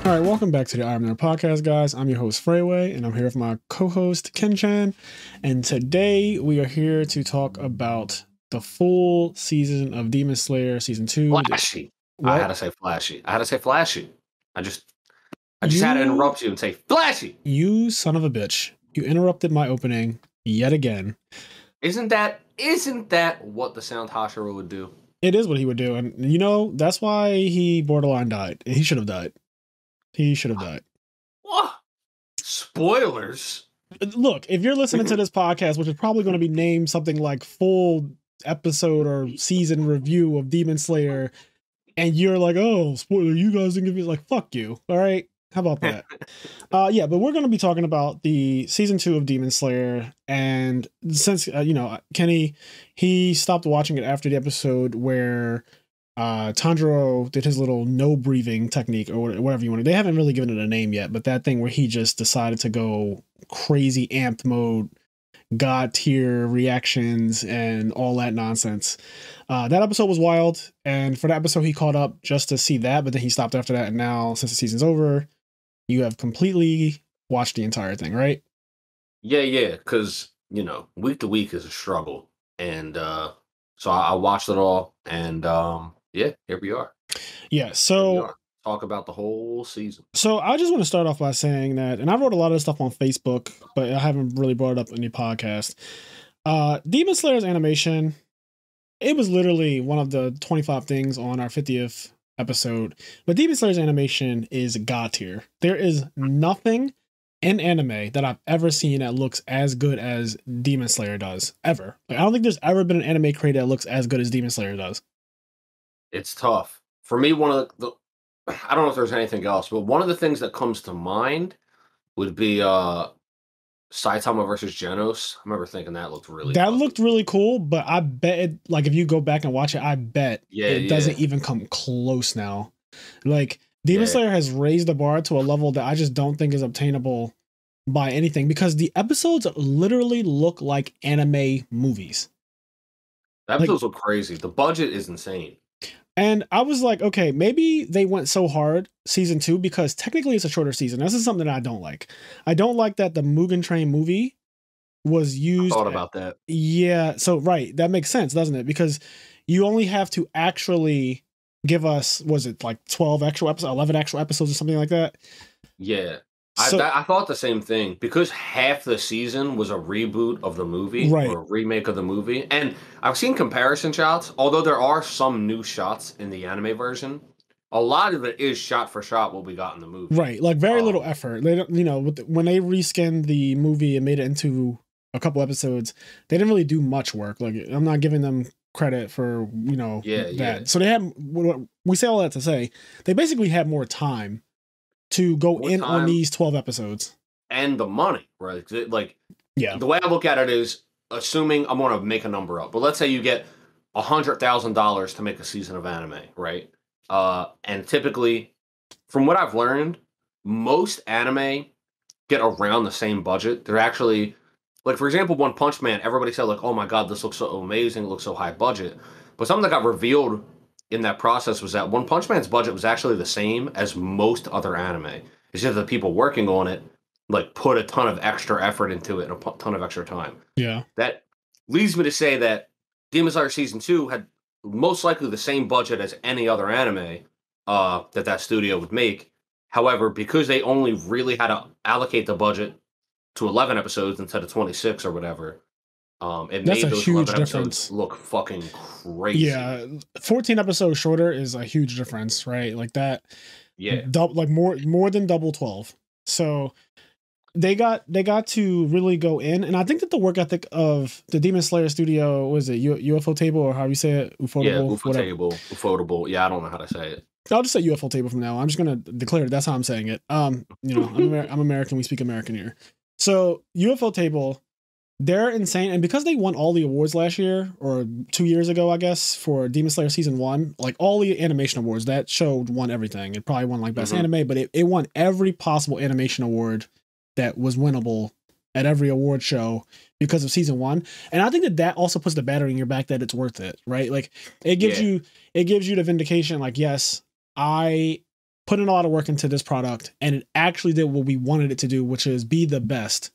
All right, welcome back to the IMNerd podcast, guys. I'm your host, Freyway, and I'm here with my co-host, Ken-chan. And today we are here to talk about the full season of Demon Slayer Season 2. Flashy. What? I had to say flashy. I just had to interrupt you and say flashy. You son of a bitch. You interrupted my opening yet again. Isn't that what the Sound Hashira would do? It is what he would do. And you know, that's why he borderline died. He should have died. What? Spoilers? Look, if you're listening to this podcast, which is probably going to be named something like full episode or season review of Demon Slayer, and you're like, oh, spoiler, you guys didn't give me, like, fuck you. All right. How about that? Yeah, but we're going to be talking about the season 2 of Demon Slayer. And since, Kenny, he stopped watching it after the episode where Tanjiro did his little no breathing technique or whatever you want to. They haven't really given it a name yet, but that thing where he just decided to go crazy amped mode, god tier reactions and all that nonsense. That episode was wild, and for that episode he caught up just to see that, but then he stopped after that, and now since the season's over, you have completely watched the entire thing, right? Yeah, because week to week is a struggle, and so I watched it all, and yeah, here we are. Yeah, so talk about the whole season. So I just want to start off by saying that, and I wrote a lot of this stuff on Facebook, but I haven't really brought it up in the podcast. Demon Slayer's animation, it was literally one of the 25 things on our 50th episode, but Demon Slayer's animation is god tier. There is nothing in anime that I've ever seen that looks as good as Demon Slayer does, ever. Like, I don't think there's ever been an anime created that looks as good as Demon Slayer does. It's tough. For me, one of the I don't know if there's anything else, but one of the things that comes to mind would be Saitama versus Genos. I remember thinking that looked really looked really cool, but I bet it, like, if you go back and watch it, I bet it doesn't even come close now. Like, Demon Slayer has raised the bar to a level that I just don't think is obtainable by anything, because the episodes literally look like anime movies. The episodes look crazy. The budget is insane. And I was like, okay, maybe they went so hard season 2 because technically it's a shorter season. This is something that I don't like. I don't like that the Mugen Train movie was used. I thought about that. Yeah. So, right. That makes sense, doesn't it? Because you only have to actually give us, was it like 12 actual episodes, 11 actual episodes or something like that? Yeah. I thought the same thing, because half the season was a reboot of the movie, right, or a remake of the movie. And I've seen comparison shots, although there are some new shots in the anime version. A lot of it is shot for shot what we got in the movie. Right, like very little effort. They don't, when they reskinned the movie and made it into a couple episodes, they didn't really do much work. Like, I'm not giving them credit for that. Yeah. So they had, we say all that to say, they basically had more time to go on these 12 episodes. And the money, right? Like, yeah. The way I look at it is, assuming, I'm going to make a number up, but let's say you get $100,000 to make a season of anime, right? And typically, from what I've learned, most anime get around the same budget. They're actually, like, for example, One Punch Man, everybody said, like, oh my god, this looks so amazing, it looks so high budget. But something that got revealed in that process was that One Punch Man's budget was actually the same as most other anime. It's just the people working on it, like, put a ton of extra effort into it and a ton of extra time. Yeah. That leads me to say that Demon Slayer Season 2 had most likely the same budget as any other anime that studio would make. However, because they only really had to allocate the budget to 11 episodes instead of 26 or whatever, it made those huge difference. Look fucking crazy. Yeah, 14 episodes shorter is a huge difference, right? Like that. Yeah, like more than double 12. So they got to really go in, and I think that the work ethic of the Demon Slayer studio, was it UFO Table, or how you say it? Ufotable. Yeah, I don't know how to say it. I'll just say UFO Table from now on. I'm just gonna declare it. That's how I'm saying it. I'm American. We speak American here. So UFO Table, they're insane, and because they won all the awards last year, or 2 years ago, I guess, for Demon Slayer Season 1, like all the animation awards, that show won everything. It probably won like Best Anime, but it won every possible animation award that was winnable at every award show because of Season 1. And I think that also puts the battery in your back that it's worth it, right? Like, it gives you the vindication, like, yes, I put in a lot of work into this product, and it actually did what we wanted it to do, which is be the best.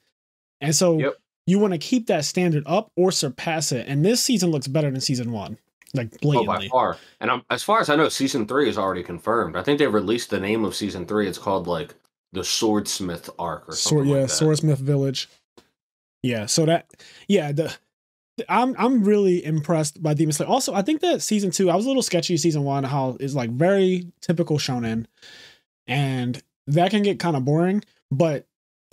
And so you want to keep that standard up or surpass it. And this season looks better than season 1, like blatantly. By far. And as far as I know, season 3 is already confirmed. I think they released the name of season 3. It's called like the Swordsmith arc or something like that. Swordsmith Village. Yeah. So I'm really impressed by Demon Slayer. Also, I think that season 2, I was a little sketchy season 1, how it's like very typical shonen, and that can get kind of boring. But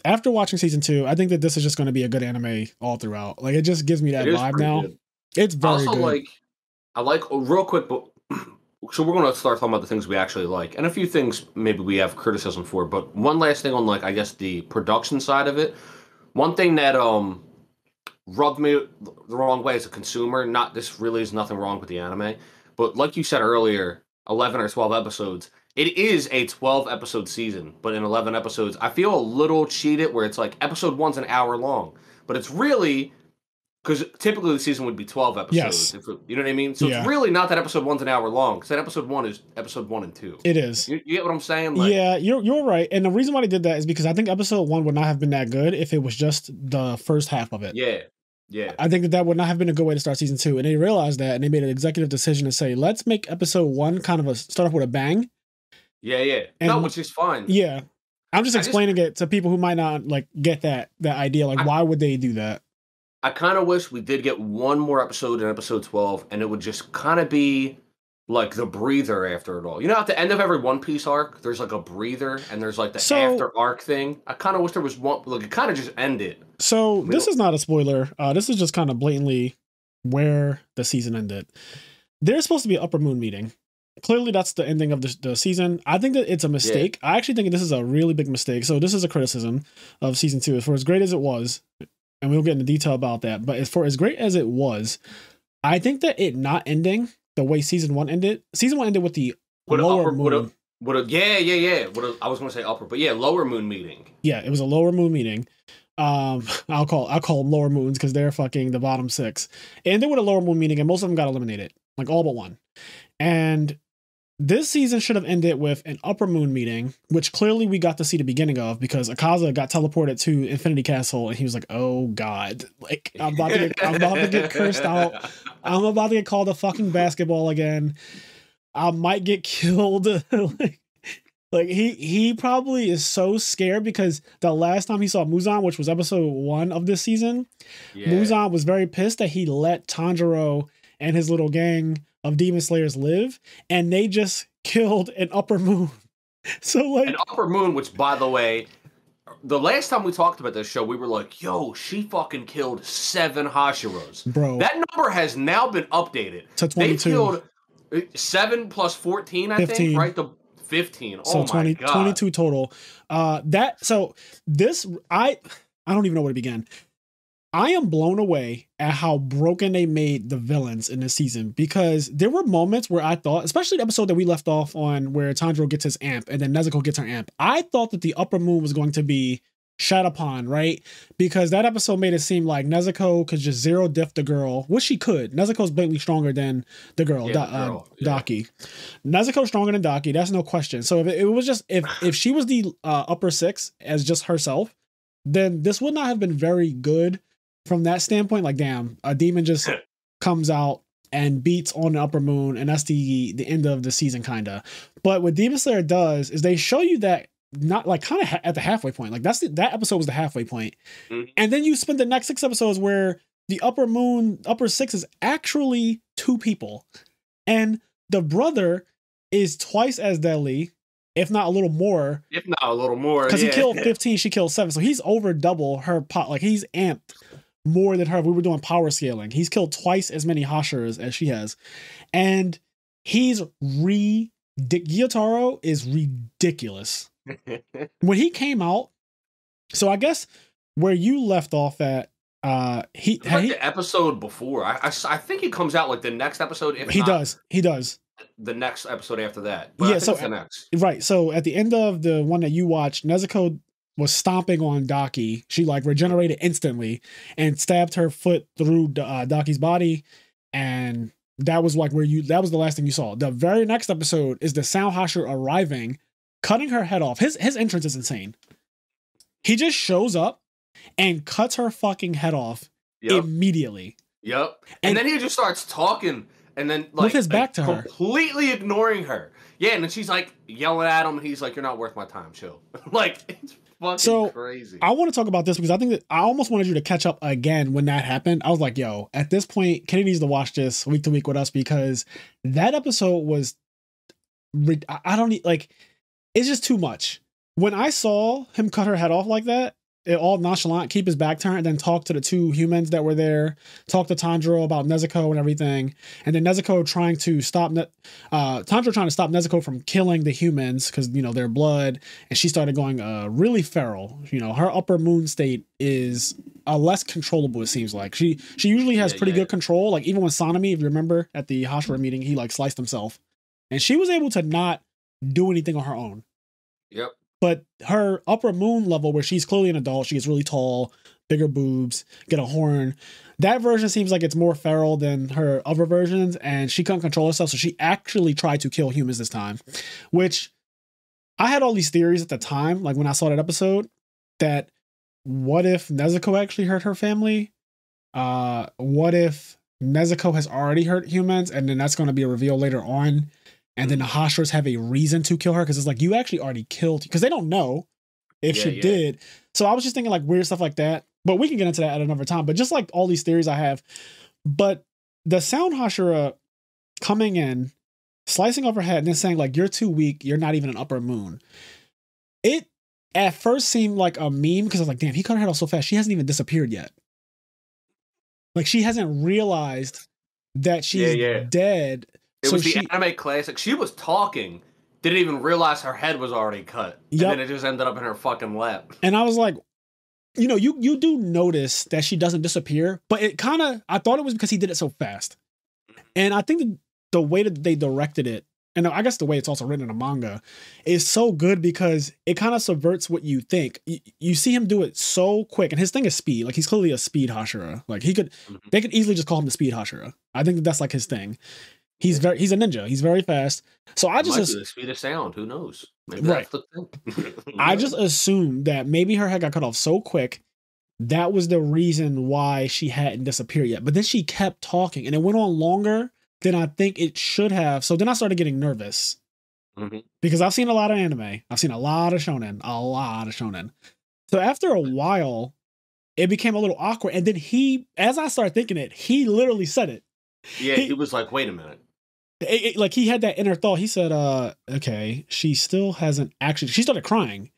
after watching season 2, I think that this is just going to be a good anime all throughout. Like, it just gives me that vibe now. Good. It's very good. I like real quick, but so we're going to start talking about the things we actually like, and a few things maybe we have criticism for. But one last thing on, like, I guess the production side of it. One thing that rubbed me the wrong way as a consumer. This really is nothing wrong with the anime, but like you said earlier, 11 or 12 episodes. It is a 12-episode season, but in 11 episodes, I feel a little cheated where it's like episode 1's an hour long, but it's really, because typically the season would be 12 episodes. Yes. You know what I mean? So it's really not that episode 1's an hour long, because that episode 1 is episode 1 and 2. It is. You get what I'm saying? Like, yeah, you're right. And the reason why they did that is because I think episode 1 would not have been that good if it was just the first half of it. Yeah. I think that would not have been a good way to start season 2. And they realized that, and they made an executive decision to say, let's make episode 1 kind of start off with a bang. Yeah. And, which is fine. Yeah. I'm just explaining it to people who might not like get that idea. Like, why would they do that? I kind of wish we did get one more episode in episode 12, and it would just kind of be like the breather after it all. You know, at the end of every One Piece arc, there's like a breather, and there's like the after arc thing. I kind of wish there was one, like, it kind of just ended. So this is not a spoiler. This is just kind of blatantly where the season ended. There's supposed to be an Upper Moon meeting. Clearly, that's the ending of the season. I think that it's a mistake. Yeah. I actually think this is a really big mistake. So this is a criticism of season 2. For as great as it was, and we'll get into detail about that, but for as great as it was, I think that it not ending the way season 1 ended. Season 1 ended with the lower moon. I was going to say upper, but yeah, lower moon meeting. Yeah, it was a lower moon meeting. I'll call them lower moons because they're fucking the bottom 6. And they were a lower moon meeting, and most of them got eliminated, like all but one. And this season should have ended with an upper moon meeting, which clearly we got to see the beginning of because Akaza got teleported to Infinity Castle, and he was like, "Oh God, like I'm about to get cursed out. I'm about to get called a fucking basketball again. I might get killed." like he probably is so scared because the last time he saw Muzan, which was episode 1 of this season, Muzan was very pissed that he let Tanjiro and his little gang of Demon Slayers live, and they just killed an Upper Moon. So like an Upper Moon, which by the way, the last time we talked about this show, we were like, yo, she fucking killed 7 Hashiros. Bro. That number has now been updated. To 22. They killed 7 plus 14, I 15. think, right? The 15. So oh 20, my God. 22 total. I don't even know where to begin. I am blown away at how broken they made the villains in this season, because there were moments where I thought, especially the episode that we left off on where Tanjiro gets his amp and then Nezuko gets her amp, I thought that the Upper Moon was going to be shat upon, right? Because that episode made it seem like Nezuko could just zero diff the girl, which she could. Nezuko's blatantly stronger than the girl, Daki. Nezuko's stronger than Daki, that's no question. So if it was just, if she was the upper 6 as just herself, then this would not have been very good. From that standpoint, like, damn, a demon just comes out and beats on the Upper Moon, and that's the end of the season, kind of. But what Demon Slayer does is they show you that not like kind of at the halfway point. Like that episode was the halfway point. Mm-hmm. And then you spend the next 6 episodes where the Upper Moon, upper 6 is actually 2 people, and the brother is twice as deadly, if not a little more. Because he killed 15, she killed 7, so he's over double her pot. Like, he's amped more than her. We were doing power scaling. He's killed twice as many Hashiras as she has. And he's Gyotaro is ridiculous. When he came out, so I guess where you left off at, the episode before. I think he comes out like the next episode. He does. The next episode after that. But yeah, so the next. Right. So at the end of the one that you watched, Nezuko was stomping on Daki. She like regenerated instantly and stabbed her foot through Daki's body, and that was like that was the last thing you saw. The very next episode is the Sound Hashira arriving cutting her head off. His entrance is insane. He just shows up and cuts her fucking head off immediately. Yep. And then he just starts talking and then like with his back to her, completely ignoring her. Yeah, and then she's like yelling at him and he's like, "You're not worth my time, chill." Like, it's fucking crazy. I want to talk about this because I think that I almost wanted you to catch up again when that happened. I was like, yo, at this point, Kenny needs to watch this week to week with us because that episode was I don't need, like, it's just too much. When I saw him cut her head off like that, it all nonchalant, keep his back turned, and then talk to the two humans that were there, talk to Tanjiro about Nezuko and everything, and then Nezuko trying to stop Tanjiro trying to stop Nezuko from killing the humans because, you know, their blood, and she started going really feral. You know, her upper moon state is less controllable, it seems like. She usually has pretty good control, like even with Sanemi, if you remember at the Hashira meeting, he like sliced himself, and she was able to not do anything on her own. Yep. But her upper moon level, where she's clearly an adult, she gets really tall, bigger boobs, get a horn. That version seems like it's more feral than her other versions, and she couldn't control herself, so she actually tried to kill humans this time. Which, I had all these theories at the time, like when I saw that episode, that what if Nezuko actually hurt her family? What if Nezuko has already hurt humans, and then that's going to be a reveal later on? And then the Hashiras have a reason to kill her because it's like, you actually already killed, because they don't know if she did. So I was just thinking like weird stuff like that, but we can get into that at another time. But just like all these theories I have, but the Sound Hashira coming in, slicing off her head and then saying like, you're too weak, you're not even an upper moon. It at first seemed like a meme because I was like, damn, he cut her head off so fast. She hasn't even disappeared yet. Like she hasn't realized that she's dead. It was the anime classic. She was talking, didn't even realize her head was already cut. And then it just ended up in her fucking lap. And I was like, you know, you do notice that she doesn't disappear, but it kind of, I thought it was because he did it so fast. And I think the way that they directed it, and I guess the way it's also written in a manga, is so good because it kind of subverts what you think. You see him do it so quick, and his thing is speed. Like he's clearly a speed Hashira. Like they could easily just call him the speed Hashira. I think that's like his thing. He's a ninja. He's very fast. So I just might be the speed of sound. Who knows? Maybe that's the thing. I just assumed that maybe her head got cut off so quick. That was the reason why she hadn't disappeared yet. But then she kept talking, and it went on longer than I think it should have. So then I started getting nervous because I've seen a lot of anime. I've seen a lot of shonen. So after a while, it became a little awkward. And then as I started thinking it, he literally said it. Yeah, he was like, wait a minute. Like he had that inner thought. He said, okay, she still hasn't actually, she started crying.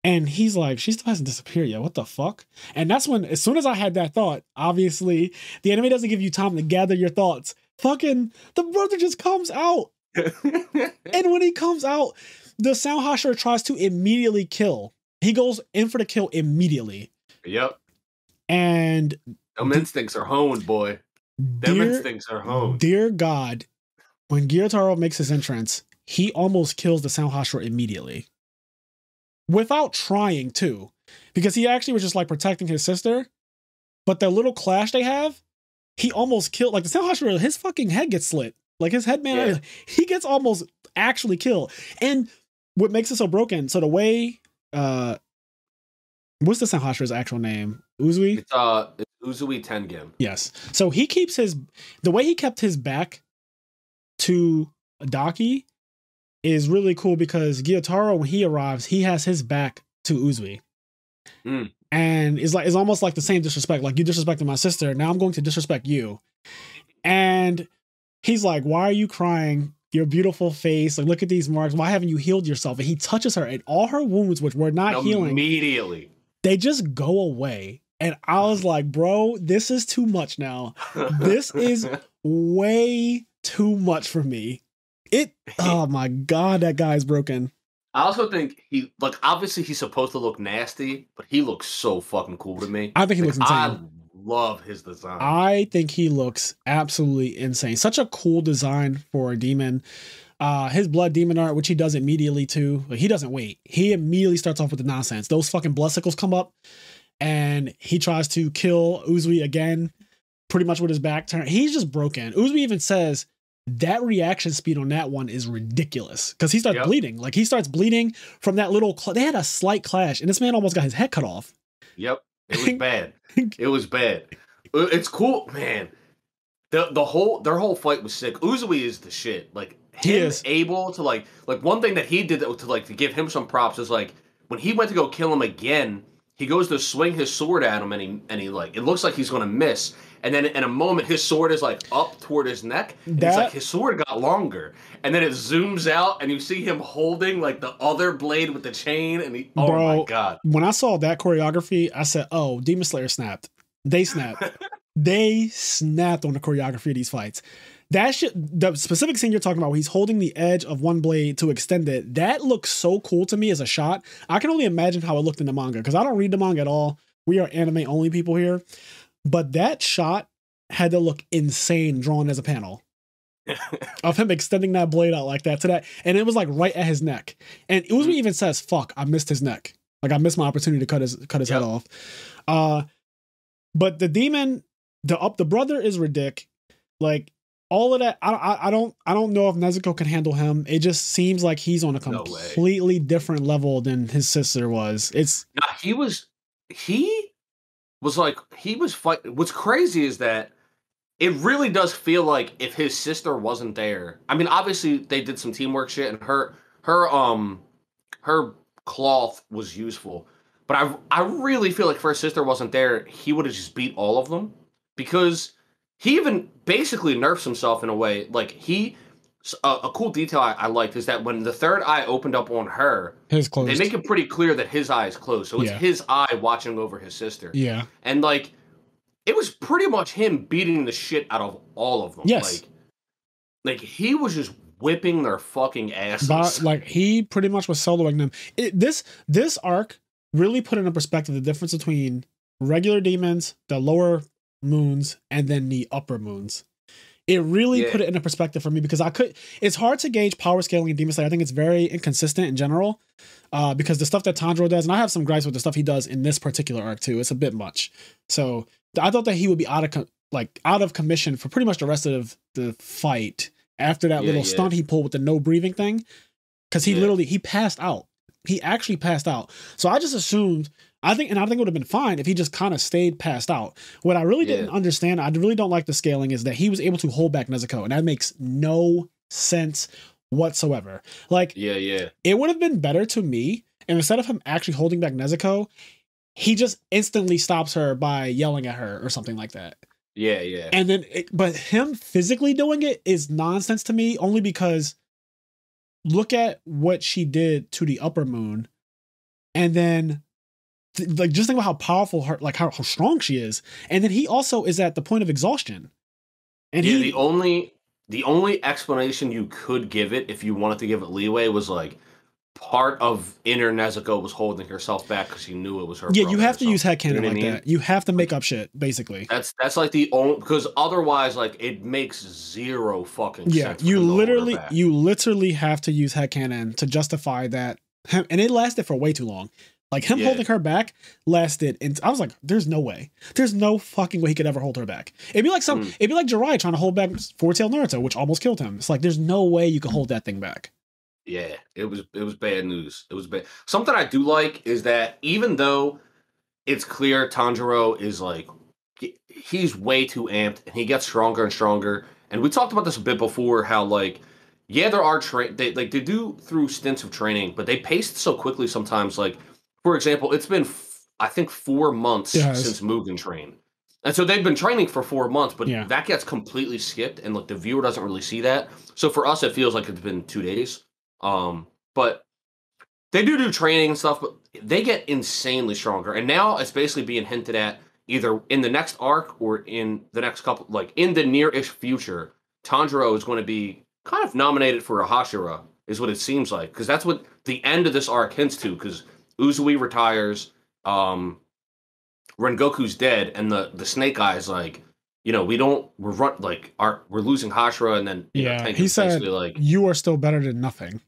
And he's like, she still hasn't disappeared yet. What the fuck? And that's when, as soon as I had that thought, obviously, the anime doesn't give you time to gather your thoughts. Fucking, the brother just comes out. And when he comes out, the Sound Hashira tries to immediately kill. He goes in for the kill immediately. Yep. And them instincts are honed, boy. Them instincts are honed. Dear God, when Gyotaro makes his entrance, he almost kills the Sound Hashira immediately. Without trying to. Because he actually was just like protecting his sister. But the little clash they have, he almost killed, like the Sound Hashira, his fucking head gets slit. Like his head man, he gets almost actually killed. And what makes it so broken, so the way, what's the Sound Hashira's actual name? Uzui? It's Uzui Tengen. Yes. So he keeps the way he kept his back to Daki is really cool because Gyotaro, when he arrives, he has his back to Uzui. And it's almost like the same disrespect. Like, you disrespected my sister, now I'm going to disrespect you. And he's like, why are you crying? Your beautiful face. Like, look at these marks. Why haven't you healed yourself? And he touches her, and all her wounds, which were not healing, immediately, they just go away. And I was like, bro, this is too much now. This is way too much for me. Oh my God, that guy's broken. I also think obviously he's supposed to look nasty, but he looks so fucking cool to me. I think he looks insane. I love his design. I think he looks absolutely insane. Such a cool design for a demon. His blood demon art, which he does immediately too. Like, he doesn't wait. He immediately starts off with the nonsense. Those fucking blood sickles come up, and he tries to kill Uzui again, pretty much with his back turned. He's just broken. Uzui even says, that reaction speed on that one is ridiculous because he starts bleeding. Like he starts bleeding from that little. They had a slight clash, and this man almost got his head cut off. Yep, it was bad. It was bad. It's cool, man. Their whole fight was sick. Uzui is the shit. Like him able to like one thing that he did to give him some props is like when he went to go kill him again, he goes to swing his sword at him and he like it looks like he's gonna miss. And then in a moment, his sword is like up toward his neck. And it's like his sword got longer. And then it zooms out, and you see him holding like the other blade with the chain. And oh my god! When I saw that choreography, I said, "Oh, Demon Slayer snapped. They snapped. They snapped on the choreography of these fights." That shit, the specific scene you're talking about, where he's holding the edge of one blade to extend it. That looks so cool to me as a shot. I can only imagine how it looked in the manga because I don't read the manga at all. We are anime only people here. But that shot had to look insane drawn as a panel of him extending that blade out like that to that. And it was like right at his neck. And Uzumi even says, fuck, I missed his neck. Like I missed my opportunity to cut his head off. But the demon, the brother is ridiculous. Like all of that. I don't know if Nezuko can handle him. It just seems like he's on a completely different level than his sister was. He was fighting. What's crazy is that it really does feel like if his sister wasn't there. I mean, obviously they did some teamwork shit, and her cloth was useful. But I really feel like if her sister wasn't there, he would have just beat all of them because he even basically nerfs himself in a way. Like a cool detail I liked is that when the third eye opened up on her, his closed. They make it pretty clear that his eye is closed. So it's his eye watching over his sister. Yeah. And like, it was pretty much him beating the shit out of all of them. Yes. Like he was just whipping their fucking asses. Like he pretty much was soloing them. This arc really put into perspective the difference between regular demons, the lower moons, and then the upper moons. It really put it into perspective for me because it's hard to gauge power scaling in Demon Slayer. I think it's very inconsistent in general because the stuff that Tanjiro does, and I have some gripes with the stuff he does in this particular arc too. It's a bit much. So I thought that he would be out of commission for pretty much the rest of the fight after that little stunt he pulled with the no breathing thing. Cause he passed out. He actually passed out. So I just assumed, I think it would have been fine if he just kind of stayed passed out. What I really didn't understand, I really don't like the scaling, is that he was able to hold back Nezuko, and that makes no sense whatsoever. Like, it would have been better to me, and instead of him actually holding back Nezuko, he just instantly stops her by yelling at her or something like that. Yeah. And then, but him physically doing it is nonsense to me, only because look at what she did to the upper moon, and then like just think about how powerful her, like how strong she is, and then he also is at the point of exhaustion. And the only explanation you could give it, if you wanted to give it leeway, was like part of inner Nezuko was holding herself back because she knew it was her. Yeah, you have to use headcanon like that. You have to make up shit, basically. That's like the only, because otherwise, like, it makes zero fucking sense. You literally have to use headcanon to justify that. And it lasted for way too long. Like him holding her back lasted, and I was like, "There's no way. There's no fucking way he could ever hold her back." It'd be like it'd be like Jiraiya trying to hold back Four-Tailed Naruto, which almost killed him. It's like there's no way you can hold that thing back. Yeah, it was bad news. It was bad. Something I do like is that even though it's clear Tanjiro is like he's way too amped and he gets stronger and stronger, and we talked about this a bit before, how like there are they do through stints of training, but they pace so quickly sometimes. Like, for example, it's been I think 4 months since Mugen Train. And so they've been training for 4 months, but that gets completely skipped, and like the viewer doesn't really see that. So for us, it feels like it's been 2 days. But they do training and stuff, but they get insanely stronger. And now it's basically being hinted at either in the next arc or in the next couple, like in the near-ish future, Tanjiro is going to be kind of nominated for a Hashira, is what it seems like. Because that's what the end of this arc hints to, because Uzui retires, Rengoku's dead, and the Snake Eyes like, we're losing Hashira, and then he said like, you are still better than nothing.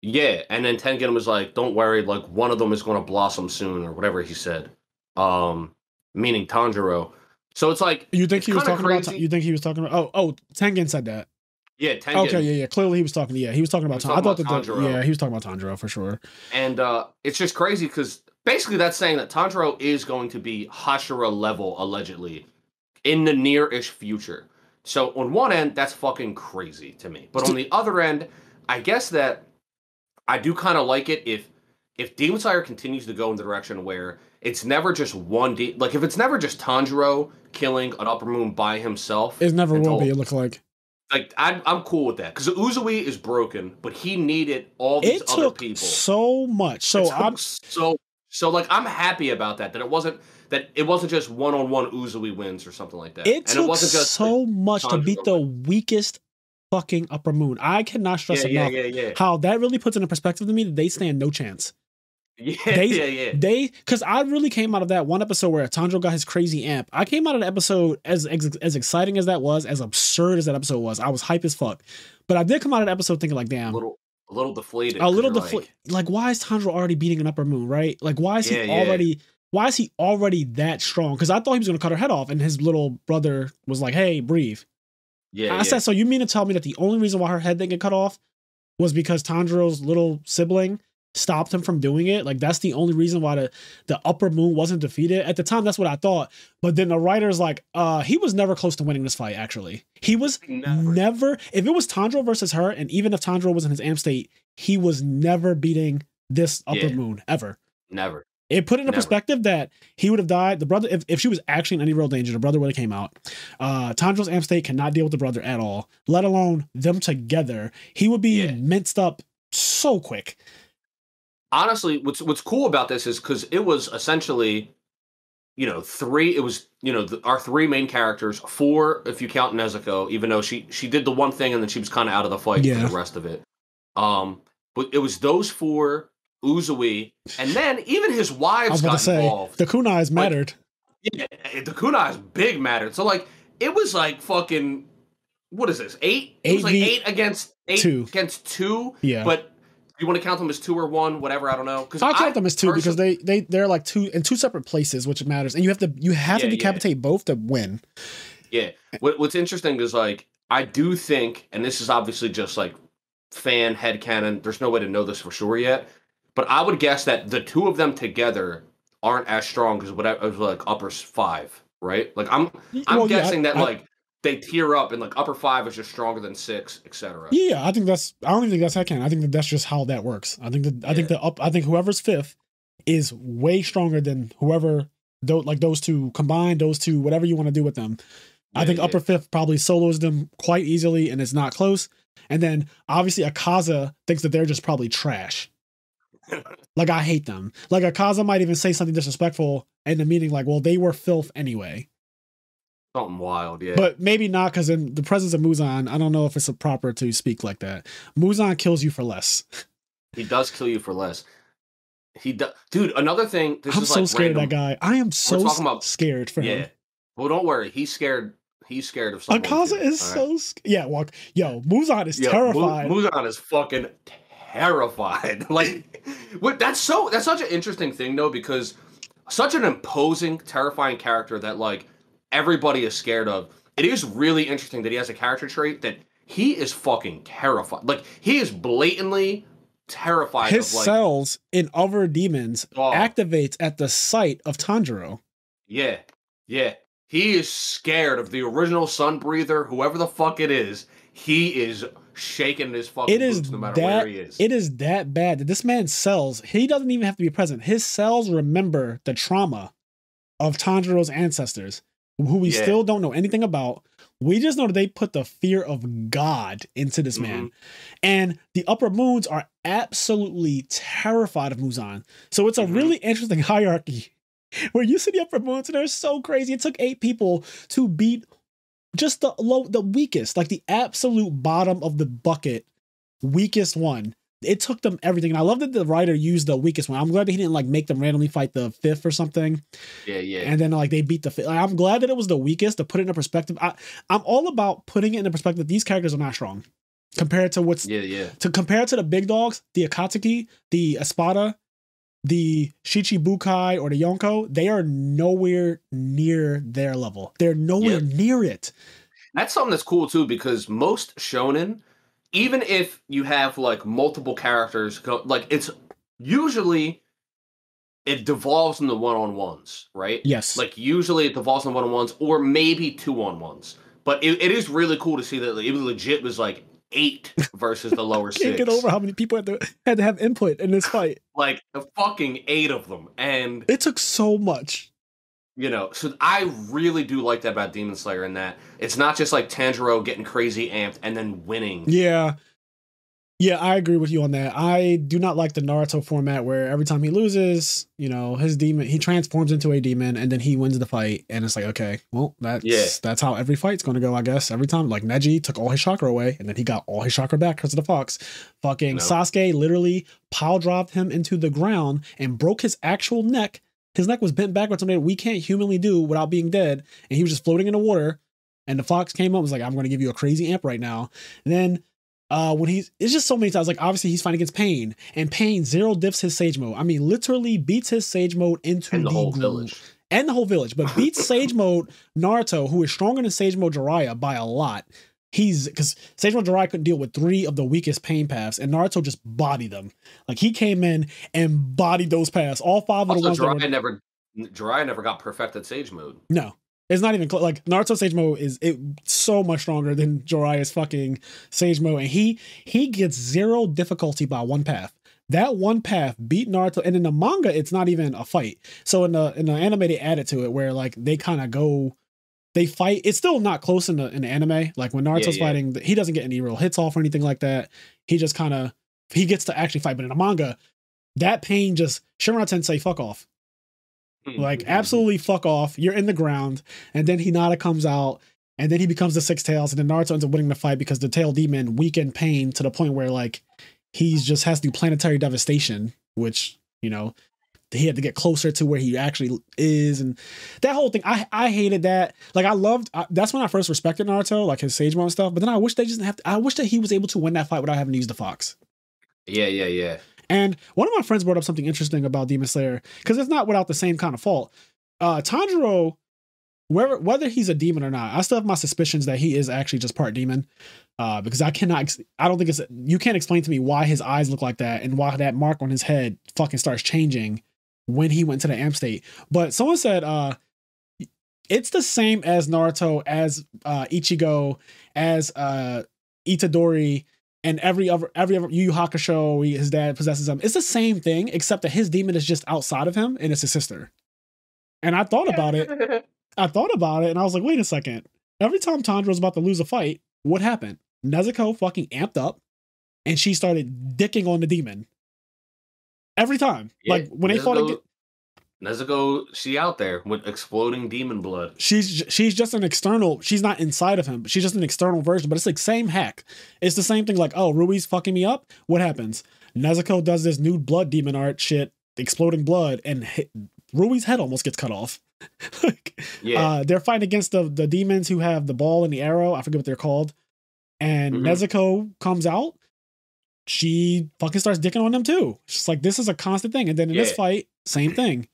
Yeah, and then Tengen was like, don't worry, like one of them is going to blossom soon, or whatever he said, meaning Tanjiro. So it's like, you think he was talking about? You think he was talking about? Oh, Tengen said that. Yeah, Tengen. Okay, yeah. Clearly he was talking about Tanjiro. I thought that Tanjiro. he was talking about Tanjiro for sure. And it's just crazy because basically that's saying that Tanjiro is going to be Hashira level, allegedly, in the near-ish future. So on one end, that's fucking crazy to me. But on the other end, I guess that I do kind of like it if Demon Slayer continues to go in the direction where it's never just like if it's never just Tanjiro killing an Upper Moon by himself. It never will be, it looks like. Like, I'm cool with that. Because Uzui is broken, but he needed all these other people. So much. So I'm happy about that. That it wasn't just one-on-one Uzui wins or something like that. It took so much to beat the weakest fucking Upper Moon. I cannot stress enough how that really puts it in perspective to me that they stand no chance. Because I really came out of that one episode where Tanjiro got his crazy amp. I came out of the episode as exciting as that was, as absurd as that episode was. I was hype as fuck. But I did come out of the episode thinking like, damn. A little deflated. Like, why is Tanjiro already beating an Upper Moon, right? Like, why is he already that strong? Because I thought he was going to cut her head off, and his little brother was like, hey, breathe. I said, so you mean to tell me that the only reason why her head didn't get cut off was because Tanjiro's little sibling stopped him from doing it? Like, that's the only reason why the Upper Moon wasn't defeated? At the time, that's what I thought. But then the writer's like, he was never close to winning this fight, actually. He was never. If it was Tanjiro versus her, and even if Tanjiro was in his amp state, he was never beating this Upper Moon, ever. Never. It put into perspective that he would have died. The brother, if she was actually in any real danger, the brother would have came out. Tanjiro's amp state cannot deal with the brother at all, let alone them together. He would be minced up so quick. Honestly, what's cool about this is because it was essentially, our three main characters, 4 if you count Nezuko, even though she did the one thing and then she was kind of out of the fight for the rest of it. But it was those 4, Uzui, and then even his wives got involved. The kunais mattered. Yeah, the kunais big mattered. So like it was like fucking, what is this? 8? It was like 8 against 2 against 2. Yeah, but you want to count them as 2 or 1, whatever, I don't know. I'll count them as 2 because they're like 2 in 2 separate places, which matters, and you have to decapitate both to win. Yeah. What's interesting is like I do think, and this is obviously just like fan headcanon. There's no way to know this for sure yet, but I would guess that the 2 of them together aren't as strong as what I was like upper 5, right? Like I'm guessing that like they tier up and like upper 5 is just stronger than 6, etc. Yeah, I don't even think that's headcanon. I think that's just how that works. I think whoever's 5th is way stronger than whoever those 2 combined, those 2, whatever you want to do with them. I think upper 5th probably solos them quite easily and it's not close. And then obviously Akaza thinks that they're just probably trash. Like, I hate them. Like, Akaza might even say something disrespectful in the meeting, like, well, they were filth anyway. Something wild, yeah. But maybe not, because in the presence of Muzan, I don't know if it's proper to speak like that. Muzan kills you for less. He does kill you for less. He does. Dude, another thing. I'm so scared of that guy. I am so scared for him. Yeah. Well, don't worry. He's scared of someone. Akaza is so scared. Muzan is terrified. Muzan is fucking terrified. Like, that's such an interesting thing though, because such an imposing, terrifying character that like everybody is scared of. It is really interesting that he has a character trait that he is fucking terrified. Like, he is blatantly terrified. His cells in other demons activates at the sight of Tanjiro. Yeah. He is scared of the original Sun Breather, whoever the fuck it is. He is shaking his fucking boots no matter where he is. It is that bad that this man's cells, he doesn't even have to be present. His cells remember the trauma of Tanjiro's ancestors, who we still don't know anything about. We just know that they put the fear of God into this man. And the Upper Moons are absolutely terrified of Muzan. So it's a really interesting hierarchy where you see the Upper Moons and they're so crazy. It took 8 people to beat just the weakest, like the absolute bottom of the bucket, weakest one. It took them everything. And I love that the writer used the weakest one. I'm glad that he didn't like make them randomly fight the 5th or something. Yeah. And then like they beat the 5th. Like, I'm glad that it was the weakest to put it into perspective. I'm all about putting it into perspective. These characters are not strong compared to what's to compare to the big dogs, the Akatsuki, the Espada, the Shichibukai, or the Yonko. They are nowhere near their level. They're nowhere near it. That's something that's cool too, because most shonen, even if you have like multiple characters, like it's usually it devolves into one-on-ones, right? Yes. Like usually it devolves into one-on-ones or maybe two-on-ones. But it is really cool to see that it legit was like 8 versus the lower 6. Can't get over how many people had to have input in this fight. Like fucking 8 of them, and it took so much. You know, so I really do like that about Demon Slayer in that it's not just like Tanjiro getting crazy amped and then winning. Yeah. Yeah, I agree with you on that. I do not like the Naruto format where every time he loses, you know, his demon, he transforms into a demon and then he wins the fight. And it's like, okay, well, that's how every fight's going to go, I guess. Every time, like Neji took all his chakra away and then he got all his chakra back because of the fox. Fucking Sasuke literally pile dropped him into the ground and broke his actual neck. His neck was bent backwards, something that we can't humanly do without being dead. And he was just floating in the water. And the fox came up and was like, I'm going to give you a crazy amp right now. And then when it's just so many times, like obviously he's fighting against Pain, and Pain zero diffs his Sage Mode. I mean, literally beats his Sage Mode into the whole village. And the whole village, but beats Sage Mode Naruto, who is stronger than Sage Mode Jiraiya by a lot. Because Sage Mode Jiraiya couldn't deal with 3 of the weakest pain paths, and Naruto just bodied them. Like he came in and bodied those paths. All 5 of the ones. Jiraiya never got perfected Sage Mode. No. It's not even close. Like Naruto Sage Mode is so much stronger than Jiraiya's fucking Sage Mode, and he gets 0 difficulty by 1 path. That 1 path beat Naruto, and in the manga, it's not even a fight. So in the anime, they added to it where like they kind of go, they fight. It's still not close in the anime. Like when Naruto's fighting, he doesn't get any real hits off or anything like that. He just he gets to actually fight. But in the manga, that Pain just Shinra Tensei fuck off. Like absolutely fuck off. You're in the ground, and then Hinata comes out, and then he becomes the 6 tails, and then Naruto ends up winning the fight because the tail demon weakened Pain to the point where like he's just has to do planetary devastation, which you know he had to get closer to where he actually is, and that whole thing. I hated that. Like that's when I first respected Naruto, like his Sage Mode stuff. But then I wish they just have to. I wish that he was able to win that fight without having to use the fox. Yeah. And one of my friends brought up something interesting about Demon Slayer, because it's not without the same kind of fault. Tanjiro, whether he's a demon or not, I still have my suspicions that he is actually just part demon. Because I don't think you can't explain to me why his eyes look like that and why that mark on his head fucking starts changing when he went to the amp state. But someone said it's the same as Naruto, as Ichigo, as Itadori, and every other Yu Yu Hakusho, his dad possesses him. It's the same thing, except that his demon is just outside of him, and it's his sister. And I thought about it. And I was like, wait a second. Every time Tanjiro's about to lose a fight, what happened? Nezuko fucking amped up, and she started dicking on the demon. Every time. Yeah, like, when they fought again. Nezuko, she out there with exploding demon blood. She's just an external. She's not inside of him, but she's just an external version. But it's like same hack. It's the same thing. Like, oh, Rui's fucking me up. What happens? Nezuko does this new blood demon art shit, exploding blood, and Rui's head almost gets cut off. They're fighting against the demons who have the ball and the arrow. I forget what they're called. And Nezuko comes out. She fucking starts dicking on them too. It's like, this is a constant thing. And then in this fight, same thing.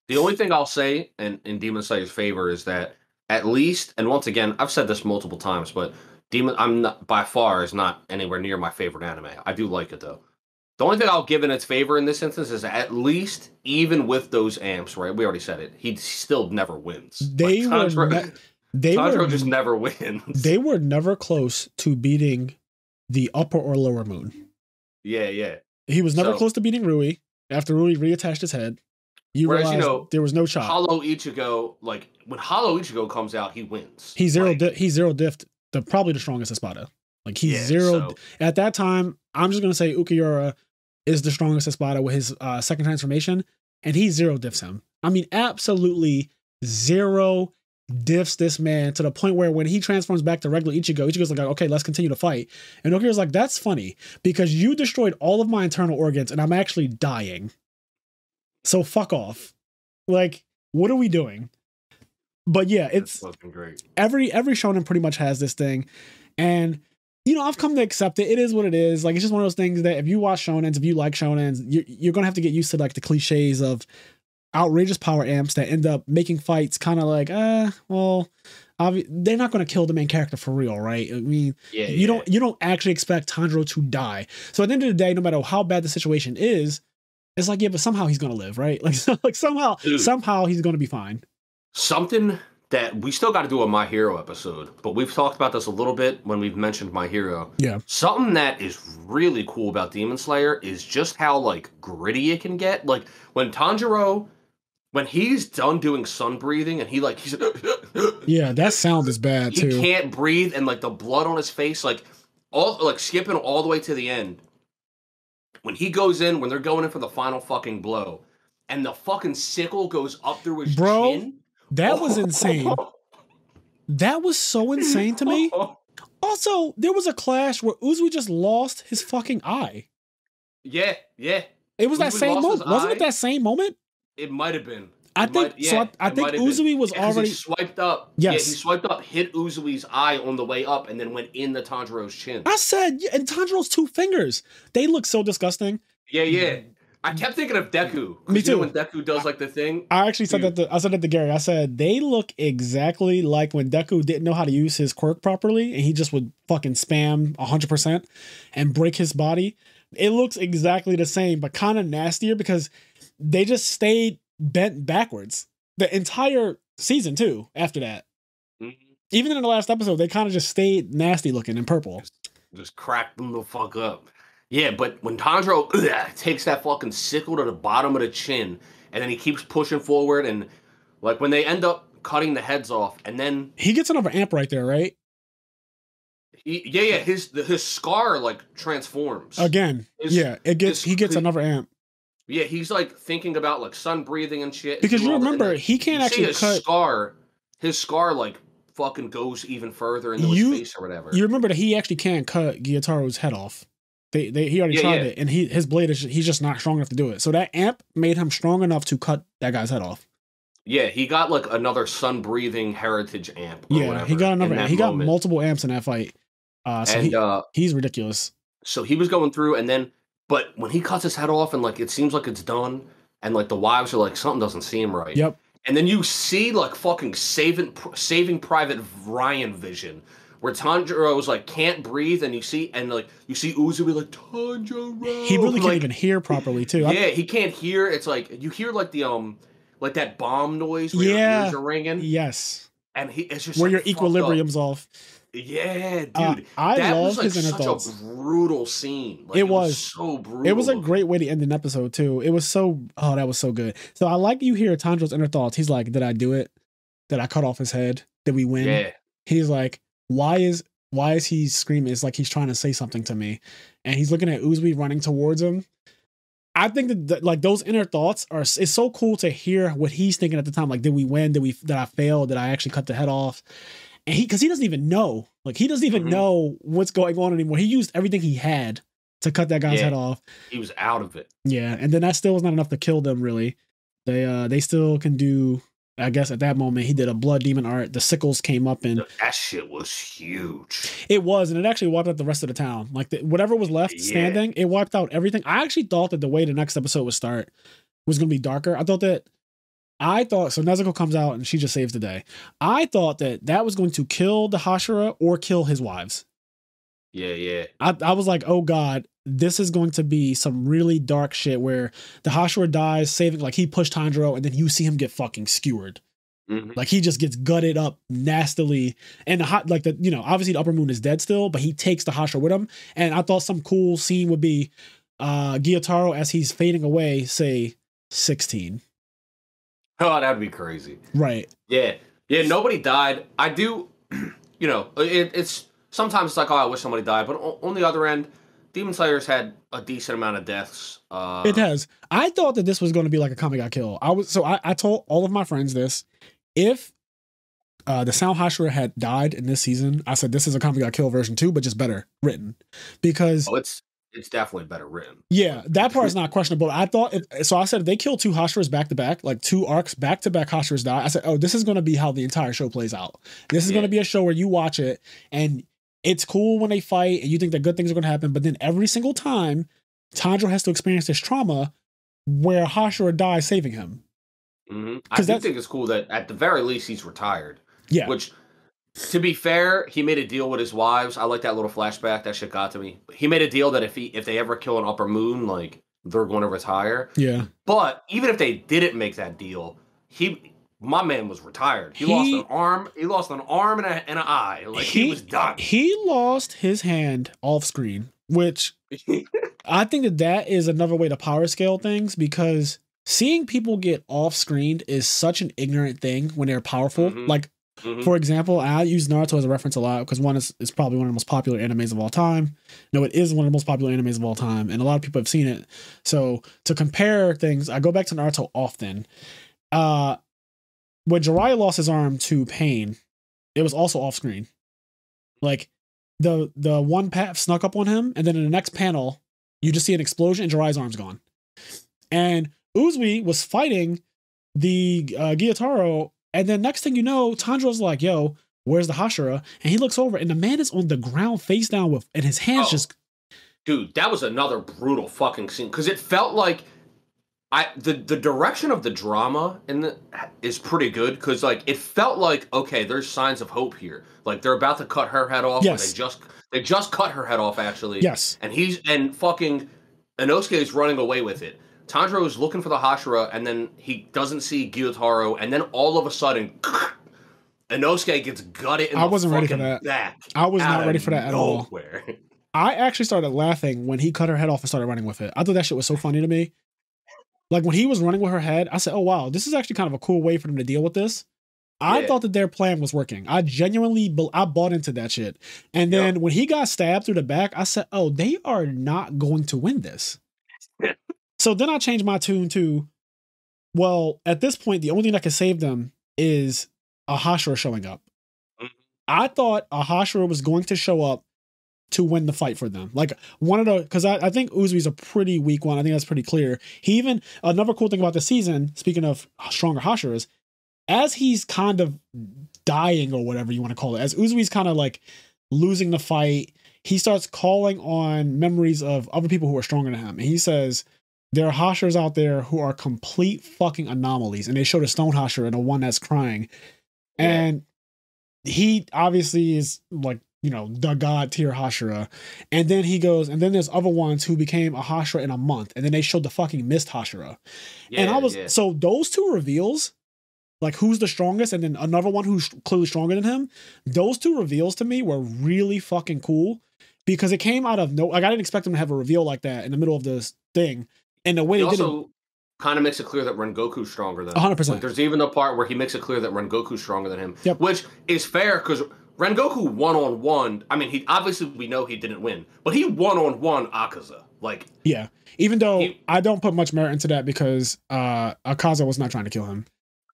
The only thing I'll say in Demon Slayer's favor is that at least, and once again, I've said this multiple times, but by far is not anywhere near my favorite anime. I do like it though. The only thing I'll give in its favor in this instance is at least, even with those amps, right? We already said it. He still never wins. Tanjiro just never wins. They were never close to beating the upper or lower moon. Yeah. He was never close to beating Rui after Rui reattached his head. Realized there was no shot. Hollow Ichigo, like when Hollow Ichigo comes out, he wins. He's zero diffed. Probably the strongest Espada. Like he's at that time. I'm just gonna say Ukiura is the strongest Espada with his second transformation, and he 0 diffs him. I mean, absolutely 0 diffs this man to the point where when he transforms back to regular Ichigo's like, okay, let's continue to fight. And Ukiura's like, that's funny because you destroyed all of my internal organs, and I'm actually dying. So fuck off. Like, what are we doing? But yeah, it's fucking great. Every shonen pretty much has this thing. And you know, I've come to accept it. It is what it is. Like, it's just one of those things that if you watch shonens, if you like shonens, you're gonna have to get used to like the cliches of outrageous power amps that end up making fights kind of like, well, they're not going to kill the main character for real, right? I mean, you don't actually expect Tanjiro to die. So at the end of the day, no matter how bad the situation is, it's like, yeah, but somehow he's going to live, right? Like somehow he's going to be fine. Something that we still got to do a My Hero episode, but we've talked about this a little bit when we've mentioned My Hero. Yeah. Something that is really cool about Demon Slayer is just how like gritty it can get. Like when Tanjiro, when he's done doing sun breathing and he's yeah, that sound is bad too. He can't breathe and like the blood on his face, like all like skipping all the way to the end. When he goes in, when they're going in for the final fucking blow, and the fucking sickle goes up through his chin. That was insane. That was so insane to me. Also, there was a clash where Uzui just lost his fucking eye. Yeah. It was that same moment. Wasn't it that same moment? It might have been. I think Uzui was already he swiped up. Yes. Yeah, he swiped up, hit Uzui's eye on the way up, and then went in the Tanjiro's chin. I said, and Tanjiro's 2 fingers. They look so disgusting. Yeah. I kept thinking of Deku. Me too. When Deku does like the thing. I actually said that to Gary. I said they look exactly like when Deku didn't know how to use his quirk properly, and he just would fucking spam 100% and break his body. It looks exactly the same, but kind of nastier because they just stayed bent backwards the entire season too. After that, even in the last episode, they kind of just stayed nasty looking in purple. Just cracked them the fuck up. Yeah, but when Tanjiro takes that fucking sickle to the bottom of the chin, and then he keeps pushing forward, and like when they end up cutting the heads off, and then he gets another amp right there, right? His scar like transforms again. He gets another amp. Yeah, he's like thinking about like sun breathing and shit. Because you remember, he can't actually cut his scar like fucking goes even further into his face or whatever. You remember that he actually can't cut Gyotaro's head off. He already tried it, and his blade he's just not strong enough to do it. So that amp made him strong enough to cut that guy's head off. Yeah, he got like another sun breathing heritage amp. Whatever, he got another. He got multiple amps in that fight. He's ridiculous. So he was going through, but when he cuts his head off, and like it seems like it's done, and like the wives are like, something doesn't seem right. Yep. And then you see like fucking Saving Private Ryan vision, where Tanjiro's like can't breathe, and you see Uzui like, Tanjiro. He really can't even hear properly too. Yeah, he can't hear. It's like you hear like the like that bomb noise where your ears are ringing. Yes. And it's just where like, your equilibrium's off. Yeah, dude. I love was his inner such thoughts. A brutal scene. Like, it was so brutal. It was a great way to end an episode too. It was that was so good. So I like you hear Tanjiro's inner thoughts. He's like, did I do it? Did I cut off his head? Did we win? Yeah. He's like, why is he screaming? It's like he's trying to say something to me. And he's looking at Uzui running towards him. I think that like those inner thoughts it's so cool to hear what he's thinking at the time. Like, did we win? Did I fail? Did I actually cut the head off? And because he doesn't even know, like he doesn't even know what's going on anymore. He used everything he had to cut that guy's head off. He was out of it. Yeah, and then that still was not enough to kill them. Really, they still can do. I guess at that moment he did a blood demon art. The sickles came up and that shit was huge. It was, and it actually wiped out the rest of the town. Like whatever was left standing, it wiped out everything. I actually thought that the way the next episode would start was going to be darker. I thought so. Nezuko comes out and she just saves the day. I thought that was going to kill the Hashira or kill his wives. Yeah. I was like, oh god, this is going to be some really dark shit where the Hashira dies, saving, like he pushed Tanjiro, and then you see him get fucking skewered. Mm-hmm. Like he just gets gutted up nastily, and obviously the upper moon is dead still, but he takes the Hashira with him. And I thought some cool scene would be Gyotaro as he's fading away say 16. Oh, that'd be crazy. Right. Yeah. Nobody died. I do. It's sometimes it's like, oh, I wish somebody died, but on the other end, Demon Slayer's had a decent amount of deaths. It has. I thought that this was going to be like a Kamiga kill. I told all of my friends this. If the Sound Hashira had died in this season, I said this is a Kamiga kill version 2, but just better written. Because it's definitely better written. Yeah, that part is not questionable. I thought I said if they kill 2 Hashiras back to back, like 2 arcs back to back Hashiras die, I said, oh, this is going to be how the entire show plays out. This is going to be a show where you watch it and it's cool when they fight and you think that good things are going to happen, but then every single time Tanjiro has to experience this trauma where Hashira dies saving him. I do think it's cool that at the very least he's retired. Yeah. Which, to be fair, he made a deal with his wives. I like that little flashback. That shit got to me. He made a deal that if they ever kill an upper moon, like they're going to retire. Yeah. But even if they didn't make that deal, my man was retired. He lost an arm. He lost an arm and an eye. Like he was done. He lost his hand off screen, which I think that is another way to power scale things, because seeing people get off screen is such an ignorant thing when they're powerful. Like, for example, I use Naruto as a reference a lot because one is probably one of the most popular animes of all time. No, it is one of the most popular animes of all time, and a lot of people have seen it. So to compare things, I go back to Naruto often. When Jiraiya lost his arm to Pain, it was also off screen. Like the one path snuck up on him, and then in the next panel, you just see an explosion and Jiraiya's arm's gone. And Uzui was fighting the Gyutaro, and then next thing you know, Tanjiro's like, "Yo, where's the Hashira?" And he looks over, and the man is on the ground face down and his hands just. Dude, that was another brutal fucking scene because it felt like. The direction of the drama is pretty good because like it felt like, okay, there's signs of hope here. Like they're about to cut her head off. Yes. They just cut her head off actually. Yes. And fucking Inosuke is running away with it. Tanjiro is looking for the Hashira and then he doesn't see Gyutaro and then all of a sudden Inosuke gets gutted in I wasn't ready for that. Back. I was not ready for that at all. Nowhere. I actually started laughing when he cut her head off and started running with it. I thought that shit was so funny to me. Like when he was running with her head, I said, "Oh wow, this is actually kind of a cool way for them to deal with this." I thought that their plan was working. I genuinely bought into that shit. And then when he got stabbed through the back, I said, "Oh, they are not going to win this." So then I changed my tune to, well, at this point, the only thing that can save them is a Hashira showing up. I thought a Hashira was going to show up to win the fight for them. Like one of the, because I think Uzui's a pretty weak one. I think that's pretty clear. He even, another cool thing about the season, speaking of stronger Hashiras, as he's kind of dying or whatever you want to call it, as Uzui's kind of like losing the fight, he starts calling on memories of other people who are stronger than him. And he says, there are Hashiras out there who are complete fucking anomalies. And they show the Stone Hashira, the one that's crying. And he obviously is like, you know, the god tier Hashira. And then he goes, and then there's other ones who became a Hashira in a month. And then they showed the fucking Mist Hashira. And I was, so those two reveals, like who's the strongest, and then another one who's clearly stronger than him, those two reveals to me were really fucking cool because it came out of no, like I didn't expect him to have a reveal like that in the middle of this thing. And the way they did it kind of makes it clear that Rengoku's stronger than 100%. Like, there's even the part where he makes it clear that Rengoku's stronger than him, which is fair because Rengoku one-on-one, I mean, he obviously we know he didn't win, but he one-on-one Akaza. Like, yeah, even though I don't put much merit into that because Akaza was not trying to kill him.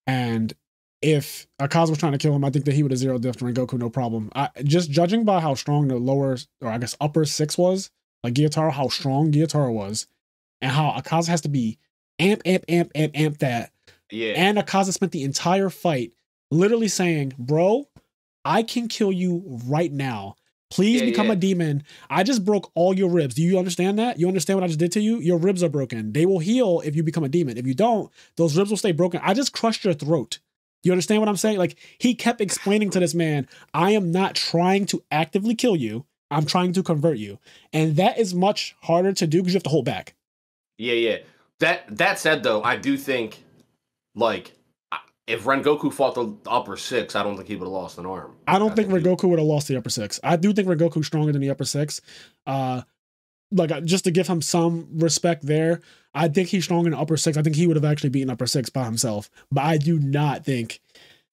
And if Akaza was trying to kill him, I think that he would have zeroed death to Rengoku, no problem. Just judging by how strong the lower, or I guess upper six was, like Gyutaro, how strong Gyutaro was, and how Akaza has to be amp that. Yeah. And Akaza spent the entire fight literally saying, bro, I can kill you right now. Please become a demon. I just broke all your ribs. Do you understand that? You understand what I just did to you? Your ribs are broken. They will heal if you become a demon. If you don't, those ribs will stay broken. I just crushed your throat. You understand what I'm saying? Like, he kept explaining to this man, I am not trying to actively kill you. I'm trying to convert you. And that is much harder to do because you have to hold back. Yeah. That said, though, I do think, like, if Rengoku fought the upper six, I don't think he would have lost an arm. I don't think Rengoku would have lost the upper six. I do think Rengoku's stronger than the upper six. Like, just to give him some respect there, I think he's stronger in the upper six. I think he would have actually beaten upper six by himself. But I do not think.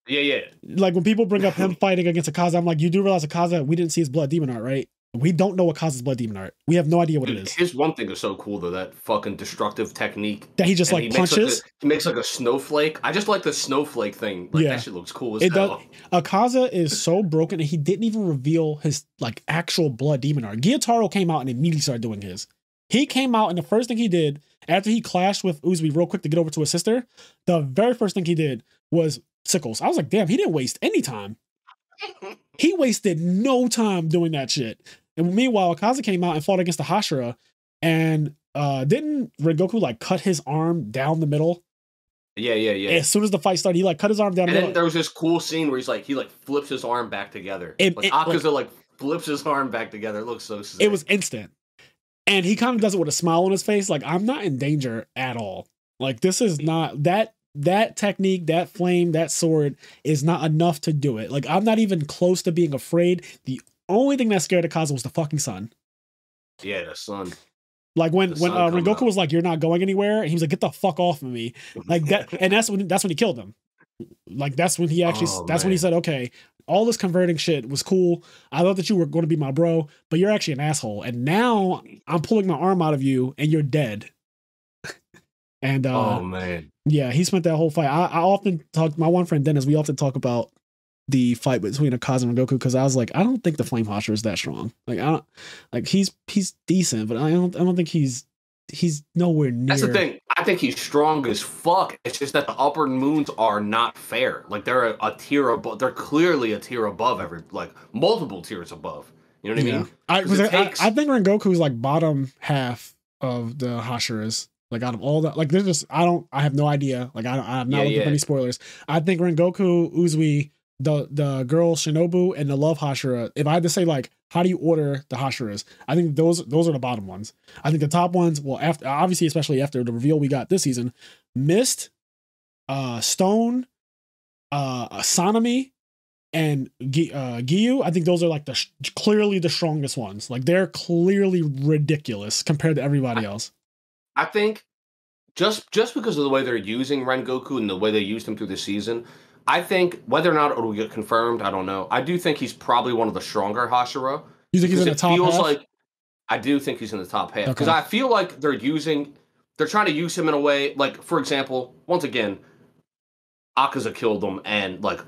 Yeah. Like, when people bring up him fighting against Akaza, I'm like, you do realize Akaza, we didn't see his blood demon art, right? We don't know Akaza's blood demon art. We have no idea what it is. His one thing is so cool, though, that fucking destructive technique. That he just, like, punches. He makes, like, a snowflake. I just like the snowflake thing. Like, that shit looks cool as hell. Akaza is so broken, and he didn't even reveal his, like, actual blood demon art. Gyutaro came out and immediately started doing his. He came out, and the first thing he did, after he clashed with Uzui real quick to get over to his sister, the very first thing he did was sickles. I was like, damn, he didn't waste any time. He wasted no time doing that shit. And meanwhile, Akaza came out and fought against the Hashira, and didn't Rengoku like cut his arm down the middle? Yeah. As soon as the fight started, he like cut his arm down. And then there was this cool scene where he flips his arm back together. Akaza like flips his arm back together. It looks so sick. It was instant. And he kind of does it with a smile on his face. Like, I'm not in danger at all. Like, this is not that technique, that flame, that sword is not enough to do it. Like, I'm not even close to being afraid. The only thing that scared Akaza was the fucking sun. Yeah, the sun. Like when Rengoku was like, "You're not going anywhere," and he was like, "Get the fuck off of me!" Like that, and that's when he killed him. Like that's when he actually when he said, "Okay, all this converting shit was cool. I thought that you were going to be my bro, but you're actually an asshole. And now I'm pulling my arm out of you, and you're dead." And oh man, yeah, he spent that whole fight. I often talk. My one friend Dennis, we often talk about the fight between Akaza and Rengoku because I was like, I don't think the Flame Hashira is that strong. Like I don't like he's decent, but I don't think he's nowhere near. That's the thing. I think he's strong as fuck. It's just that the upper moons are not fair. Like they're a tier above. They're clearly a tier above multiple tiers above. You know what I mean? I think Rengoku's like bottom half of the Hashiras. Like out of all that, like there's just I have no idea. Like I have not looked up any spoilers. I think Rengoku, Uzui, the girl Shinobu, and the love Hashira. If I had to say like how do you order the Hashiras, I think those are the bottom ones. I think the top ones, well, after obviously especially after the reveal we got this season, Mist, Stone, Sanemi, and Giyu. I think those are like clearly the strongest ones. Like they're clearly ridiculous compared to everybody else. I think just because of the way they're using Rengoku and the way they used him through the season, I think whether or not it will get confirmed, I don't know. I do think he's probably one of the stronger Hashira. You think he's in the top half? Like I do think he's in the top half because I feel like they're trying to use him in a way like, for example, once again, Akaza killed him and like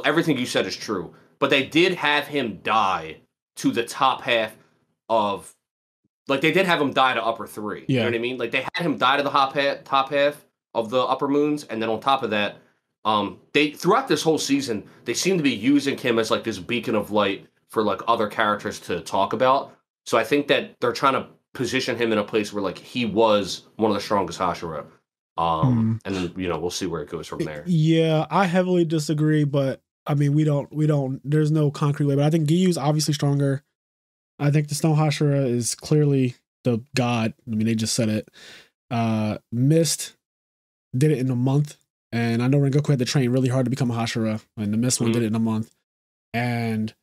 everything you said is true, but they did have him die to the top half of. Like, they did have him die to upper three. Yeah. You know what I mean? Like, they had him die to the top half of the upper moons, and then on top of that, they throughout this whole season, they seem to be using him as, like, this beacon of light for, like, other characters to talk about. So I think that they're trying to position him in a place where, like, he was one of the strongest Hashira. And then, you know, we'll see where it goes from there. Yeah, I heavily disagree, but, I mean, we don't, there's no concrete way, but I think Giyu's obviously stronger. I think the Stone Hashira is clearly the god. I mean, they just said it. Mist did it in a month, and I know Rengoku had to train really hard to become a Hashira, and the Mist one did it in a month. And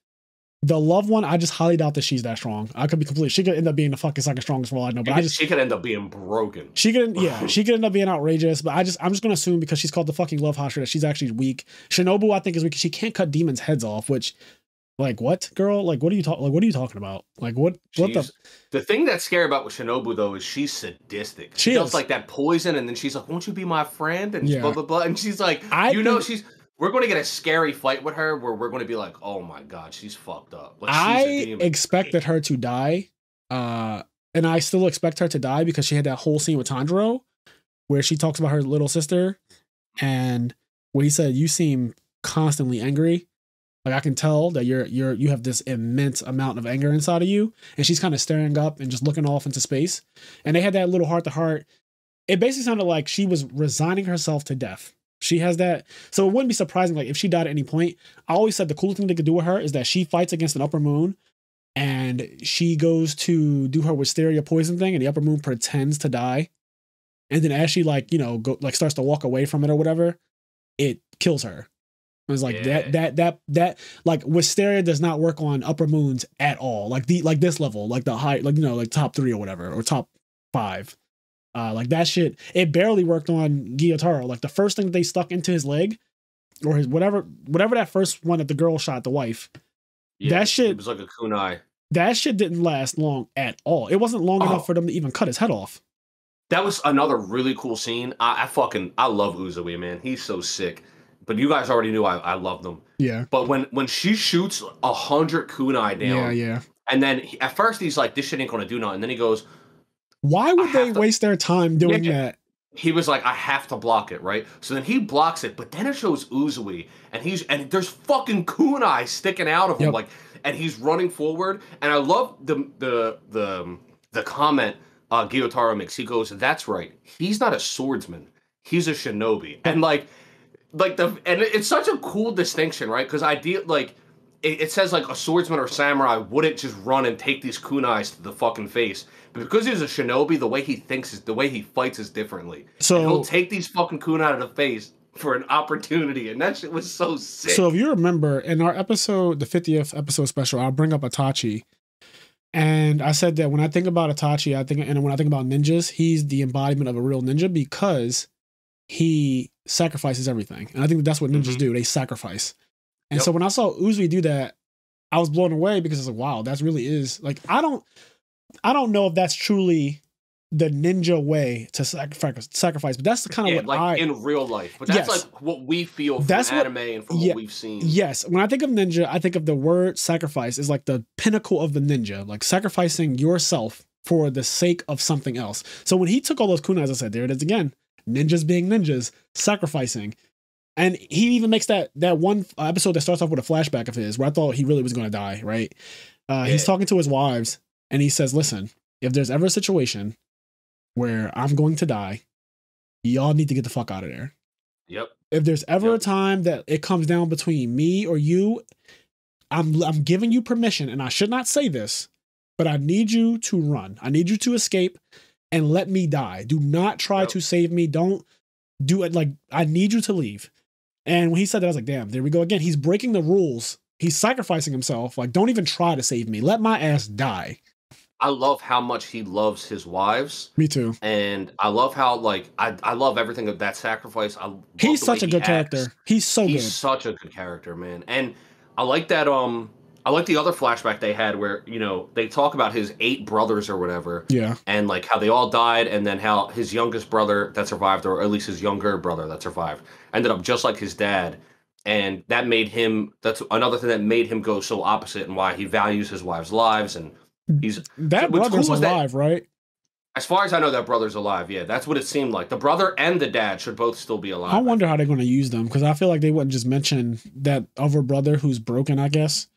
the love one, I just highly doubt that she's that strong. I could be completely. She could end up being the fucking second strongest for all I know. But she could end up being broken. She could end up being outrageous. But I'm just gonna assume because she's called the fucking love Hashira that she's actually weak. Shinobu, I think, is weak. She can't cut demons' heads off, which. Like what, girl? Like what are you talking about? Like what the thing that's scary about with Shinobu though is she's sadistic. She does like that poison, and then she's like, "Won't you be my friend?" And blah blah blah. And she's like, we're going to get a scary fight with her where we're going to be like, "Oh my god, she's fucked up." Like, I expected her to die, and I still expect her to die because she had that whole scene with Tanjiro where she talks about her little sister, and where he said, "You seem constantly angry." Like I can tell that you have this immense amount of anger inside of you, and she's kind of staring up and just looking off into space. And they had that little heart to heart. It basically sounded like she was resigning herself to death. She has that, so it wouldn't be surprising like if she died at any point. I always said the coolest thing they could do with her is that she fights against an upper moon, and she goes to do her wisteria poison thing, and the upper moon pretends to die, and then as she starts to walk away from it or whatever, it kills her. It was like that like wisteria does not work on upper moons at all. Like this level, like the high, like like top 3 or whatever, or top 5. Like that shit, it barely worked on Gyotaro. Like the first thing that they stuck into his leg, or his whatever that first one that the girl shot the wife. Yeah, that shit, it was like a kunai. That shit didn't last long at all. It wasn't long enough for them to even cut his head off. That was another really cool scene. I love Uzui, man. He's so sick. But you guys already knew I loved them. Yeah. But when she shoots 100 kunai down, yeah. And then at first he's like, "This shit ain't gonna do nothing." And then he goes, "Why would they waste their time doing that?" He was like, "I have to block it, right?" So then he blocks it, but then it shows Uzui, and there's fucking kunai sticking out of him, like, and he's running forward. And I love the comment Gyotaro makes. He goes, "That's right. He's not a swordsman. he's a shinobi. And and it's such a cool distinction, right? Because it says like a swordsman or samurai wouldn't just run and take these kunais to the fucking face. But because he's a shinobi, the way he thinks is the way he fights is differently. So and he'll take these fucking kunai to the face for an opportunity, and that shit was so sick. So if you remember in our episode, the 50th episode special, I'll bring up Itachi. And I said that when I think about Itachi, when I think about ninjas, he's the embodiment of a real ninja because he sacrifices everything. And I think that's what ninjas do. They sacrifice. And so when I saw Uzui do that, I was blown away because it's like, wow, that really is like, I don't know if that's truly the ninja way to sacrifice, but that's the kind of what in real life. But that's like what we feel from anime and from what we've seen. Yes. When I think of ninja, I think of the word sacrifice is like the pinnacle of the ninja, like sacrificing yourself for the sake of something else. So when he took all those kunais, I said, there it is again. Ninjas being ninjas, sacrificing. And he even makes that one episode that starts off with a flashback of his where I thought he really was going to die, right? He's talking to his wives and he says, listen, if there's ever a situation where I'm going to die, y'all need to get the fuck out of there. Yep. If there's ever a time that it comes down between me or you, I'm giving you permission, and I should not say this, but I need you to run. I need you to escape and let me die. Do not try to save me. Don't do it. Like, I need you to leave. And when he said that, I was like, damn, there we go again. He's breaking the rules. He's sacrificing himself. Like, don't even try to save me. Let my ass die. I love how much he loves his wives. Me too. And I love how, like, I love everything of that sacrifice. He's such a good character. He's so good. He's such a good character, man. And I like that, I like the other flashback they had where, you know, they talk about his 8 brothers or whatever. Yeah. And, like, how they all died, and then how his youngest brother that survived, or at least his younger brother that survived, ended up just like his dad. And that made him, that's another thing that made him go so opposite and why he values his wives' lives. And that brother's alive, right? As far as I know, that brother's alive. Yeah, that's what it seemed like. The brother and the dad should both still be alive. I wonder how they're going to use them, because I feel like they wouldn't just mention that other brother who's broken, I guess.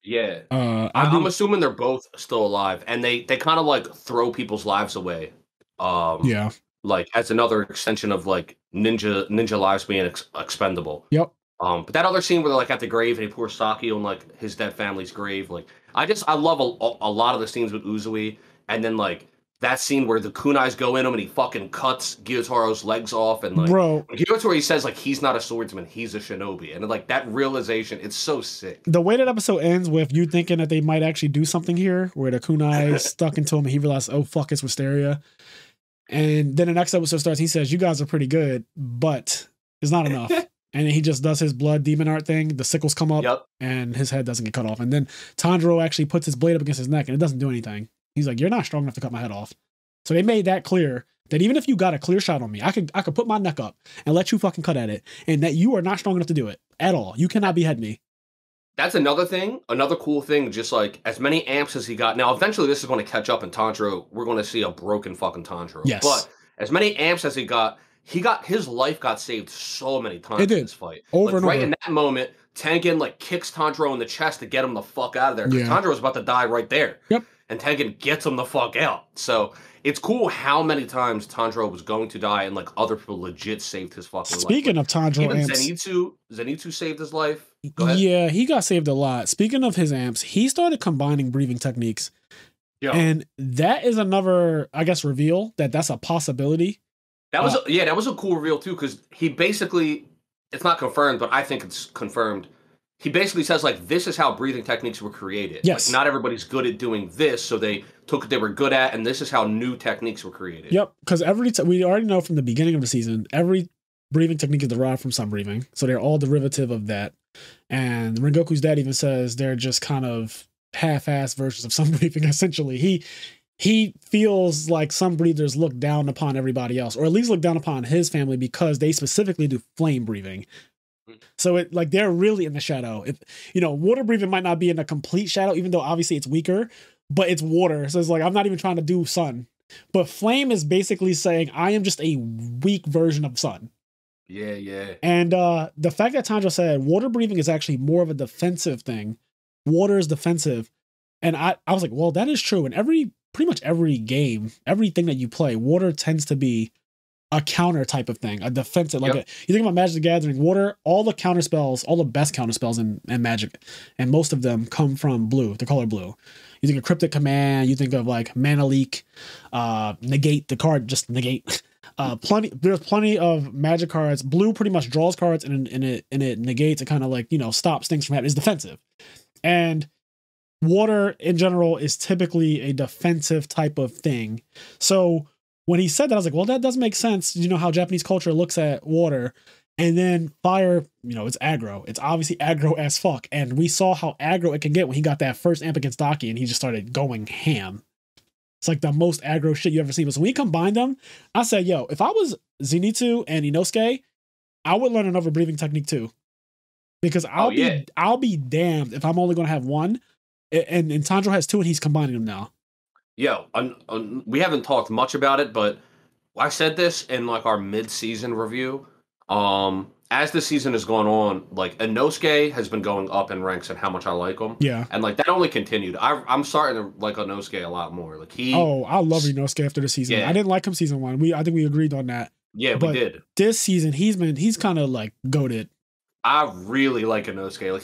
Yeah. I'm assuming they're both still alive, and they kind of like throw people's lives away. Yeah. Like as another extension of like ninja lives being expendable. Yep. But that other scene where they're like at the grave and he pours sake on like his dead family's grave, like I love a lot of the scenes with Uzui, and then like that scene where the kunais go in him and he fucking cuts Gyotaro's legs off, and like bro, Gyotaro, he says like he's not a swordsman, he's a shinobi, and like that realization, it's so sick. The way that episode ends with you thinking that they might actually do something here, where the kunai stuck into him and he realized, oh fuck, it's Wisteria, and then the next episode starts. He says, "You guys are pretty good, but it's not enough." And then he just does his blood demon art thing. The sickles come up, and his head doesn't get cut off. And then Tanjiro actually puts his blade up against his neck, and it doesn't do anything. He's like, "You're not strong enough to cut my head off." So they made that clear that even if you got a clear shot on me, I could put my neck up and let you fucking cut at it, and that you are not strong enough to do it at all. You cannot behead me. That's another thing, another cool thing. Just like as many amps as he got. Now, eventually, this is going to catch up, and Tanjiro, we're going to see a broken fucking Tanjiro. Yes. But as many amps as he got his life got saved so many times in this fight. Over and right over. In that moment, Tengen like kicks Tanjiro in the chest to get him the fuck out of there. Because Tanjiro's about to die right there. Yep. And Tengen gets him the fuck out. So it's cool how many times Tanjiro was going to die and like other people legit saved his fucking life. Speaking of Tanjiro even amps, Zenitsu saved his life. Go ahead. Yeah, he got saved a lot. Speaking of his amps, he started combining breathing techniques. Yeah. And that is another, I guess, reveal that's a possibility. That was a cool reveal too, because he basically, it's not confirmed, but I think it's confirmed. He basically says like, this is how breathing techniques were created. Yes. Like, not everybody's good at doing this, so they took what they were good at, and this is how new techniques were created. Yep, because we already know from the beginning of the season, every breathing technique is derived from sun breathing, so they're all derivative of that. And Rengoku's dad even says they're just kind of half-assed versions of sun breathing. Essentially, he feels like some breathers look down upon everybody else, or at least look down upon his family, because they specifically do flame breathing. So it like they're really in the shadow. If water breathing might not be in a complete shadow, even though obviously it's weaker, but it's water. So it's like, I'm not even trying to do sun. But flame is basically saying I am just a weak version of sun. Yeah, yeah. And the fact that Tanjiro said water breathing is actually more of a defensive thing. Water is defensive. And I was like, well, that is true. In pretty much every game, everything that you play, water tends to be a counter type of thing, a defensive. Like Yep. you think about Magic the Gathering, water, all the counter spells, all the best counter spells in Magic, and most of them come from blue, the color blue. You think of Cryptic Command, you think of like Mana Leak, negate the card, just negate. There's plenty of Magic cards. Blue pretty much draws cards and it negates. It kind of like, stops things from happening. It's defensive. And water in general is typically a defensive type of thing. So when he said that, I was like, well, that does make sense. You know how Japanese culture looks at water. And then fire, it's aggro. It's obviously aggro as fuck. And we saw how aggro it can get when he got that first amp against Daki and he just started going ham. It's like the most aggro shit you ever seen. But so when you combine them, I said, yo, if I was Zenitsu and Inosuke, I would learn another breathing technique too. Because I'll be damned if I'm only going to have one. And Tanjiro has two and he's combining them now. Yo, we haven't talked much about it, but I said this in like our mid-season review. As the season has gone on, like Inosuke has been going up in ranks and how much I like him. Yeah. And like that only continued. I'm starting to like Inosuke a lot more. Like I love Inosuke after the season. Yeah. I didn't like him season 1. I think we agreed on that. Yeah, but we did. This season he's kind of like goated. I really like Inosuke. Like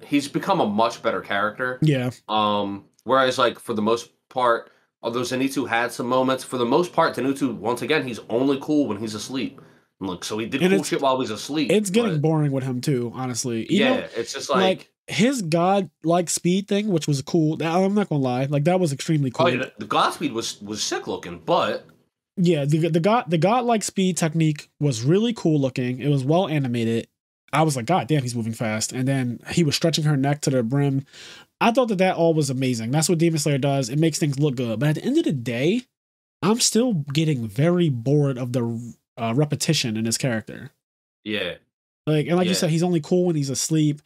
he's become a much better character. Yeah. Whereas like for the most part, although Zenitsu had some moments, for the most part, Zenitsu, once again, he's only cool when he's asleep. Look, so he did cool shit while he's asleep. It's getting boring with him too, honestly. It's just like his god-like speed thing, which was cool. I'm not gonna lie, like that was extremely cool. Oh, yeah, the god speed was sick looking, but yeah, the god-like speed technique was really cool looking. It was well animated. I was like, God damn, he's moving fast. And then he was stretching her neck to the brim. I thought that all was amazing. That's what Demon Slayer does. It makes things look good. But at the end of the day, I'm still getting very bored of the repetition in his character. Yeah. Like you said, he's only cool when he's asleep.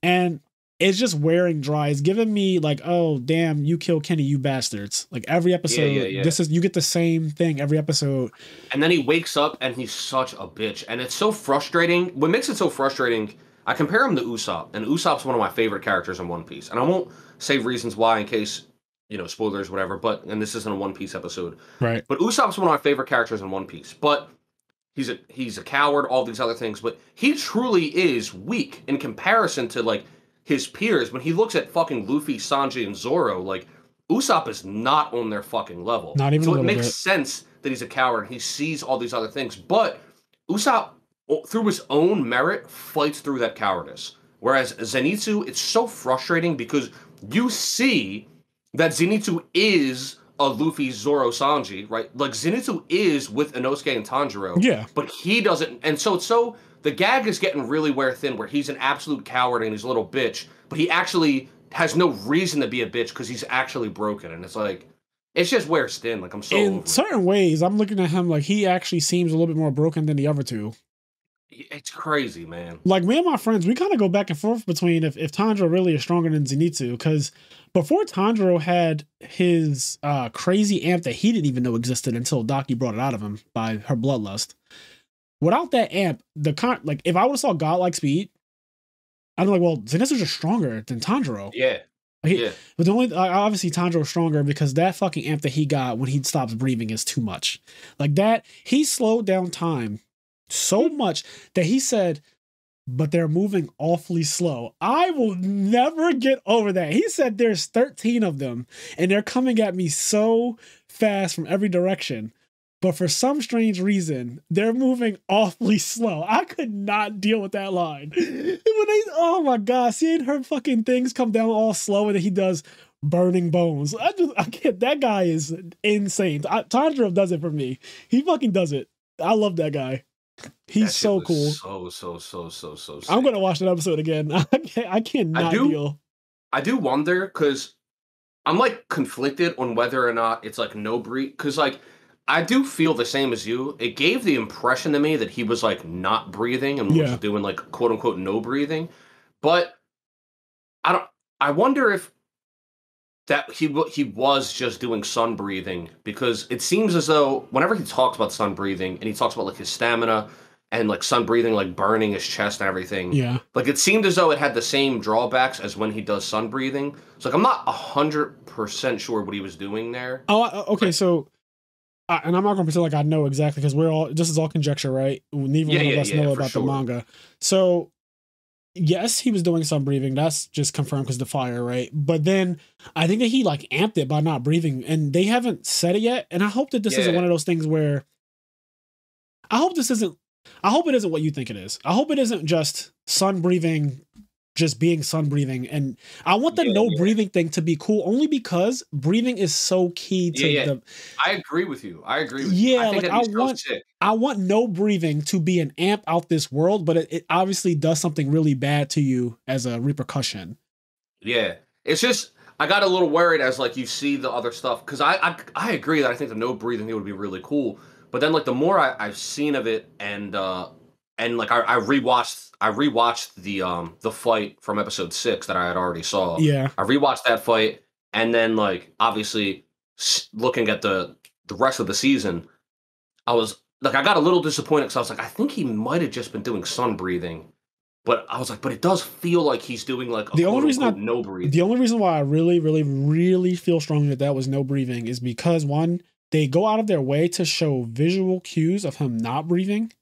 And it's just wearing dry. It's giving me like, oh damn, you kill Kenny, you bastards. Like every episode, you get the same thing every episode. And then he wakes up and he's such a bitch. And it's so frustrating. What makes it so frustrating, I compare him to Usopp. And Usopp's one of my favorite characters in One Piece. And I won't say reasons why in case, spoilers, whatever, and this isn't a One Piece episode. Right. But Usopp's one of my favorite characters in One Piece. But he's a coward, all these other things. But he truly is weak in comparison to like his peers. When he looks at fucking Luffy, Sanji, and Zoro, like Usopp is not on their fucking level. Not even. So it makes sense that he's a coward and he sees all these other things. But Usopp, through his own merit, fights through that cowardice. Whereas Zenitsu, it's so frustrating because you see that Zenitsu is a Luffy, Zoro, Sanji, right? Like Zenitsu is with Inosuke and Tanjiro. Yeah. But he doesn't, and so the gag is getting really wear thin where he's an absolute coward and he's a little bitch, but he actually has no reason to be a bitch because he's actually broken. And it's like, it's just wears thin. Like I'm so in certain ways, I'm looking at him like he actually seems a little bit more broken than the other two. It's crazy, man. Like me and my friends, we kind of go back and forth between if Tanjiro really is stronger than Zenitsu, because before Tanjiro had his crazy amp that he didn't even know existed until Daki brought it out of him by her bloodlust. Without that amp, if I would have saw godlike speed, I'd be like, well, Zenitsu's just stronger than Tanjiro. Yeah. But the only obviously Tanjiro's stronger because that fucking amp that he got when he stops breathing is too much. Like that, he slowed down time so much that he said, but they're moving awfully slow. I will never get over that. He said there's 13 of them and they're coming at me so fast from every direction. But for some strange reason, they're moving awfully slow. I could not deal with that line. Oh my God, seeing her fucking things come down all slow and then he does burning bones. I can't, that guy is insane. Tanjiro does it for me. He fucking does it. I love that guy. He's so cool. So sick. I'm gonna watch that episode again. I cannot deal. I do wonder because I'm like conflicted on whether or not it's like no breathe. Because like I do feel the same as you. It gave the impression to me that he was like not breathing and was doing like quote unquote no breathing. But I wonder if that he was just doing sun breathing, because it seems as though whenever he talks about sun breathing and he talks about like his stamina and like sun breathing, like burning his chest and everything, like it seemed as though it had the same drawbacks as when he does sun breathing. So like I'm not 100% sure what he was doing there. Oh, okay. So and I'm not going to pretend like I know exactly because this is all conjecture, right? Neither one of us know about the manga. So yes, he was doing some breathing. That's just confirmed because the fire, right? But then I think that he like amped it by not breathing, and they haven't said it yet. And I hope that this isn't one of those things where I hope it isn't what you think it is. I hope it isn't just sun breathing, just being sun breathing. And I want the breathing thing to be cool only because breathing is so key to the. I agree with you. I think I want no breathing to be an amp out this world, but it obviously does something really bad to you as a repercussion. Yeah. It's just, I got a little worried as like you see the other stuff. Cause I agree that I think the no breathing would be really cool. But then like the more I've seen of it and like I rewatched the fight from episode 6 that I had already saw. Yeah. I rewatched that fight, and then like obviously looking at the rest of the season, I was like I got a little disappointed because I was like I think he might have just been doing sun breathing, but I was like but it does feel like he's doing like a no breathing. The only reason why I really really really feel strongly that was no breathing is because one, they go out of their way to show visual cues of him not breathing.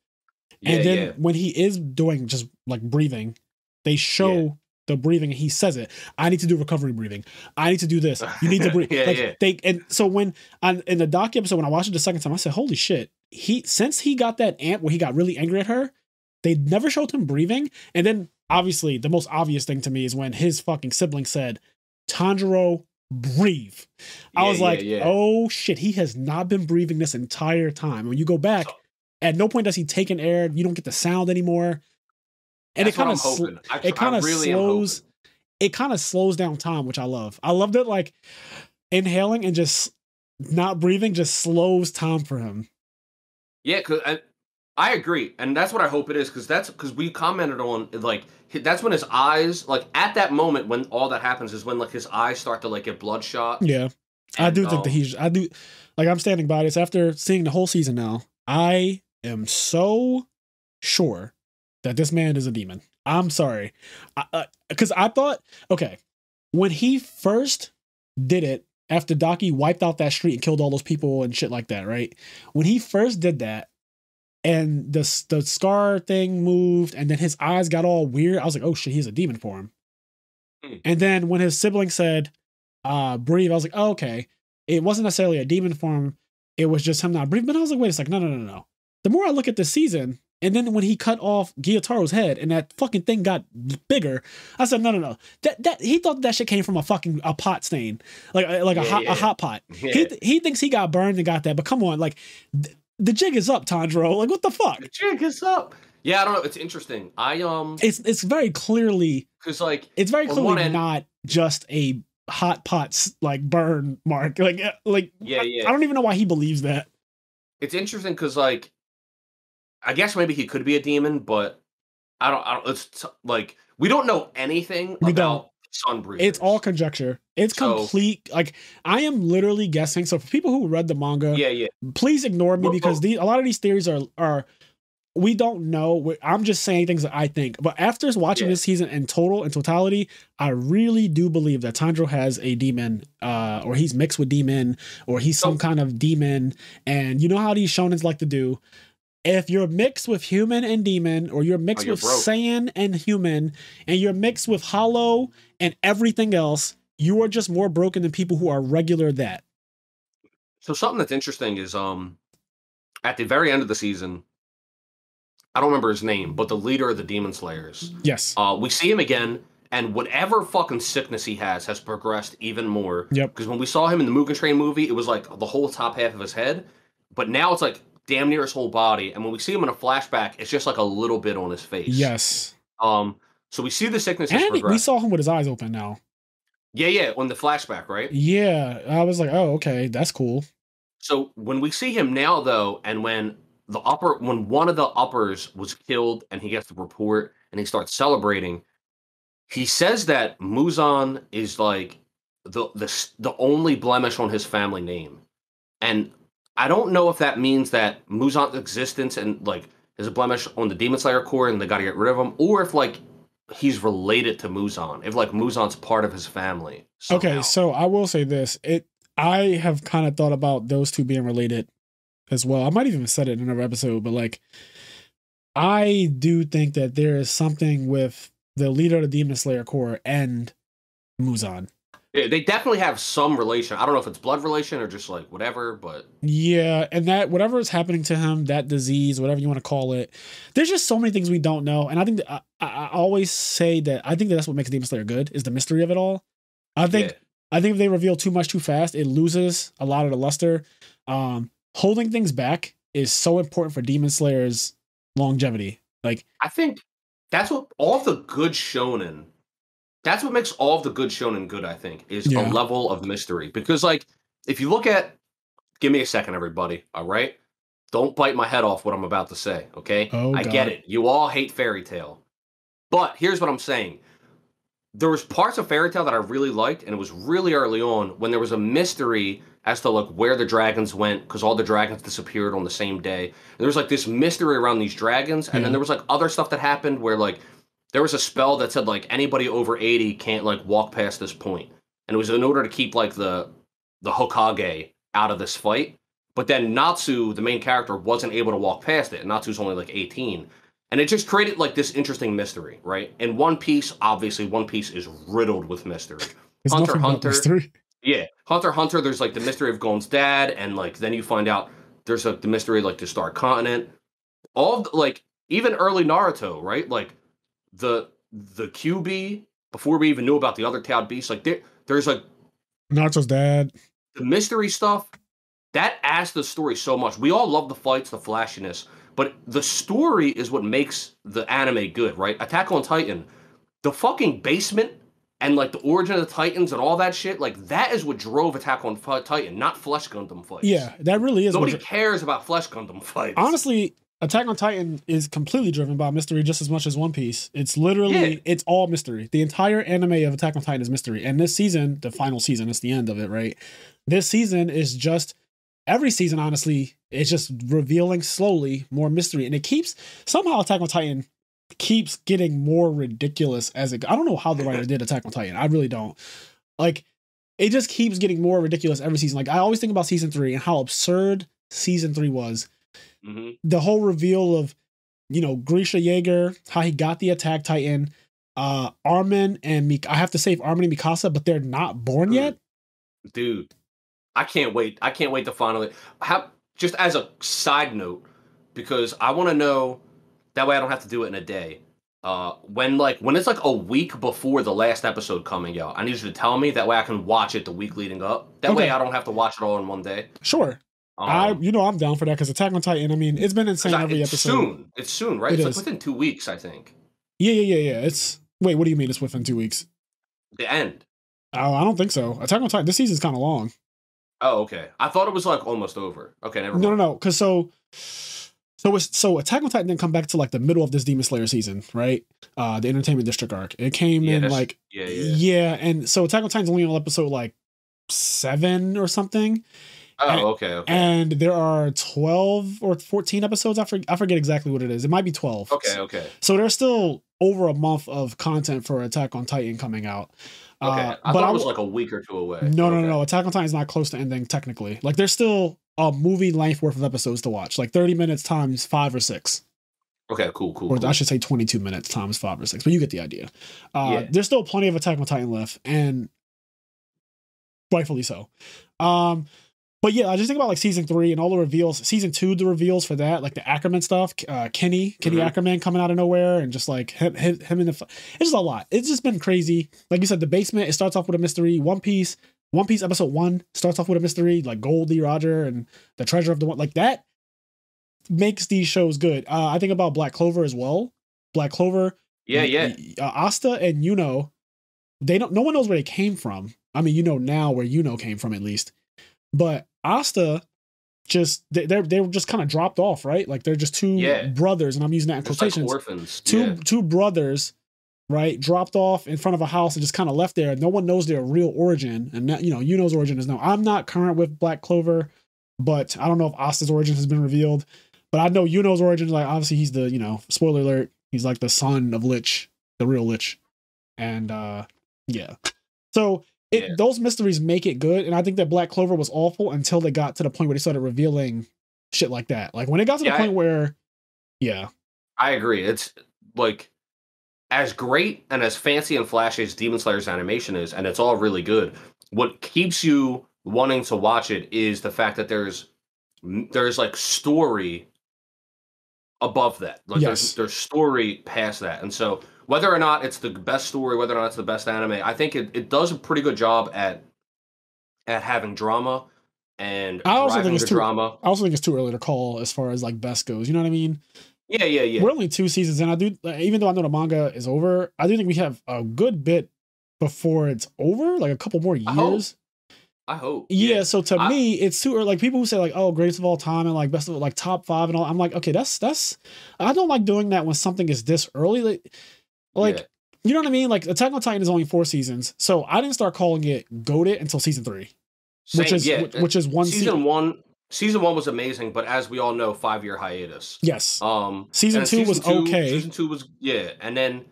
And then when he is doing just like breathing, they show the breathing and he says it. I need to do recovery breathing. I need to do this. You need to breathe. And so when in the doc episode, when I watched it the second time, I said, holy shit. Since he got that amp where he got really angry at her, they never showed him breathing. And then obviously the most obvious thing to me is when his fucking sibling said, Tanjiro, breathe. I was like, oh shit, he has not been breathing this entire time. When you go back, at no point does he take an air. You don't get the sound anymore, and it kind of slows down time, which I love. I love that like inhaling and just not breathing just slows time for him. Yeah, because I agree, and that's what I hope it is. Because we commented on like that's when his eyes like at that moment when all that happens is when like his eyes start to like get bloodshot. Yeah, and, I do think that I do like I'm standing by this after seeing the whole season now. I am so sure that this man is a demon. I'm sorry. Because I thought, okay, when he first did it, after Daki wiped out that street and killed all those people and shit like that, right? When he first did that, and the scar thing moved, and then his eyes got all weird, I was like, oh shit, he's a demon for him. And then when his sibling said, breathe, I was like, oh, okay. It wasn't necessarily a demon form. It was just him not breathing. But I was like, wait a second, no. The more I look at this season, and then when he cut off Gyotaro's head and that fucking thing got bigger, I said, no. That he thought that shit came from a pot stain, a hot pot. Yeah. He thinks he got burned and got that, but come on, like the jig is up, Tanjiro. Like what the fuck? The jig is up. Yeah, I don't know. It's interesting. It's very clearly because like it's very clearly not just a hot pots like burn mark. I don't even know why he believes that. It's interesting because like. I guess maybe he could be a demon, but I don't. It's like we don't know anything about sun breathers. It's all conjecture. It's complete. Like I am literally guessing. So for people who read the manga, please ignore me because a lot of these theories are we don't know. I'm just saying things that I think. But after watching this season in totality, I really do believe that Tanjiro has a demon, or he's mixed with demon, or he's some kind of demon. And you know how these shonens like to do. If you're mixed with human and demon, or you're mixed with Saiyan and human, and you're mixed with hollow and everything else, you are just more broken than people who are regular that. So something that's interesting is at the very end of the season, I don't remember his name, but the leader of the Demon Slayers. Yes. We see him again, and whatever fucking sickness he has progressed even more. Yep. Because when we saw him in the Mugen Train movie, it was like the whole top half of his head. But now it's like damn near his whole body, and when we see him in a flashback, it's just like a little bit on his face. Yes. So we see the sickness. And we saw him with his eyes open now. Yeah, on the flashback, right? Yeah, I was like, oh, okay, that's cool. So when we see him now, though, and when one of the uppers was killed, and he gets the report, and he starts celebrating, he says that Muzan is like the only blemish on his family name, and I don't know if that means that Muzan's existence and like is a blemish on the Demon Slayer core and they got to get rid of him, or if like he's related to Muzan, if like Muzan's part of his family. Somehow. Okay, so I will say this: I have kind of thought about those two being related as well. I might even have said it in another episode, but like, I do think that there is something with the leader of the Demon Slayer Corps and Muzan. Yeah, they definitely have some relation. I don't know if it's blood relation or just like whatever, but yeah, and that whatever is happening to him, that disease, whatever you want to call it, there's just so many things we don't know. And I think that I always say that I think that that's what makes Demon Slayer good is the mystery of it all. I think if they reveal too much too fast, it loses a lot of the luster. Holding things back is so important for Demon Slayer's longevity. Like I think that's what all of the good shonen. That's what makes all of the good shonen good, I think, is a level of mystery. Because, like, if you look at... Give me a second, everybody, all right? Don't bite my head off what I'm about to say, okay? Oh, I get it. You all hate Fairy Tail. But here's what I'm saying. There was parts of Fairy Tail that I really liked, and it was really early on when there was a mystery as to, like, where the dragons went, because all the dragons disappeared on the same day. And there was, like, this mystery around these dragons, and then there was, like, other stuff that happened where, like... There was a spell that said, like, anybody over 80 can't, like, walk past this point. And it was in order to keep, like, the Hokage out of this fight. But then Natsu, the main character, wasn't able to walk past it. And Natsu's only, like, 18. And it just created, like, this interesting mystery, right? In One Piece, obviously, One Piece is riddled with mystery. Hunter x Hunter. Yeah. Hunter x Hunter, there's, like, the mystery of Gon's dad. And, like, then you find out there's, like, the mystery of, like, the Star Continent. All of the, like, even early Naruto, right? Like, the QB before we even knew about the other Tailed Beasts, like there's like Naruto's dad, the mystery stuff that adds to the story so much. We all love the fights, the flashiness, but the story is what makes the anime good, right? Attack on Titan, the fucking basement and like the origin of the Titans and all that shit, like that is what drove Attack on Titan, not Flesh Gundam fights. Yeah, that really is. Nobody cares about Flesh Gundam fights. Honestly, Attack on Titan is completely driven by mystery just as much as One Piece. It's literally, it's all mystery. The entire anime of Attack on Titan is mystery. And this season, the final season, it's the end of it, right? This season is just, every season, honestly, it's just revealing slowly more mystery. And it keeps, somehow Attack on Titan keeps getting more ridiculous as it, I don't know how the writer did Attack on Titan. I really don't. Like, it just keeps getting more ridiculous every season. Like, I always think about season 3 and how absurd season 3 was. Mm-hmm. The whole reveal of, you know, Grisha Yeager, how he got the Attack Titan, Armin and I have to save Armin and Mikasa, but they're not born yet. Dude, I can't wait. I can't wait to finally just as a side note, because I want to know, that way I don't have to do it in a day. When it's like a week before the last episode coming out, I need you to tell me, that way I can watch it the week leading up. That way I don't have to watch it all in one day. Sure. I'm down for that, because Attack on Titan, I mean, it's been insane every episode. It's soon, right? It's like within 2 weeks, I think. Yeah. Wait, what do you mean it's within 2 weeks? The end. Oh, I don't think so. Attack on Titan, this season's kind of long. Oh, okay. I thought it was like almost over. Okay, never mind. No, because so Attack on Titan didn't come back to like the middle of this Demon Slayer season, right? The Entertainment District arc. It came in like and so Attack on Titan's only on episode like 7 or something. Oh, okay. And there are 12 or 14 episodes. I forget exactly what it is. It might be 12. Okay. So there's still over a month of content for Attack on Titan coming out. Okay. I thought it was like a week or two away. No. Attack on Titan is not close to ending technically. Like there's still a movie length worth of episodes to watch. Like 30 minutes times 5 or 6. Okay, cool. Or I should say 22 minutes times 5 or 6. But you get the idea. There's still plenty of Attack on Titan left, and rightfully so. But yeah, I just think about like season 3 and all the reveals. Season 2, the reveals for that, like the Ackerman stuff, Kenny Ackerman coming out of nowhere, and just like him in the. It's just a lot. It's just been crazy. Like you said, the basement. It starts off with a mystery. One Piece episode 1 starts off with a mystery, like Goldie Roger and the Treasure of the One. Like that makes these shows good. I think about Black Clover as well. Black Clover. Yeah. Asta and Yuno, no one knows where they came from. I mean, you know now where Yuno came from at least, but Asta they were just kind of dropped off, right? Like they're just two brothers, and I'm using that in quotations. Like orphans. Two brothers, right? Dropped off in front of a house and just kind of left there. No one knows their real origin, and that, Yuno's origin is known. I'm not current with Black Clover, but I don't know if Asta's origin has been revealed. But I know Yuno's origin, like obviously he's the, spoiler alert, he's like the son of Lich, the real Lich, and so. Those mysteries make it good, and I think that Black Clover was awful until they got to the point where they started revealing shit like that. Like when it got to the point where, I agree. It's like as great and as fancy and flashy as Demon Slayer's animation is, and it's all really good. What keeps you wanting to watch it is the fact that there's like story above that. Like there's story past that. And so whether or not it's the best story, whether or not it's the best anime, I think it does a pretty good job at having drama and driving the drama. I also think it's too early to call as far as like best goes. You know what I mean? Yeah. We're only 2 seasons in. I do, even though I know the manga is over, I do think we have a good bit before it's over, like a couple more years. I hope. Yeah. So to me, it's too early. Like people who say like, oh, greatest of all time and like best of like top 5 and all. I'm like, okay, that's. I don't like doing that when something is this early. Like you know what I mean? Like Attack on Titan is only 4 seasons, so I didn't start calling it GOATed until season 3, which is one season 1. Season 1 was amazing, but as we all know, 5-year hiatus. Yes. Season 2 was okay. Season 2 was and then,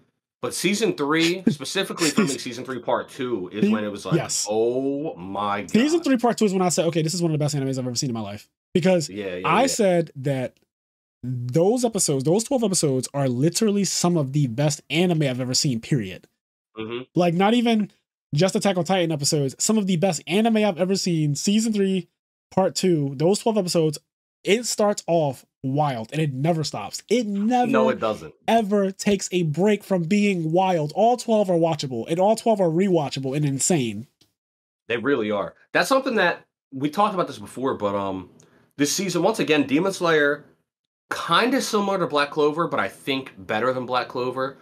but season 3, specifically for me, season 3 part 2 is when it was like, oh my god. Season 3 part 2 is when I said, okay, this is one of the best animes I've ever seen in my life, because I said that those 12 episodes, are literally some of the best anime I've ever seen. Period. Mm-hmm. Like not even just Attack on Titan episodes, some of the best anime I've ever seen. Season 3. Part 2, those 12 episodes, it starts off wild and it never stops. It doesn't ever takes a break from being wild. All 12 are watchable and all 12 are rewatchable and insane. They really are. That's something that we talked about this before, but this season, once again, Demon Slayer, kind of similar to Black Clover, but I think better than Black Clover.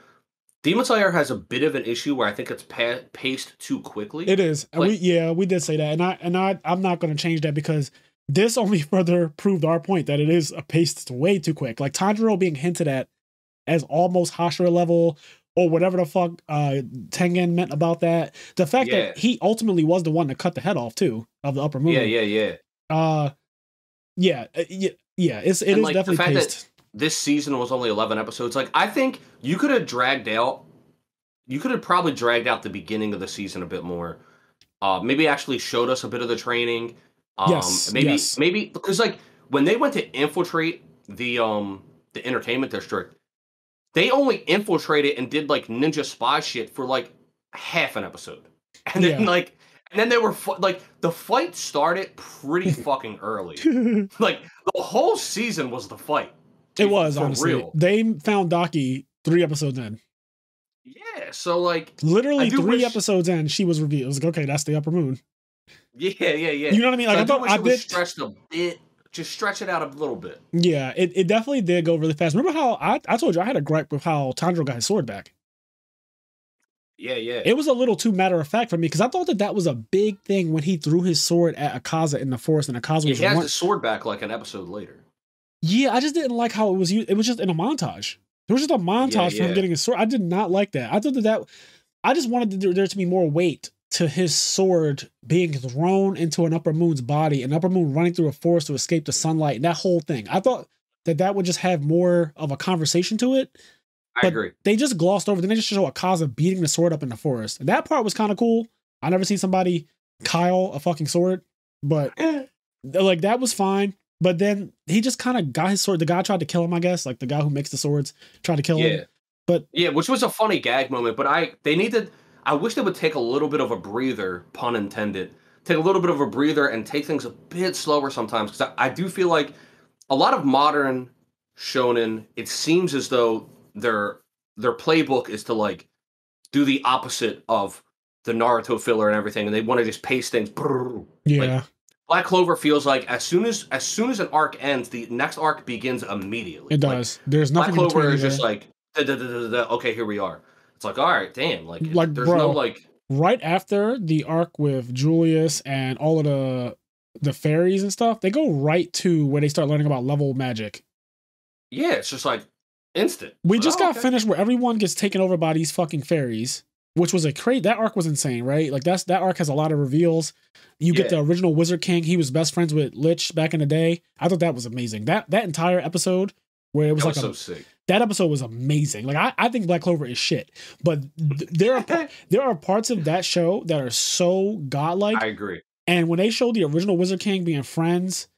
Demon Slayer has a bit of an issue where I think it's paced too quickly. It is. Like, we did say that. And I'm not going to change that, because this only further proved our point that it is paced way too quick. Like Tanjiro being hinted at as almost Hashira level or whatever the fuck Tengen meant about that. The fact that he ultimately was the one to cut the head off too of the upper moon. Yeah. It is like, definitely paced. This season was only 11 episodes. Like, I think you could have probably dragged out the beginning of the season a bit more. Maybe actually showed us a bit of the training. Maybe because like when they went to infiltrate the entertainment district, they only infiltrated and did like ninja spy shit for like half an episode. And then they were like, the fight started pretty fucking early. Like the whole season was the fight. It was, honestly. Real. They found Daki 3 episodes in. Yeah, so like literally 3 episodes in, she was revealed. It was like, okay, that's the upper moon. Yeah. You know what I mean? Like so I did stretch a bit, just stretch it out a little bit. Yeah, it definitely did go really fast. Remember how I told you I had a gripe with how Tanjiro got his sword back? Yeah. It was a little too matter of fact for me, because I thought that was a big thing when he threw his sword at Akaza in the forest, and Akaza was he has the sword back like an episode later. Yeah, I just didn't like how it was used. It was just in a montage. It was just a montage for him getting his sword. I did not like that. I thought that I just wanted there to be more weight to his sword being thrown into an upper moon's body, and upper moon running through a forest to escape the sunlight, and that whole thing. I thought that would just have more of a conversation to it. I agree. They just glossed over. Then they just show Akaza beating the sword up in the forest. That part was kind of cool. I never seen somebody Kyle a fucking sword, but like that was fine. But then he just kind of got his sword. The guy tried to kill him, I guess. Like the guy who makes the swords tried to kill him. But which was a funny gag moment. But I wish they would take a little bit of a breather, pun intended. Take a little bit of a breather and take things a bit slower sometimes. Because I do feel like a lot of modern shonen, it seems as though their playbook is to like do the opposite of the Naruto filler and everything, and they want to just pace things. Yeah. Like, Black Clover feels like as soon as an arc ends, the next arc begins immediately. It does. Like, there's nothing. Black Clover is just like, okay, here we are. It's like, all right, damn. Like there's no like. Right after the arc with Julius and all of the fairies and stuff, they go right to where they start learning about level magic. Yeah, it's just like instant. We just got finished where everyone gets taken over by these fucking fairies, which was that arc was insane, right? Like that arc has a lot of reveals. You get the original Wizard King. He was best friends with Lich back in the day. I thought that was amazing. That entire episode where it was so sick. That episode was amazing. Like I think Black Clover is shit, but there are parts of that show that are so godlike. I agree. And when they showed the original Wizard King being friends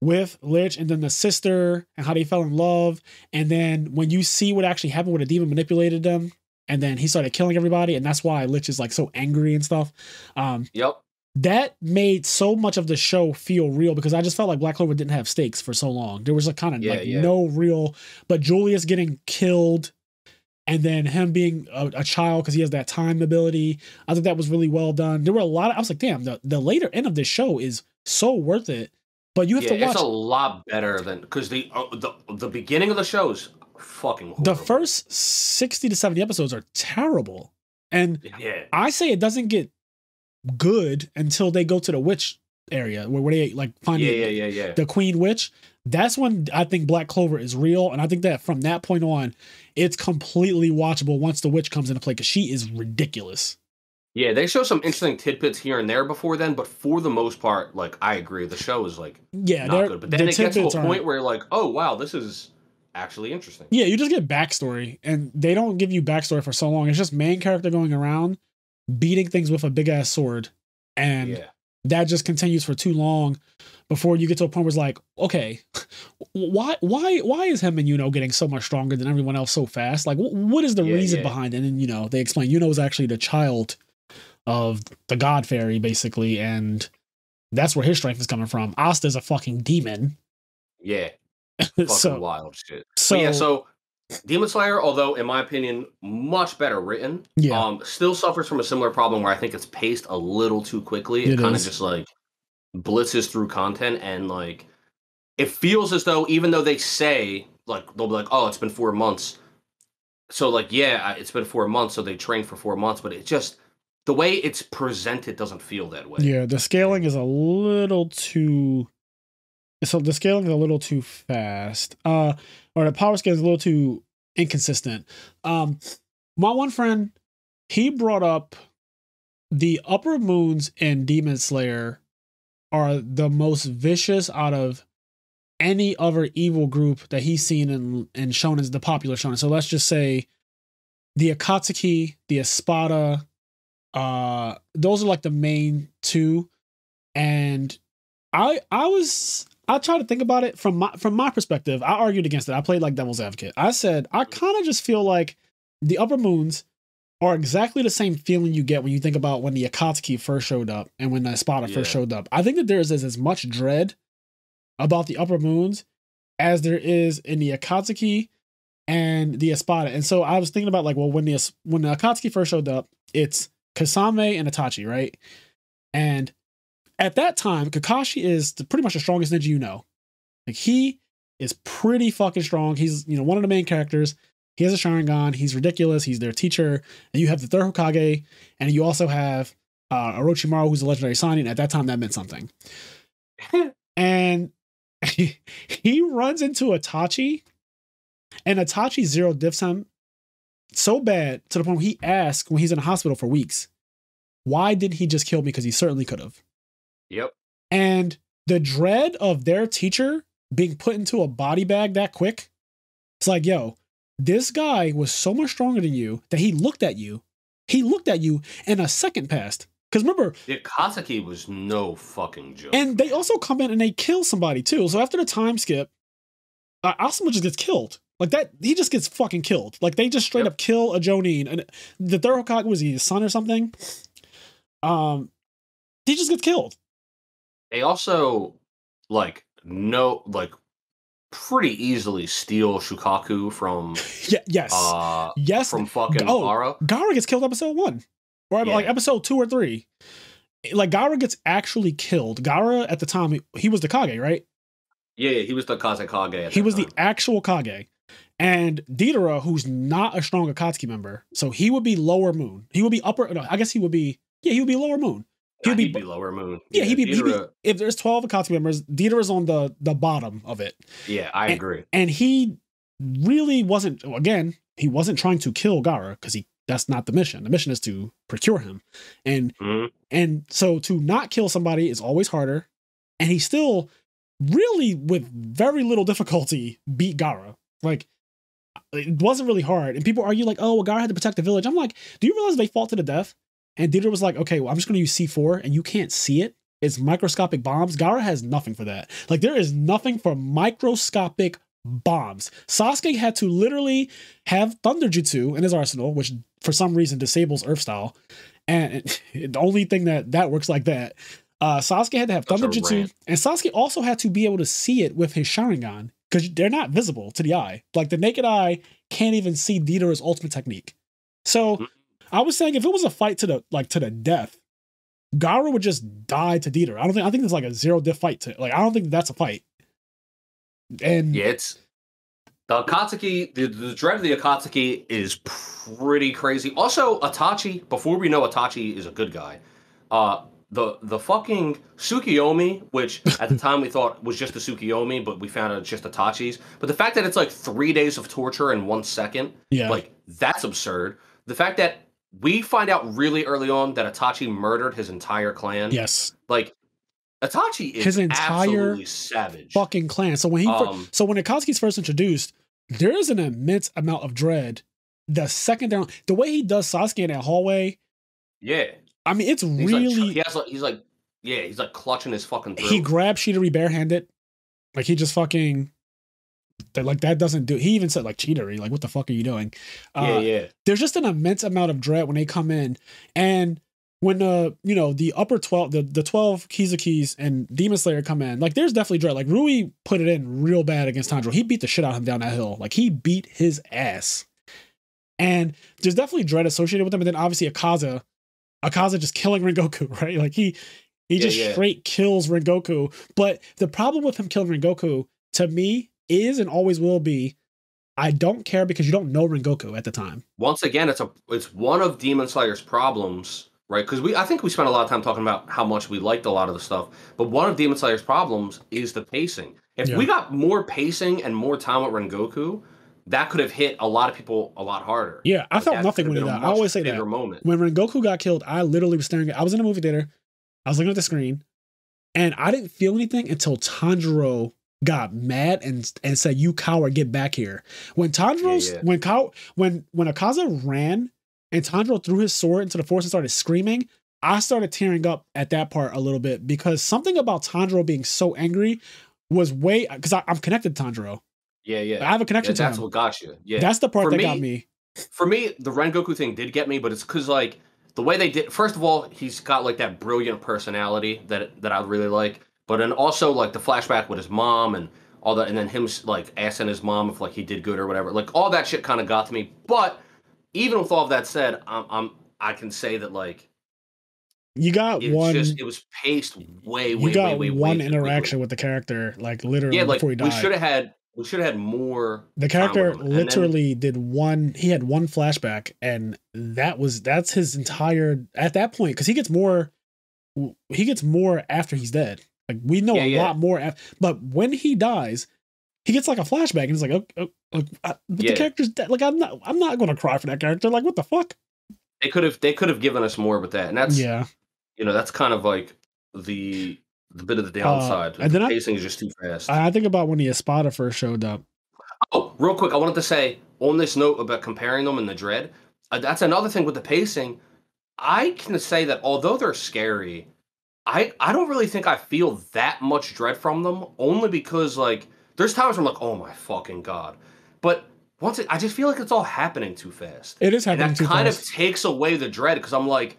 with Lich, and then the sister and how they fell in love. And then when you see what actually happened, where the demon manipulated them, and then he started killing everybody, and that's why Lich is like so angry and stuff. Yep. That made so much of the show feel real, because I just felt like Black Clover didn't have stakes for so long. There was a kind of no real, but Julius getting killed and then him being a child because he has that time ability. I think that was really well done. There were a lot of, I was like, damn, the later end of this show is so worth it. But you have to watch. It's a lot better than, because the beginning of the show is fucking horrible. The first 60 to 70 episodes are terrible. And I say it doesn't get good until they go to the witch area where they like find the queen witch. That's when I think Black Clover is real, and I think that from that point on it's completely watchable once the witch comes into play, because she is ridiculous. They show some interesting tidbits here and there before then, but for the most part, like, I agree, the show is like not good, but then it gets to a point where you're like, oh wow, this is actually interesting. You just get backstory, and they don't give you backstory for so long. It's just main character going around beating things with a big ass sword, and that just continues for too long before you get to a point where it's like, okay, why is him and Yuno getting so much stronger than everyone else so fast? Like, what is the reason behind it? And then, they explain Yuno is actually the child of the God Fairy, basically, and that's where his strength is coming from. Asta's a fucking demon. Fucking wild shit. So Demon Slayer, although in my opinion much better written, still suffers from a similar problem where I think it's paced a little too quickly. It kind of just like blitzes through content, and like it feels as though, even though they say, like, they'll be like, oh, it's been 4 months, so like, it's been 4 months, so they trained for 4 months, but it just, the way it's presented doesn't feel that way. The scaling is a little too fast, or the power scale is a little too inconsistent. My one friend, he brought up the upper moons in Demon Slayer are the most vicious out of any other evil group that he's seen in shonens, the popular shonen. So let's just say the Akatsuki, the Espada, those are like the main two. And I tried to think about it from my perspective. I argued against it. I played like devil's advocate. I said, I kind of just feel like the upper moons are exactly the same feeling you get when you think about when the Akatsuki first showed up and when the Espada first showed up. I think that there is as much dread about the upper moons as there is in the Akatsuki and the Espada. And so I was thinking about, like, well, when the Akatsuki first showed up, it's Kasame and Itachi, right? And at that time, Kakashi is pretty much the strongest ninja you know. Like, he is pretty fucking strong. He's, one of the main characters. He has a Sharingan. He's ridiculous. He's their teacher. And you have the third Hokage. And you also have Orochimaru, who's a legendary Sannin. At that time, that meant something. And he runs into Itachi. And Itachi zero diffs him so bad to the point where he asks, when he's in the hospital for weeks, why did he just kill me? Because he certainly could have. Yep. And the dread of their teacher being put into a body bag that quick, it's like, yo, this guy was so much stronger than you that he looked at you. He looked at you and a second passed. Because remember, the Akatsuki was no fucking joke. And they also come in and they kill somebody too. So after the time skip, Asuma just gets killed. Like that, he just gets fucking killed. Like they just straight up kill a Jonin. And the third Hokage, was he his son or something? He just gets killed. They also pretty easily steal Shukaku from yes from fucking Gaara. Gaara gets killed episode 1 or like episode 2 or 3. Like Gaara gets actually killed. Gaara at the time, he was the Kage, right? Yeah, he was the Kage. He was the actual Kage. And Deidara, who's not a strong Akatsuki member, so he would be lower moon. He would be upper. No, I guess he would be lower moon. He'd be lower moon. Yeah, he'd be if there's 12 Akatsuki members, Deidara's on the bottom of it. Yeah, I agree. And he really wasn't. Again, he wasn't trying to kill Gaara because that's not the mission. The mission is to procure him, and so to not kill somebody is always harder. And he still really, with very little difficulty, beat Gaara. Like, it wasn't really hard. And people argue like, oh, well, Gaara had to protect the village. I'm like, do you realize they fought to the death? And Deidara was like, okay, well, I'm just going to use C4 and you can't see it. is microscopic bombs. Gaara has nothing for that. Like, there is nothing for microscopic bombs. Sasuke had to literally have Thunder Jutsu in his arsenal, which for some reason disables Earth Style. And the only thing that works like that. Sasuke had to have Thunder Jutsu, and Sasuke also had to be able to see it with his Sharingan, because they're not visible to the eye. Like, the naked eye can't even see Deidara's ultimate technique. So I was saying, if it was a fight to the death, Gaara would just die to Deidara. I think it's like a 0-diff fight I don't think that's a fight. And yeah, it's the Akatsuki, the dread of the Akatsuki is pretty crazy. Also, Itachi, before we know Itachi is a good guy, the fucking Tsukiyomi, which at the time we thought was just a Tsukiyomi, but we found out it's just Itachi's. But the fact that it's like 3 days of torture in 1 second, like, that's absurd. The fact that we find out really early on that Itachi murdered his entire clan. Yes. Like, Itachi is his entire absolutely savage. Fucking clan. So when when Akatsuki's first introduced, there is an immense amount of dread. The second down, the way he does Sasuke in that hallway. Yeah. I mean, it's really. He's like clutching his fucking throat. He grabbed Chidori barehanded. Like, he just fucking. Like, that doesn't do. He even said, like, Chidori, like, what the fuck are you doing? There's just an immense amount of dread when they come in. And when the upper 12, the 12 Kizukis and Demon Slayer come in, like, there's definitely dread. Like, Rui put it in real bad against Tanjiro. He beat the shit out of him down that hill. Like, he beat his ass. And there's definitely dread associated with him. And then obviously Akaza just killing Rengoku, right? Like, he just straight kills Rengoku. But the problem with him killing Rengoku, to me, is and always will be, I don't care, because you don't know Rengoku at the time. Once again, it's one of Demon Slayer's problems, right? Because I think we spent a lot of time talking about how much we liked a lot of the stuff, but one of Demon Slayer's problems is the pacing. If we got more pacing and more time with Rengoku, that could have hit a lot of people a lot harder. Yeah, I felt nothing when he died. I always say that. Moment. When Rengoku got killed, I literally was staring I was in a movie theater, I was looking at the screen, and I didn't feel anything until Tanjiro got mad and said, "You coward, get back here." When Tanjiro's when Akaza ran and Tanjiro threw his sword into the forest and started screaming, I started tearing up at that part a little bit, because something about Tanjiro being so angry was because I'm connected to Tanjiro. Yeah. I have a connection to him. That's what got you. Yeah. That's the part that got me. For me, the Rengoku thing did get me, but it's because, like, the way they did, first of all, he's got, like, that brilliant personality that I really like. But then also, like, the flashback with his mom and all that, and then him, like, asking his mom if, like, he did good or whatever. Like, all that shit kind of got to me. But even with all of that said, I can say that, like, you got one. It was paced way one interaction with the character, like, literally before he died. We should have had more. The character literally did one. He had one flashback, and that's his entire at that point, because he gets more after he's dead. Like, we know a lot more, but when he dies, he gets like a flashback, and he's like, the character's dead. Like, I'm not going to cry for that character. Like, what the fuck? They could have given us more with that, and that's that's kind of like the bit of the downside. And the pacing is just too fast. I think about when the Espada first showed up. Oh, real quick, I wanted to say on this note about comparing them and the dread. That's another thing with the pacing. I can say that although they're scary, I don't really think I feel that much dread from them, only because, like, there's times where I'm like, oh my fucking god. But I just feel like it's all happening too fast. It is happening too fast. And that kind of takes away the dread, because I'm like,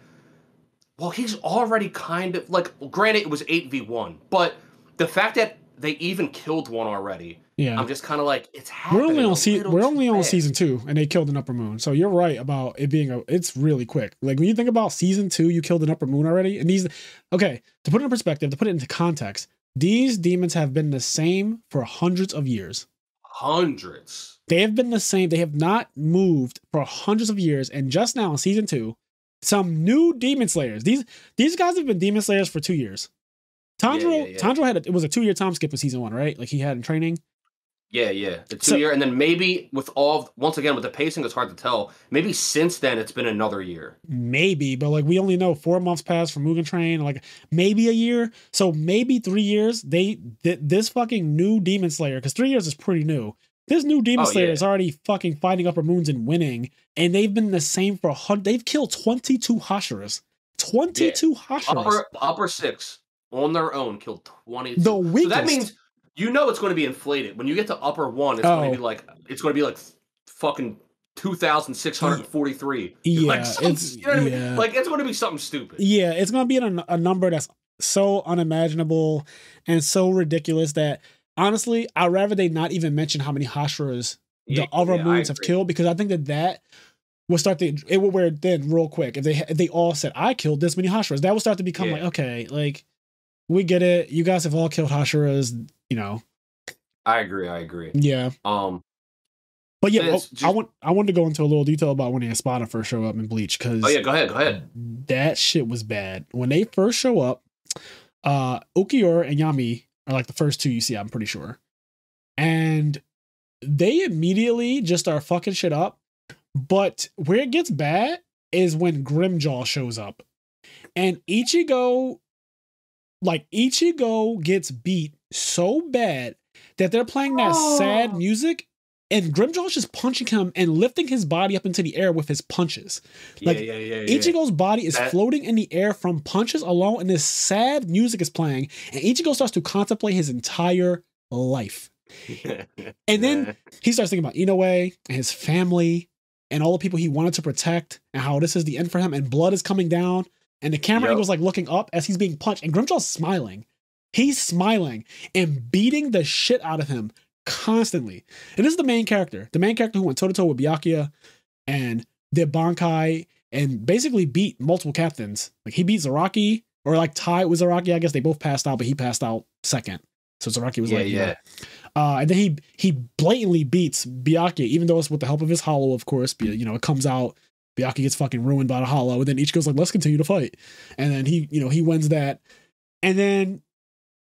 well, he's already kind of, like, granted, it was 8v1, but the fact that they even killed one already, I'm just kind of like, it's happening. We're only on season 2, and they killed an Upper Moon. So you're right about it being it's really quick. Like, when you think about season 2, you killed an Upper Moon already, and to put it in perspective, to put it into context, these demons have been the same for hundreds of years. Hundreds. They have been the same. They have not moved for hundreds of years, and just now in season 2, some new demon slayers. These guys have been demon slayers for 2 years. Tanjiro had it was a 2-year time skip in season 1, right? Like, he had in training. Yeah. The 2-year, and then maybe once again with the pacing, it's hard to tell. Maybe since then it's been another year. Maybe, but, like, we only know 4 months passed from Mugen Train, like maybe a year. So maybe 3 years. This fucking new demon slayer, because 3 years is pretty new. This new demon slayer is already fucking fighting Upper Moons and winning, and they've been the same for they've killed 22 Hashiras. 22 Hashiras. Upper 6. on their own killed 22. The weakest. So that means it's going to be inflated. When you get to upper one, it's going to be like fucking 2,643. Yeah, like it's you know what I mean? Like it's going to be something stupid. Yeah, it's going to be a number that's so unimaginable and so ridiculous that honestly, I'd rather they not even mention how many Hashiras the other moons have killed, because I think that will start to it will wear thin real quick if they all said I killed this many Hashiras. That will start to become like, okay, like we get it. You guys have all killed Hashiras, you know. I agree. Yeah. But yeah, I wanted to go into a little detail about when the Espada first show up in Bleach, because go ahead. That shit was bad. When they first show up, Ukiura and Yami are like the first two you see, I'm pretty sure. And they immediately just start fucking shit up. But where it gets bad is when Grimjaw shows up. And Ichigo gets beat so bad that they're playing that sad music, and Grimjaw's just punching him and lifting his body up into the air with his punches. Ichigo's body is floating in the air from punches alone, and this sad music is playing, and Ichigo starts to contemplate his entire life. And then he starts thinking about Inoue and his family and all the people he wanted to protect, and how this is the end for him, and blood is coming down, and the camera angle's like looking up as he's being punched, and Grimjaw's smiling. He's smiling and beating the shit out of him constantly. And this is the main character who went toe-to-toe with Byakuya and did Bankai and basically beat multiple captains. Like he beat Zaraki, or like tied with Zaraki. I guess they both passed out, but he passed out second. So Zaraki was and then he blatantly beats Byakuya, even though it's with the help of his hollow, of course. You know, it comes out, Byakuya gets fucking ruined by the hollow, and then Ichigo's like, let's continue to fight. And then he wins that. And then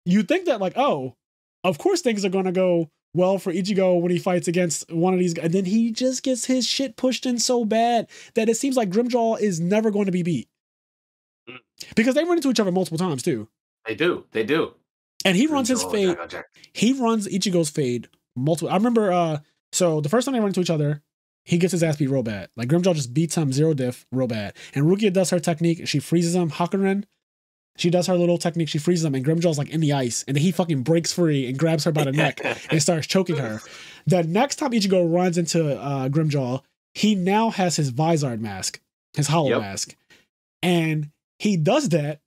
you think that like, oh, of course things are gonna go well for Ichigo when he fights against one of these guys. And then he just gets his shit pushed in so bad that it seems like Grimjaw is never going to be beat. Because they run into each other multiple times too. They do. And he runs his fade. He runs Ichigo's fade multiple. I remember, so the first time they run into each other, he gets his ass beat real bad. Like Grimjaw just beats him zero diff real bad. And Rukia does her technique. She freezes him. Hakuren, she does her little technique. She freezes him, and Grimjaw's like in the ice. And then he fucking breaks free and grabs her by the neck and starts choking her. The next time Ichigo runs into Grimjaw, he now has his Vizard mask, his hollow mask. And he does that,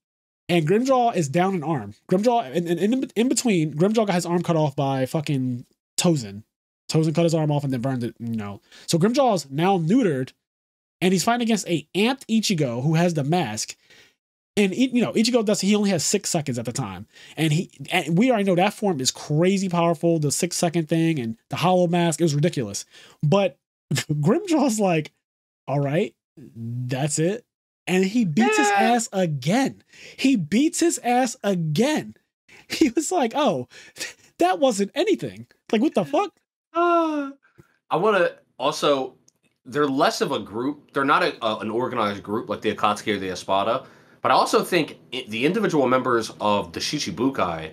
and Grimjaw is down an arm. Grimjaw, in between, Grimjaw got his arm cut off by fucking Tozen. Tozen cut his arm off and then burned it, you know. So Grimjaw's now neutered, and he's fighting against a amped Ichigo who has the mask. And Ichigo he only has 6 seconds at the time. And we already know that form is crazy powerful, the 6-second thing and the hollow mask, it was ridiculous. But Grimjaw's like, all right, that's it. And he beats his ass again. He was like, oh, that wasn't anything. Like, what the fuck? I want to also, they're less of a group. They're not an organized group like the Akatsuki or the Espada. But I also think the individual members of the Shichibukai,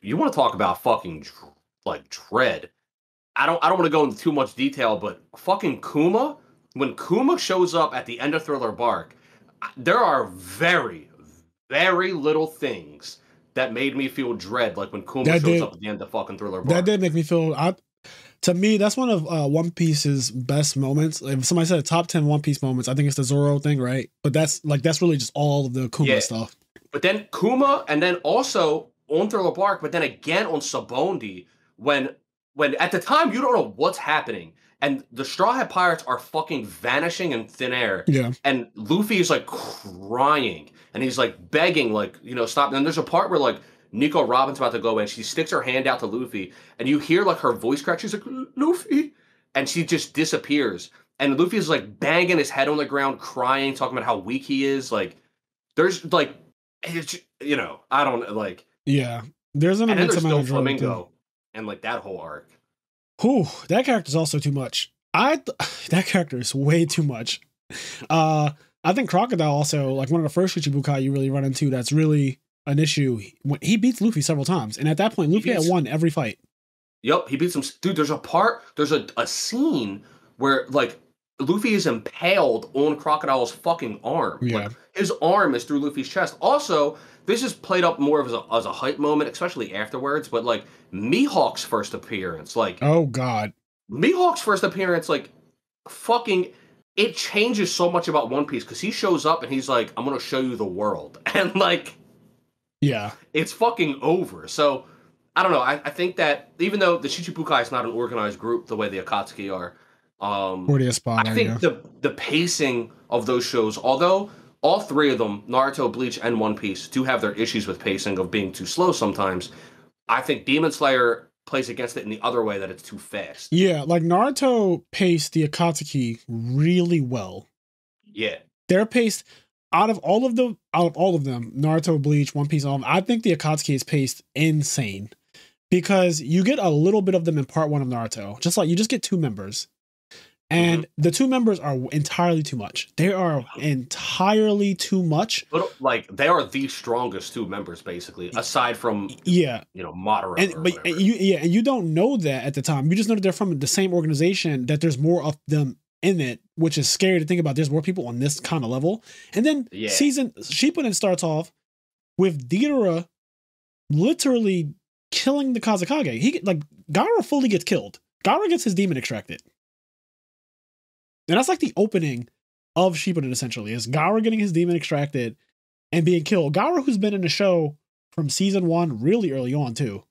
you want to talk about fucking like dread. I don't want to go into too much detail, but fucking Kuma, when Kuma shows up at the end of Thriller Bark, there are very, very little things that made me feel dread, like when Kuma shows up at the end of fucking Thriller Bark. That did make me feel. To me, that's one of One Piece's best moments. If somebody said top 10 One Piece moments, I think it's the Zoro thing, right? But that's really just all of the Kuma stuff. But then Kuma, and then also on Thriller Bark, but then again on Sabondi, when at the time you don't know what's happening, and the Straw Hat Pirates are fucking vanishing in thin air. Yeah. And Luffy is like crying, and he's like begging, like, stop. And there's a part where like Nico Robin's about to go in. She sticks her hand out to Luffy, and you hear like her voice crack. She's like, Luffy. And she just disappears. And Luffy is like banging his head on the ground, crying, talking about how weak he is. Like, there's like, I don't like. Yeah. There's an immense amount of Flamingo and like that whole arc. Whew, that character's also too much. That character is way too much. I think Crocodile also, like one of the first Shichibukai you really run into that's really an issue. He beats Luffy several times, and at that point, Luffy had won every fight. Yep, he beats him. Dude, there's a scene where like Luffy is impaled on Crocodile's fucking arm. Yeah. Like, his arm is through Luffy's chest. Also, this is played up more of as a hype moment, especially afterwards. But like Mihawk's first appearance, like oh god, Mihawk's first appearance, like fucking, it changes so much about One Piece because he shows up and he's like, "I'm gonna show you the world," and like, yeah, it's fucking over. So I don't know. I think that even though the Shichibukai is not an organized group the way the Akatsuki are, or the Espada, I think the pacing of those shows, although all three of them, Naruto, Bleach, and One Piece, do have their issues with pacing of being too slow sometimes, I think Demon Slayer plays against it in the other way, that it's too fast. Yeah, like Naruto paced the Akatsuki really well. Yeah. They're paced out of all of them, Naruto, Bleach, One Piece, I think the Akatsuki is paced insane. Because you get a little bit of them in part 1 of Naruto. Just like you just get 2 members. And the 2 members are entirely too much. They are entirely too much. But like they are the strongest 2 members, basically, aside from Madara. And you don't know that at the time. You just know that they're from the same organization. That there's more of them in it, which is scary to think about. There's more people on this kind of level. And then Shippuden starts off with Deidara literally killing the Kazekage. Gaara fully gets killed. Gaara gets his demon extracted. And that's like the opening of Shippuden, essentially, is Gaara getting his demon extracted and being killed. Gaara, who's been in the show from season 1 really early on, too.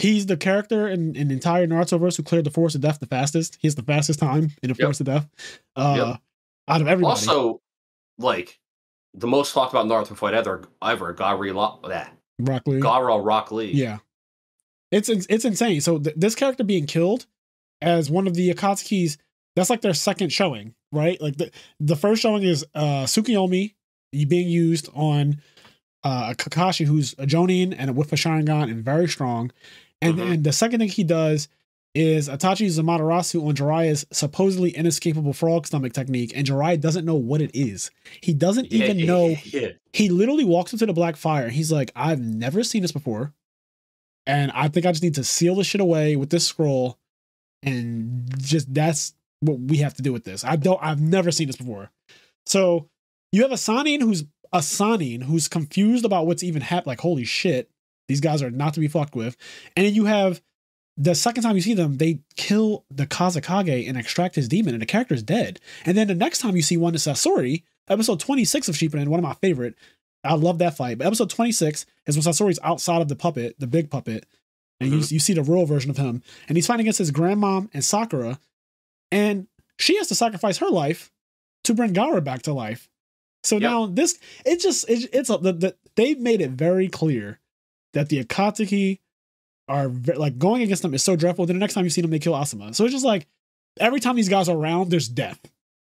He's the character in the entire Naruto-verse who cleared the Forest of Death the fastest. He has the fastest time in the Forest of Death out of everybody. Also, like, the most talked about Naruto fight ever, Gaara Rock Lee. Yeah. It's insane. So this character being killed as one of the Akatsukis, that's like their second showing, right? Like the first showing is Tsukiyomi being used on Kakashi, who's a Jonin and with a Sharingan and very strong. And then the second thing he does is Itachi Amaterasu on Jiraiya's supposedly inescapable frog stomach technique, and Jiraiya doesn't know what it is. He doesn't even know. Yeah. He literally walks into the black fire. He's like, I've never seen this before. And I think I just need to seal this shit away with this scroll. And just that's what we have to do with this. I've never seen this before. So you have a Sanin who's confused about what's even happened. Like, holy shit, these guys are not to be fucked with. And then you have the second time you see them, they kill the Kazekage and extract his demon, and the character's dead. And then the next time you see one is Sasori, episode 26 of Shippuden, one of my favorite. I love that fight. But episode 26 is when Sasori's outside of the puppet, the big puppet, and you see the real version of him. And he's fighting against his grandmom and Sakura, and she has to sacrifice her life to bring Gaara back to life. So now they've made it very clear that the Akatsuki are like going against them is so dreadful. Then the next time you see them, they kill Asuma. So it's just like every time these guys are around, there's death.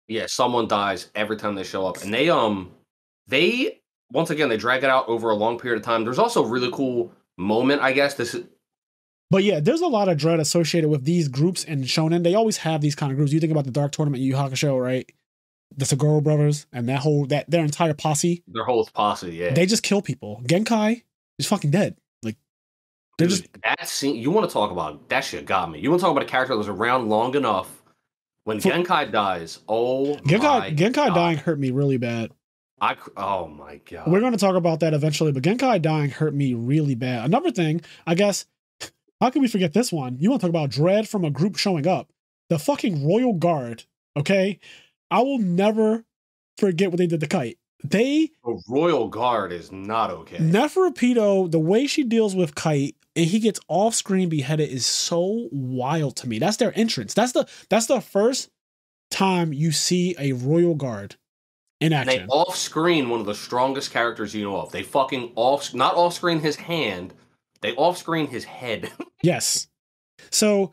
Yeah, someone dies every time they show up, and they once again they drag it out over a long period of time. There's also a really cool moment, I guess. But yeah, there's a lot of dread associated with these groups in Shonen. They always have these kind of groups. You think about the Dark Tournament, Yu Yu Hakusho, right? The Sagoro brothers and their entire posse. Their whole posse, yeah. They just kill people. Genkai is fucking dead. Like they're just that scene. You want to talk about that shit? Got me. You want to talk about a character that was around long enough when Genkai dies? Genkai dying hurt me really bad. Oh my god. We're going to talk about that eventually, but Genkai dying hurt me really bad. Another thing, I guess. How can we forget this one? You want to talk about dread from a group showing up? The fucking Royal Guard. Okay. I will never forget what they did to Kite. The Royal Guard is not okay. Neferupito, the way she deals with Kite and he gets off screen beheaded is so wild to me. That's their entrance. That's the first time you see a Royal Guard in action. And they off screen one of the strongest characters you know of. They fucking not off screen his hand. They off screen his head. Yes. So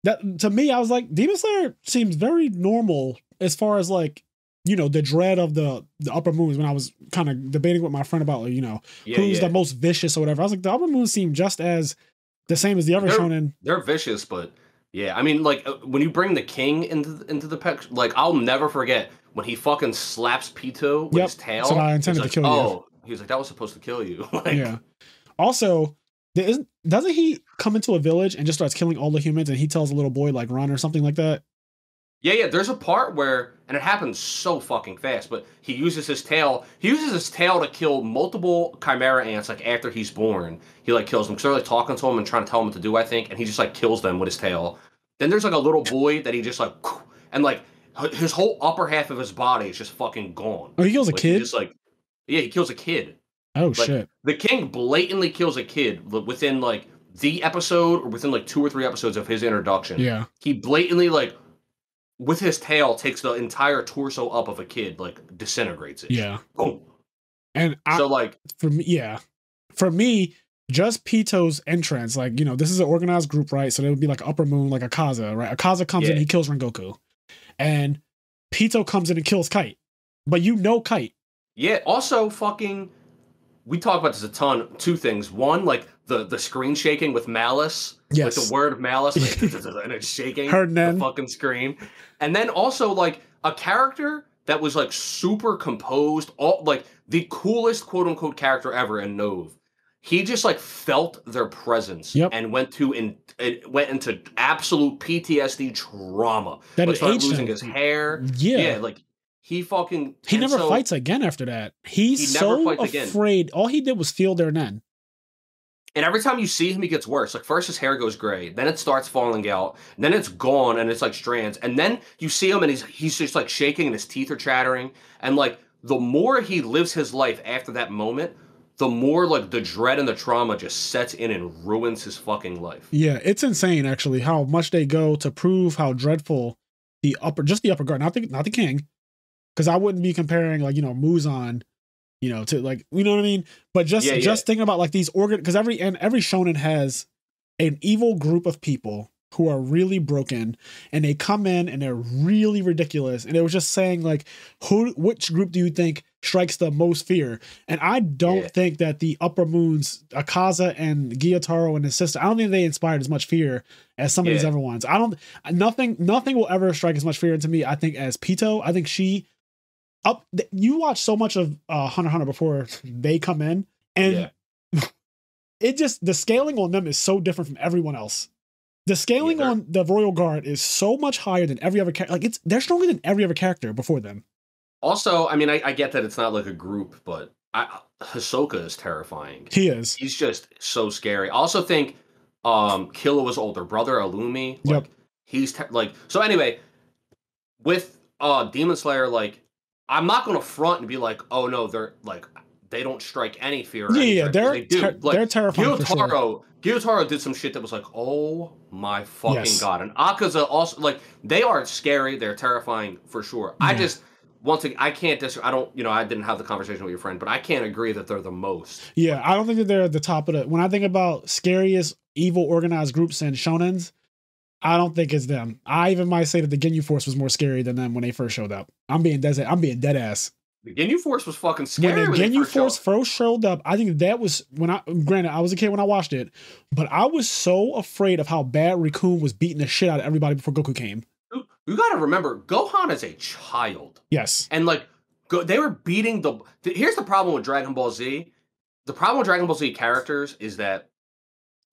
that to me, I was like, Demon Slayer seems very normal as far as like, the dread of the upper moons. When I was kind of debating with my friend about, like, who's the most vicious or whatever. I was like, the upper moons seem just as the same as the other shonen. They're vicious, but yeah, I mean, like when you bring the king into the picture, like I'll never forget when he fucking slaps Pito with his tail. So I intended to kill you. He was like, that was supposed to kill you. Yeah. Also, doesn't he come into a village and just starts killing all the humans, and he tells a little boy like run or something like that? Yeah. There's a part where, and it happens so fucking fast, but he uses his tail. He uses his tail to kill multiple chimera ants. Like after he's born, he like kills them because they're like talking to him and trying to tell him what to do. I think, and he just like kills them with his tail. Then there's like a little boy that he just like, and like his whole upper half of his body is just fucking gone. Oh, he kills a like, kid. Just like, yeah, he kills a kid. Oh Like, shit! the king blatantly kills a kid within like the episode or within like 2 or 3 episodes of his introduction. Yeah, he blatantly like with his tail takes the entire torso up of a kid, like disintegrates it. Yeah. Boom. And so like for me, just Pito's entrance, like, you know, this is an organized group, right? So there would be like Upper Moon, like Akaza, right? Akaza comes in, he kills Rengoku, and Pito comes in and kills Kite, but you know Kite. Yeah. Also, fucking, we talk about this a ton. 2 things. One, like the screen shaking with malice. Yes. Like the word malice, like, and it's shaking the fucking screen. And then also like a character that was like super composed, all like the coolest quote unquote character ever in Nove. He just like felt their presence and went into absolute PTSD trauma. That like, started aged losing him. his hair. Yeah. Like he fucking he never fights again after that. He's so afraid. All he did was feel their nen. And every time you see him, he gets worse. Like first his hair goes gray, then it starts falling out, then it's gone and it's like strands, and then you see him and he's just like shaking and his teeth are chattering. And like the more he lives his life after that moment, the more like the dread and the trauma just sets in and ruins his fucking life. Yeah, it's insane actually how much they go to prove how dreadful the upper guard, not the king, because I wouldn't be comparing like, you know, Muzan, you know, to like, you know what I mean? But just thinking about like these because every shonen has an evil group of people who are really broken, and they come in and they're really ridiculous. And it was just saying like, which group do you think strikes the most fear? And I don't think that the Upper Moons, Akaza and Gyutaro and his sister, I don't think they inspired as much fear as some of these other ones. Nothing will ever strike as much fear into me, I think, as Pito. I think you watch so much of Hunter x Hunter before they come in, and it just, the scaling on them is so different from everyone else. The scaling on the Royal Guard is so much higher than every other character. Like they're stronger than every other character before them. Also, I mean, I get that it's not like a group, but Hisoka is terrifying. He is. He's just so scary. I also think Killua's older brother, Illumi, like he's so anyway, with Demon Slayer, like I'm not gonna front and be like, oh no, they're like they don't strike any fear. They do. They're terrifying. Gyutaro did some shit that was like, oh my fucking god. And Akaza also, like, they are scary. They're terrifying for sure. I just I can't disagree. I didn't have the conversation with your friend, but I can't agree that they're the most. Yeah, I don't think that they're at the top of when I think about scariest evil organized groups in shonens, I don't think it's them. I even might say that the Ginyu Force was more scary than them when they first showed up. I'm being dead ass. The Ginyu Force was fucking scary. When the Ginyu Force first showed up, I think that was granted, I was a kid when I watched it, but I was so afraid of how bad Rikun was beating the shit out of everybody before Goku came. You gotta remember, Gohan is a child. Yes. And like, they were beating here's the problem with Dragon Ball Z. The problem with Dragon Ball Z characters is that,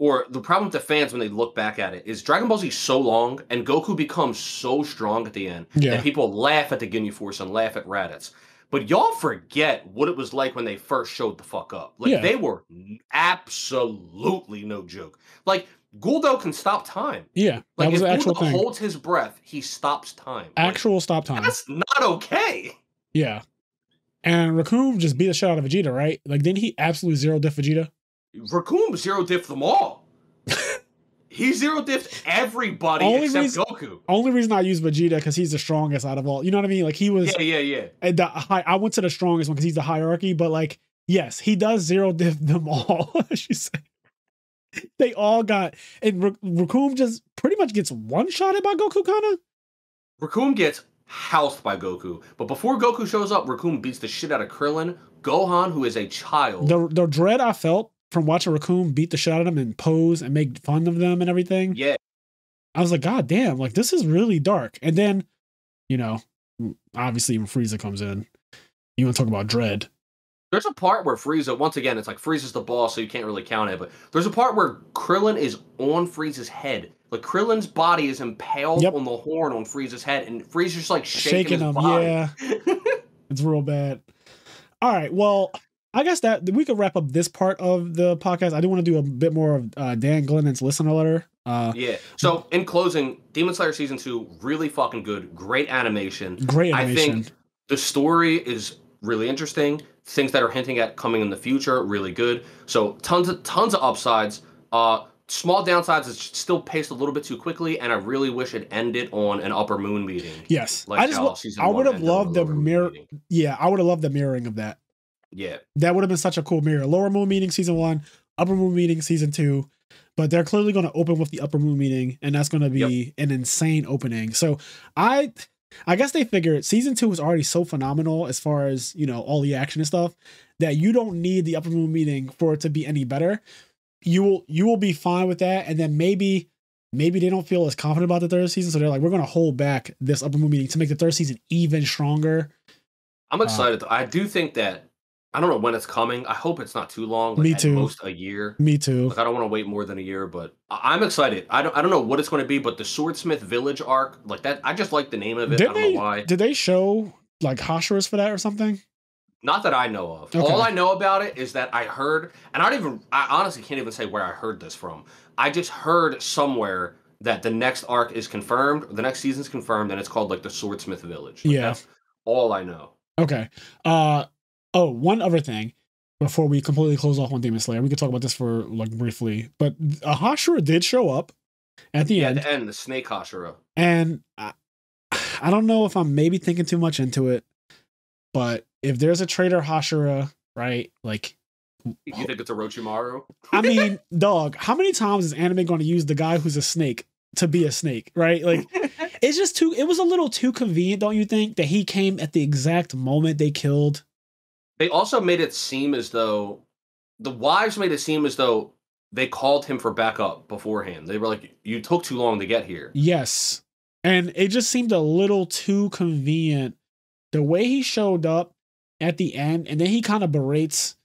or the problem with the fans when they look back at it, is Dragon Ball Z is so long and Goku becomes so strong at the end that people laugh at the Ginyu Force and laugh at Raditz. But y'all forget what it was like when they first showed the fuck up. Like, they were absolutely no joke. Like, Guldo can stop time. Yeah, like, that was if the actual Guldo thing. holds his breath, he stops time. Stop time. That's not okay. Yeah. And Raccoon just beat the shit out of Vegeta, right? Like, didn't he absolutely zero diff Vegeta? Raccoon zero diff them all. He zero diffed everybody except Goku. Only reason I use Vegeta because he's the strongest out of all. You know what I mean? Like, he was. Yeah. I went to the strongest one because he's the hierarchy, but like, yes, he does zero diff them all. She said. They all got, and Raccoon just pretty much gets one-shotted by Goku, kinda. Raccoon gets housed by Goku, but before Goku shows up, Raccoon beats the shit out of Krillin. Gohan, who is a child. The dread I felt from watching Raccoon beat the shit out of them and pose and make fun of them and everything. Yeah. I was like, God damn, like, this is really dark. And then, you know, obviously when Frieza comes in, you want to talk about dread. There's a part where Frieza, once again, it's like Frieza's the boss, so you can't really count it, but there's a part where Krillin is on Frieza's head, Like Krillin's body is impaled Yep. on the horn on Frieza's head, and Frieza's just like shaking his him. body. Yeah, it's real bad. All right, well, I guess that we could wrap up this part of the podcast. I do want to do a bit more of Dan Glennon's listener letter. Yeah. So in closing, Demon Slayer season 2 really fucking good. Great animation. I think the story is really interesting. Things that are hinting at coming in the future, really good. So tons of upsides. Small downsides is still paced a little bit too quickly, and I really wish it ended on an upper moon meeting. Yes, like I would have loved the mirror. Yeah, I would have loved the mirroring of that. Yeah, that would have been such a cool mirror. Lower moon meeting season 1, upper moon meeting season 2. But they're clearly going to open with the upper moon meeting, and that's going to be an insane opening. So I guess they figured season 2 was already so phenomenal as far as, you know, all the action and stuff, that you don't need the upper moon meeting for it to be any better. You will be fine with that, and then maybe they don't feel as confident about the third season, so they're like, we're going to hold back this upper moon meeting to make the third season even stronger. I'm excited. I do think that, I don't know when it's coming. I hope it's not too long. Like Me too. At most a year. Me too. Like I don't want to wait more than a year, but I'm excited. I don't know what it's going to be, but the Swordsmith Village arc, like that, I just like the name of it. I don't know why. Did they show like Hashiras for that or something? Not that I know of. Okay. All I know about it is that I heard, and I honestly can't even say where I heard this from. I just heard somewhere that the next arc is confirmed, the next season's confirmed, and it's called like the Swordsmith Village. Like, that's all I know. Okay. One other thing before we completely close off on Demon Slayer, we could talk about this for like briefly, but a Hashira did show up at the end. At the end, the snake Hashira. And I don't know if I'm maybe thinking too much into it, but if there's a traitor Hashira, right? Like, you think it's Orochimaru? I mean, dog, how many times is anime going to use the guy who's a snake to be a snake, right? Like, it's just it was a little too convenient, don't you think, that he came at the exact moment they killed? They also made it seem as though the wives made it seem as though they called him for backup beforehand. They were like, you took too long to get here. Yes. And it just seemed a little too convenient. The way he showed up at the end, and then he kind of berates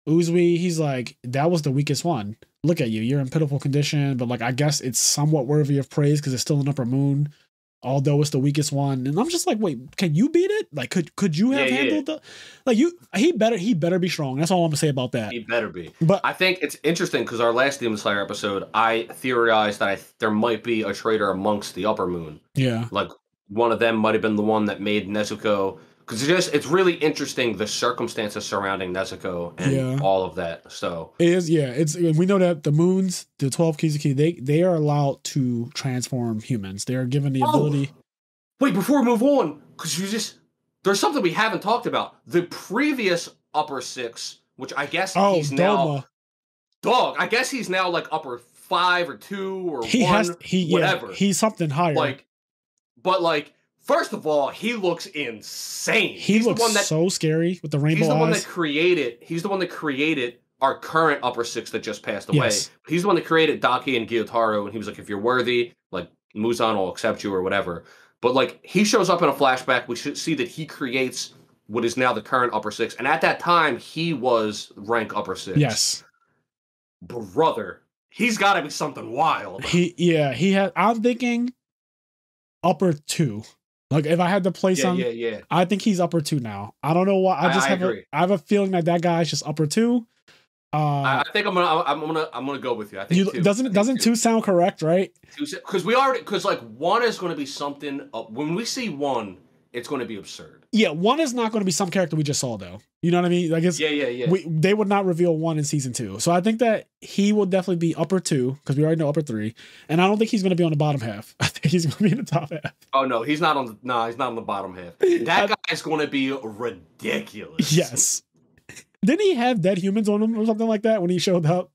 Uzui. He's like, that was the weakest one. Look at you. You're in pitiful condition, but like, I guess it's somewhat worthy of praise because it's still an upper moon, although it's the weakest one. And I'm just like, wait, can you beat it? Like, could you have handled the, like he better be strong. That's all I'm gonna say about that. He better be. But I think it's interesting because our last Demon Slayer episode, I theorized that there might be a traitor amongst the upper moon. Yeah. Like one of them might have been the one that made Nezuko. Because it's really interesting the circumstances surrounding Nezuko and all of that. So it is, we know that the moons, the 12 Kizuki, they are allowed to transform humans. They are given the ability. Wait, before we move on, because there's something we haven't talked about. The previous upper six, which I guess he's now I guess he's now like upper 5 or 2 or 1, whatever. He's something higher. First of all, he looks insane. He looks so scary with the rainbow eyes. He's the one that created our current upper six that just passed away. Yes. He's the one that created Daki and Gyotaro, and he was like, if you're worthy, like Muzan will accept you or whatever. But like he shows up in a flashback, we should see that he creates what is now the current upper six. And at that time, he was rank upper 6. Yes. Brother, he's gotta be something wild. I'm thinking upper 2. Like if I had to place him, I think he's upper 2 now. I don't know why. I have a feeling that guy's just upper 2. I think I'm gonna go with you. I think 2. Doesn't 2 sound correct, right? Because like 1 is going to be something. When we see 1, it's going to be absurd. Yeah, 1 is not going to be some character we just saw though. You know what I mean? Like it's they would not reveal 1 in season 2. So I think that he will definitely be upper 2 because we already know upper 3, and I don't think he's going to be on the bottom half. I think he's going to be in the top half. Oh no, he's not on the bottom half. That guy's going to be ridiculous. Yes. Didn't he have dead humans on him or something like that when he showed up?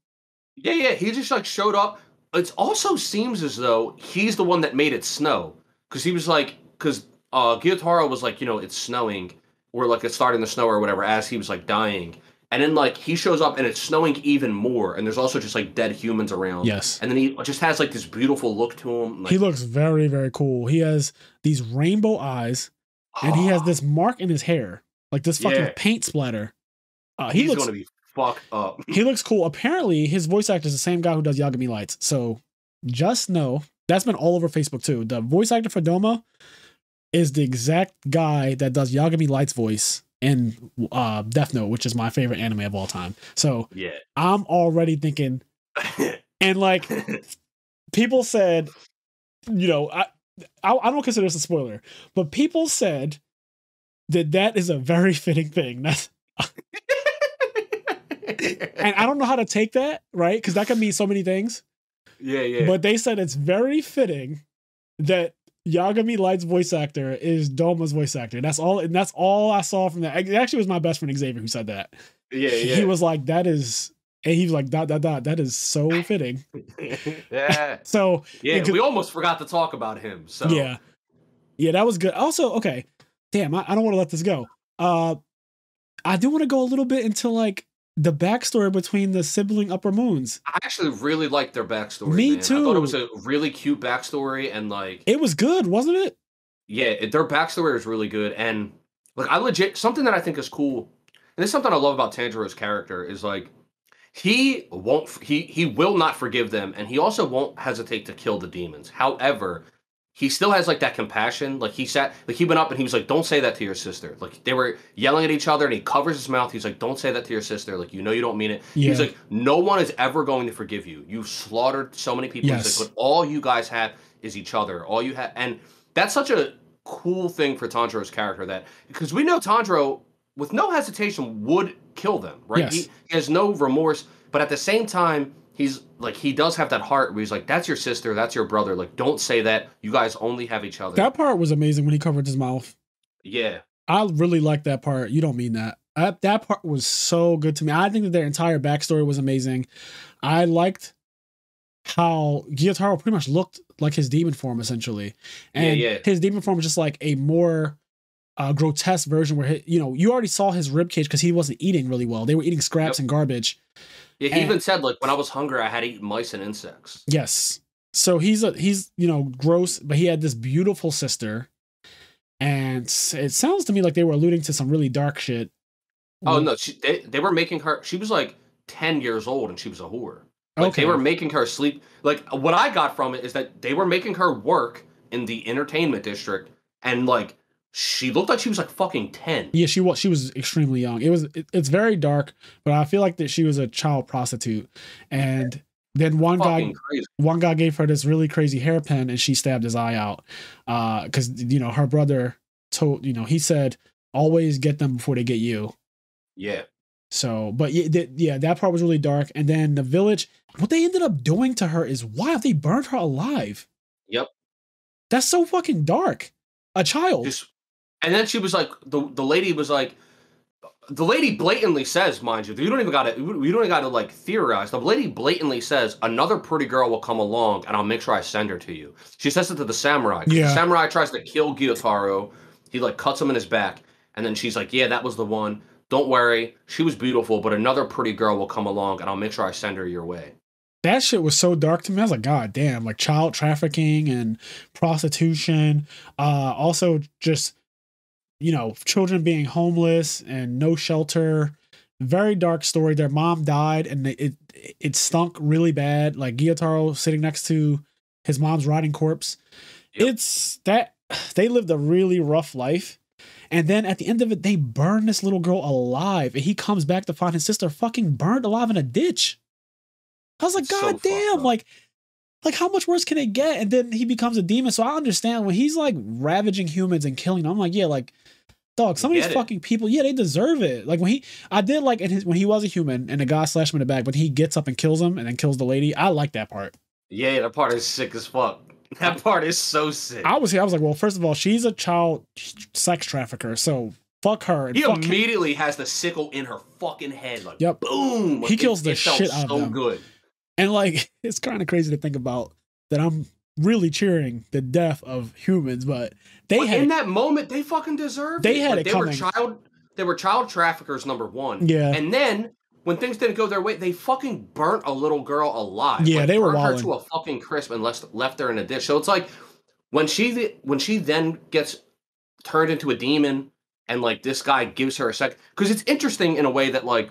Yeah. He just like showed up. It also seems as though he's the one that made it snow because he was like Gyotaro was like, it's snowing, or like it's starting to snow or whatever, as he was like dying. And then like he shows up and it's snowing even more, and there's also just like dead humans around. Yes. And then he just has like this beautiful look to him. Like, he looks very, very cool. He has these rainbow eyes, and he has this mark in his hair, like this fucking paint splatter. He's going to be fucked up. He looks cool. Apparently, his voice actor is the same guy who does Yagami Lights. So just know that's been all over Facebook too. The voice actor for Doma is the exact guy that does Yagami Light's voice in Death Note, which is my favorite anime of all time. So Yeah. I'm already thinking, and like people said, you know, I don't consider this a spoiler, but people said that is a very fitting thing. That's and I don't know how to take that, right? Because that can mean so many things. Yeah. But they said it's very fitting that Yagami Light's voice actor is Doma's voice actor. That's all, and that's all I saw from that. It actually was my best friend Xavier who said that. Yeah. He was like, that is, and he was like, ... that is so fitting. Yeah. So yeah, we almost forgot to talk about him. So yeah, that was good. Also, okay, damn, I don't want to let this go. I do want to go a little bit into like the backstory between the sibling upper moons. I actually really liked their backstory. Me man. too. I thought it was a really cute backstory, and like it was good, wasn't it? Yeah, their backstory is really good, and like I legit something that I think is cool, and this is something I love about Tanjiro's character is like he will not forgive them, and he also won't hesitate to kill the demons. However, he still has like that compassion. Like he went up and he was like, "Don't say that to your sister." Like they were yelling at each other, and he covers his mouth. He's like, "Don't say that to your sister. Like you know you don't mean it." Yeah. He's like, "No one is ever going to forgive you. You slaughtered so many people." Yes. He's like, "But all you guys have is each other. All you have," and that's such a cool thing for Tanjiro's character that because we know Tanjiro with no hesitation would kill them, right? Yes. He has no remorse, but at the same time, he's like he does have that heart where he's like, "That's your sister, that's your brother. Like, don't say that. You guys only have each other." That part was amazing when he covered his mouth. Yeah, I really liked that part. You don't mean that. That part was so good to me. I think that their entire backstory was amazing. I liked how Gyotaro pretty much looked like his demon form essentially, and his demon form was just like a more grotesque version where you already saw his rib cage because he wasn't eating really well. They were eating scraps and garbage. Yeah, he even said like when I was hungry, I had to eat mice and insects. Yes, so he's gross, but he had this beautiful sister, and it sounds to me like they were alluding to some really dark shit. Oh no, they were making her. She was like 10 years old and she was a whore. Like they were making her sleep. Like what I got from it is that they were making her work in the entertainment district, and like she looked like she was like fucking 10. Yeah, she was extremely young. It's very dark, but I feel like that she was a child prostitute. And then one guy gave her this really crazy hairpin and she stabbed his eye out. Cause her brother told, he said, always get them before they get you. Yeah. So, but that part was really dark. And then the village, what they ended up doing to her is wild. They burned her alive. Yep. That's so fucking dark. A child. And then she was like, the lady was like, the lady blatantly says, mind you, we don't even gotta like theorize. The lady blatantly says, another pretty girl will come along and I'll make sure I send her to you. She says it to the samurai. Yeah. The samurai tries to kill Gyotaro. He like cuts him in his back. And then she's like, yeah, that was the one. Don't worry. She was beautiful, but another pretty girl will come along and I'll make sure I send her your way. That shit was so dark to me. I was like, God damn, like child trafficking and prostitution. Also just, children being homeless and no shelter. Very dark story. Their mom died and it stunk really bad. Like Gyotaro sitting next to his mom's rotting corpse. Yep. It's that they lived a really rough life. And then at the end of it, they burn this little girl alive. And he comes back to find his sister fucking burned alive in a ditch. I was like, God damn, like how much worse can it get? And then he becomes a demon. So I understand when he's like ravaging humans and killing them. I'm like, yeah, like, dog, some of these fucking people, yeah, they deserve it. Like when he was a human and the guy slashed him in the back, but he gets up and kills him and then kills the lady. I like that part. Yeah, that part is sick as fuck. That part is so sick. I was like, well, first of all, she's a child sex trafficker, so fuck her. And he immediately has the sickle in her fucking head. Like, yep. Boom. He kills the shit out of them. So good. And like, it's kind of crazy to think about that I'm really cheering the death of humans, but in that moment, they fucking deserved it. They had it coming. They were child traffickers, number one. Yeah. And then, when things didn't go their way, they fucking burnt a little girl alive. Yeah, they were burned her to a fucking crisp and left her in a dish. So it's like, when she then gets turned into a demon, and like this guy gives her a sec, because it's interesting in a way that like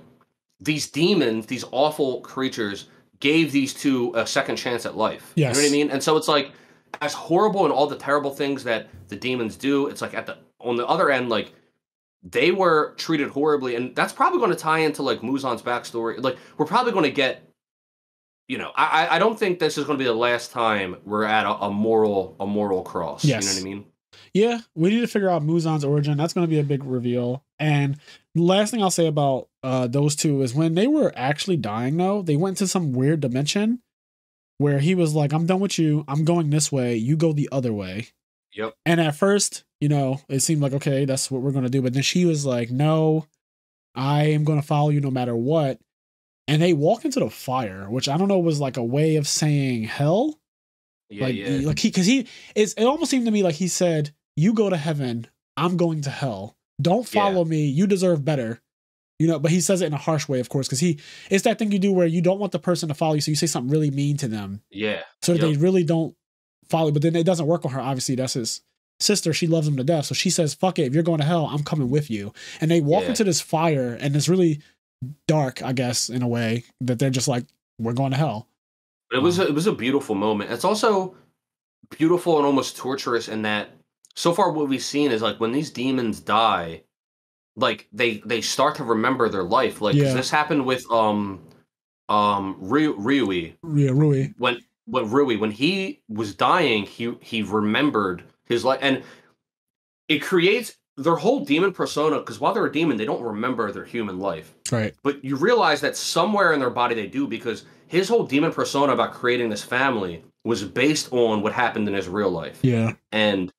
these demons, these awful creatures, gave these two a second chance at life. Yes. You know what I mean? And so it's like, as horrible and all the terrible things that the demons do, it's like on the other end, like they were treated horribly, and that's probably going to tie into like Muzan's backstory. Like we're probably going to get, I don't think this is going to be the last time we're at a moral cross. Yes. You know what I mean? Yeah, we need to figure out Muzan's origin. That's going to be a big reveal. And the last thing I'll say about those two is when they were actually dying, though, they went to some weird dimension where he was like, I'm done with you. I'm going this way. You go the other way. Yep. And at first, it seemed like, okay, that's what we're going to do. But then she was like, no, I am going to follow you no matter what. And they walk into the fire, which I don't know was like a way of saying hell. Yeah, it almost seemed to me like he said, you go to heaven, I'm going to hell. Don't follow me. You deserve better. But he says it in a harsh way, of course, because it's that thing you do where you don't want the person to follow you. So you say something really mean to them. Yeah. So that they really don't follow. But then it doesn't work on her. Obviously, that's his sister. She loves him to death. So she says, fuck it. If you're going to hell, I'm coming with you. And they walk into this fire, and it's really dark, I guess, in a way, that they're just like, we're going to hell. It was a beautiful moment. It's also beautiful and almost torturous in that so far what we've seen is like when these demons die, like they start to remember their life. Like 'cause this happened with Rui. Yeah, Rui. When he was dying, he remembered his life, and it creates their whole demon persona, because while they're a demon, they don't remember their human life. Right. But you realize that somewhere in their body they do, because his whole demon persona about creating this family was based on what happened in his real life. Yeah. And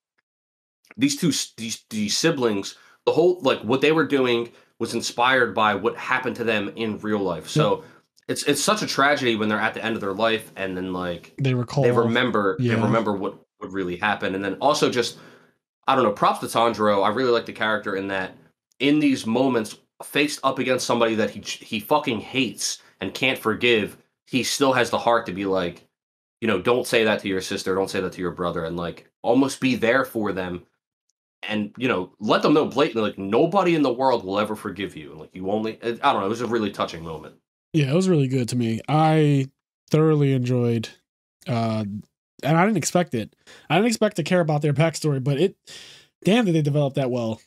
these siblings, the whole, like, what they were doing was inspired by what happened to them in real life. So it's such a tragedy when they're at the end of their life, and then like they remember what really happened. And then also just, I don't know, props to Tanjiro. I really like the character in that in these moments, faced up against somebody that he fucking hates and can't forgive, he still has the heart to be like, don't say that to your sister, don't say that to your brother, and like almost be there for them, and let them know blatantly, like, nobody in the world will ever forgive you, and like you only, I don't know, it was a really touching moment. Yeah, it was really good to me. I thoroughly enjoyed and I didn't expect it. I didn't expect to care about their backstory, but damn, did they develop that well.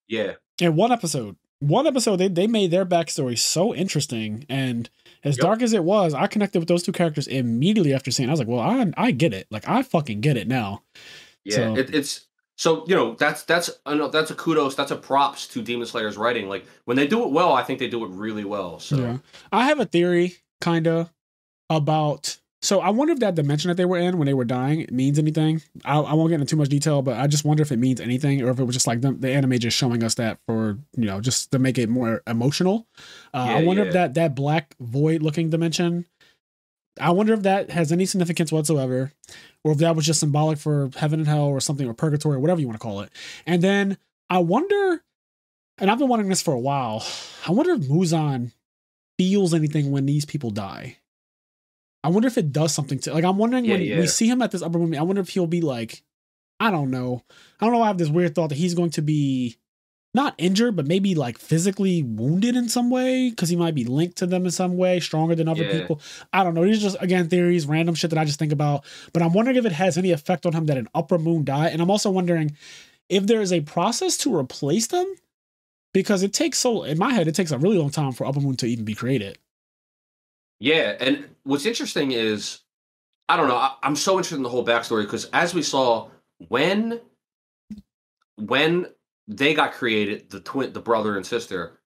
Yeah. In one episode, they made their backstory so interesting, and as dark as it was, I connected with those two characters immediately after seeing it. I was like, well, I get it. Like, I fucking get it now. Yeah, it's so, that's a kudos, that's a props to Demon Slayer's writing. Like, when they do it well, I think they do it really well. So yeah. I have a theory, kind of, about. So I wonder if that dimension that they were in when they were dying means anything. I won't get into too much detail, but I just wonder if it means anything, or if it was just like the anime just showing us that for, just to make it more emotional. I wonder if that black void looking dimension, I wonder if that has any significance whatsoever, or if that was just symbolic for heaven and hell or something, or purgatory, or whatever you want to call it. And then I wonder, and I've been wondering this for a while, I wonder if Muzan feels anything when these people die. I wonder if it does something to, like, I'm wondering when we see him at this upper moon, I wonder if he'll be like, I don't know. I have this weird thought that he's going to be not injured, but maybe like physically wounded in some way, because he might be linked to them in some way, stronger than other people. I don't know. These are just, again, theories, random shit that I just think about. But I'm wondering if it has any effect on him that an upper moon die. And I'm also wondering if there is a process to replace them, because in my head, it takes a really long time for upper moon to even be created. Yeah, and what's interesting is, I don't know, I'm so interested in the whole backstory, because as we saw, when they got created, the brother and sister,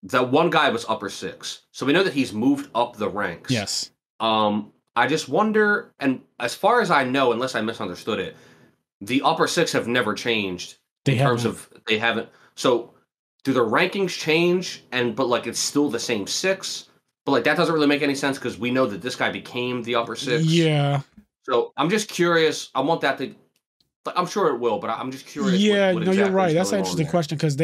the one guy was upper 6. So we know that he's moved up the ranks. Yes. I just wonder, and as far as I know, unless I misunderstood it, the upper 6 have never changed they haven't. So do the rankings change, but like it's still the same 6? But like that doesn't really make any sense, because we know that this guy became the upper 6. Yeah. So I'm just curious. I want that to. I'm sure it will, but I'm just curious. Yeah, what you're right. That's an interesting question, because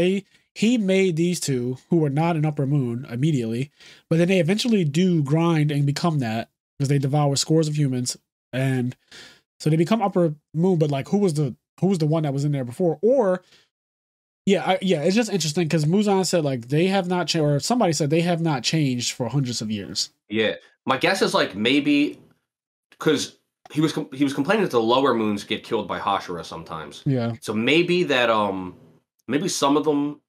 he made these two who were not an upper moon immediately, but then they eventually do grind and become that, because they devour scores of humans, and so they become upper moon. But like, who was the one that was in there before? Or it's just interesting, because Muzan said like they have not changed, or somebody said they have not changed for hundreds of years. Yeah, My guess is like maybe because he was complaining that the lower moons get killed by Hashira sometimes. Yeah. So maybe that maybe some of them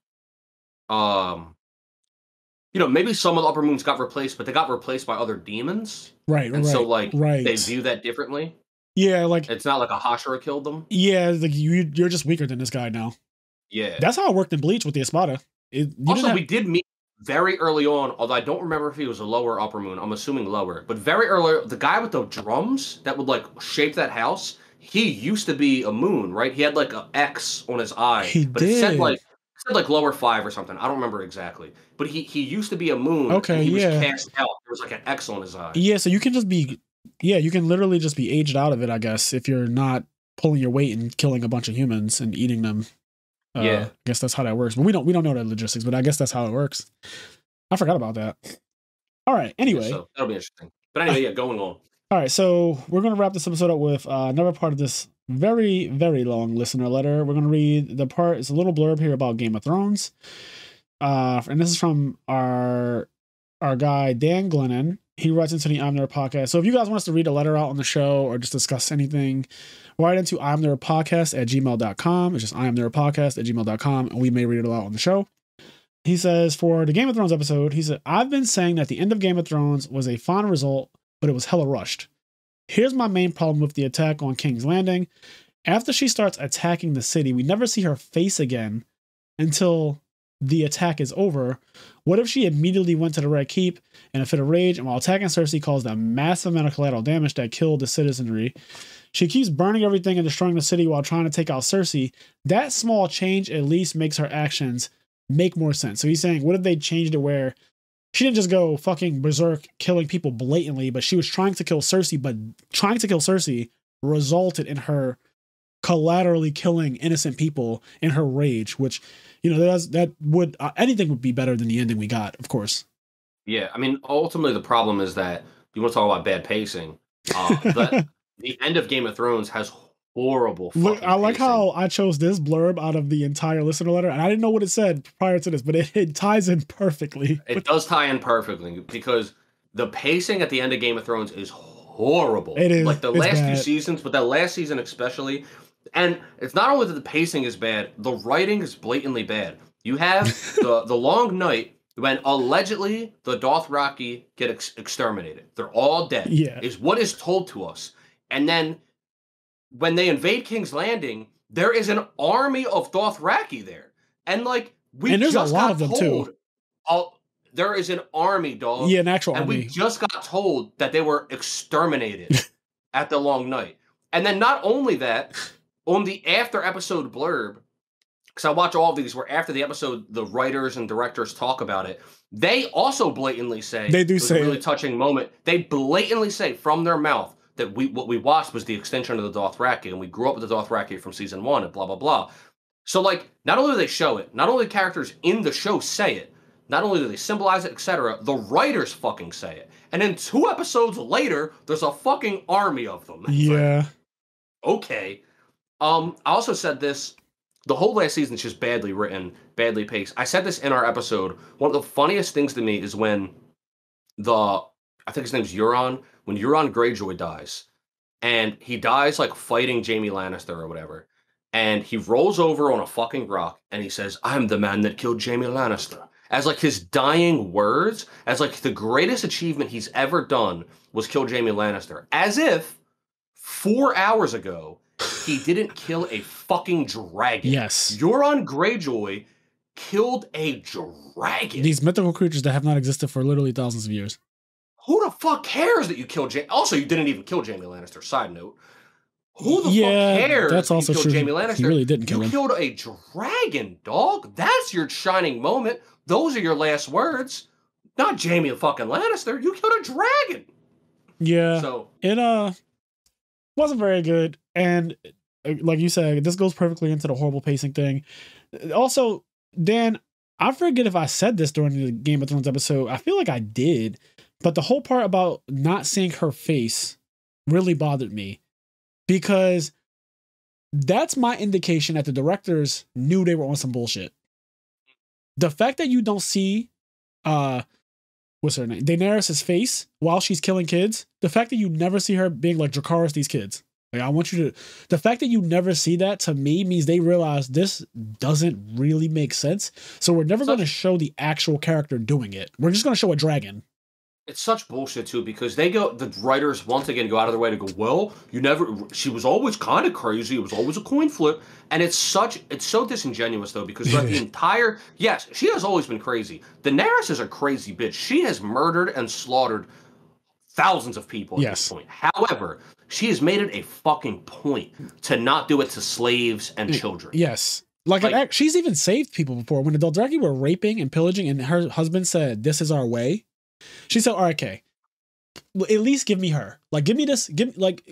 maybe some of the upper moons got replaced, but they got replaced by other demons. Right. And right. so like right. they view that differently. Yeah, like It's not like a Hashira killed them. Yeah, like you're just weaker than this guy now. Yeah. That's how it worked in Bleach with the Espada. We did meet very early on, although I don't remember if he was a lower or upper moon. I'm assuming lower. But very early, the guy with the drums that would like shape that house, he used to be a moon, right? He had like an X on his eye. It said like lower 5 or something. I don't remember exactly. But he used to be a moon. Okay, and he was cast out. There was like an X on his eye. Yeah, so you can just be you can literally just be aged out of it, I guess, if you're not pulling your weight and killing a bunch of humans and eating them. I guess that's how that works. But we don't know the logistics, but I guess that's how it works. I forgot about that. All right. Anyway, so that'll be interesting. But anyway, going on. All right, so we're going to wrap this episode up with another part of this very, very long listener letter. We're going to read the part. It's a little blurb here about Game of Thrones. And this is from our guy, Dan Glennon. He writes into the IMNerd podcast. So if you guys want us to read a letter out on the show or just discuss anything, write into IMNerdpodcast@gmail.com. It's just IMNerdpodcast@gmail.com, and we may read it out on the show. He says, for the Game of Thrones episode, he said, I've been saying that the end of Game of Thrones was a fine result, but it was hella rushed. Here's my main problem with the attack on King's Landing. After she starts attacking the city, we never see her face again until the attack is over. What if she immediately went to the Red Keep in a fit of rage, and while attacking Cersei caused a massive amount of collateral damage that killed the citizenry? She keeps burning everything and destroying the city while trying to take out Cersei. That small change at least makes her actions make more sense. So he's saying, what if they changed it where she didn't just go fucking berserk killing people blatantly, but she was trying to kill Cersei, but trying to kill Cersei resulted in her collaterally killing innocent people in her rage, which, that would anything would be better than the ending we got, of course. Yeah, I mean, ultimately the problem is that you want to talk about bad pacing. The end of Game of Thrones has horrible fucking Look, I like pacing. how I chose this blurb out of the entire listener letter, and I didn't know what it said prior to this, but it ties in perfectly. It does tie in perfectly because the pacing at the end of Game of Thrones is horrible. It is. Like the last few seasons, but that last season especially. And it's not only that the pacing is bad, the writing is blatantly bad. You have the long night when allegedly the Dothraki get exterminated. They're all dead. Yeah. Is what is told to us. And then when they invade King's Landing, there is an army of Dothraki there. And like and there's just a lot of them too. There is an army, dog. Yeah, an actual army. And we just got told that they were exterminated at the long night. And then not only that, on the after episode blurb, because I watch all of these where after the episode, the writers and directors talk about it, they also blatantly say, they do say a really touching moment. They blatantly say from their mouth that what we watched was the extension of the Dothraki, and we grew up with the Dothraki from season 1 and blah, blah, blah. So like, not only do they show it, not only the characters in the show say it, not only do they symbolize it, etc., the writers fucking say it. And then 2 episodes later, there's a fucking army of them. Yeah. Like, okay. I also said this, the whole last season is just badly written, badly paced. I said this in our episode. One of the funniest things to me is when I think his name's Euron, when Euron Greyjoy dies. And he dies like fighting Jaime Lannister or whatever. And he rolls over on a fucking rock and he says, I'm the man that killed Jaime Lannister. As like his dying words, as like the greatest achievement he's ever done was kill Jaime Lannister. As if 4 hours ago, he didn't kill a fucking dragon. Yes. Euron Greyjoy killed a dragon. These mythical creatures that have not existed for literally thousands of years. Who the fuck cares that you killed Jaime? Also, you didn't even kill Jaime Lannister. Side note. Who the fuck cares that's also you killed Jaime Lannister? He really didn't kill him. You killed a dragon, dog. That's your shining moment. Those are your last words. Not Jaime fucking Lannister. You killed a dragon. Yeah. So it wasn't very good. And like you said, this goes perfectly into the horrible pacing thing. Also, Dan, I forget if I said this during the Game of Thrones episode. I feel like I did. But the whole part about not seeing her face really bothered me. Because that's my indication that the directors knew they were on some bullshit. The fact that you don't see what's her name? Daenerys' face while she's killing kids. The fact that you never see her being like, Dracarys, these kids. Like, I want you to, the fact that you never see that to me means they realize this doesn't really make sense. So we're never going to show the actual character doing it. We're just going to show a dragon. It's such bullshit too, because the writers once again go out of their way to go, well, she was always kind of crazy. It was always a coin flip. And it's so disingenuous though, because like yes, she has always been crazy. Daenerys is a crazy bitch. She has murdered and slaughtered thousands of people at this point. However, she has made it a fucking point to not do it to slaves and children. Yes. Like she's even saved people before. When the Dothraki were raping and pillaging and her husband said, this is our way. She said, all right, okay, at least give me her. Like, give me this.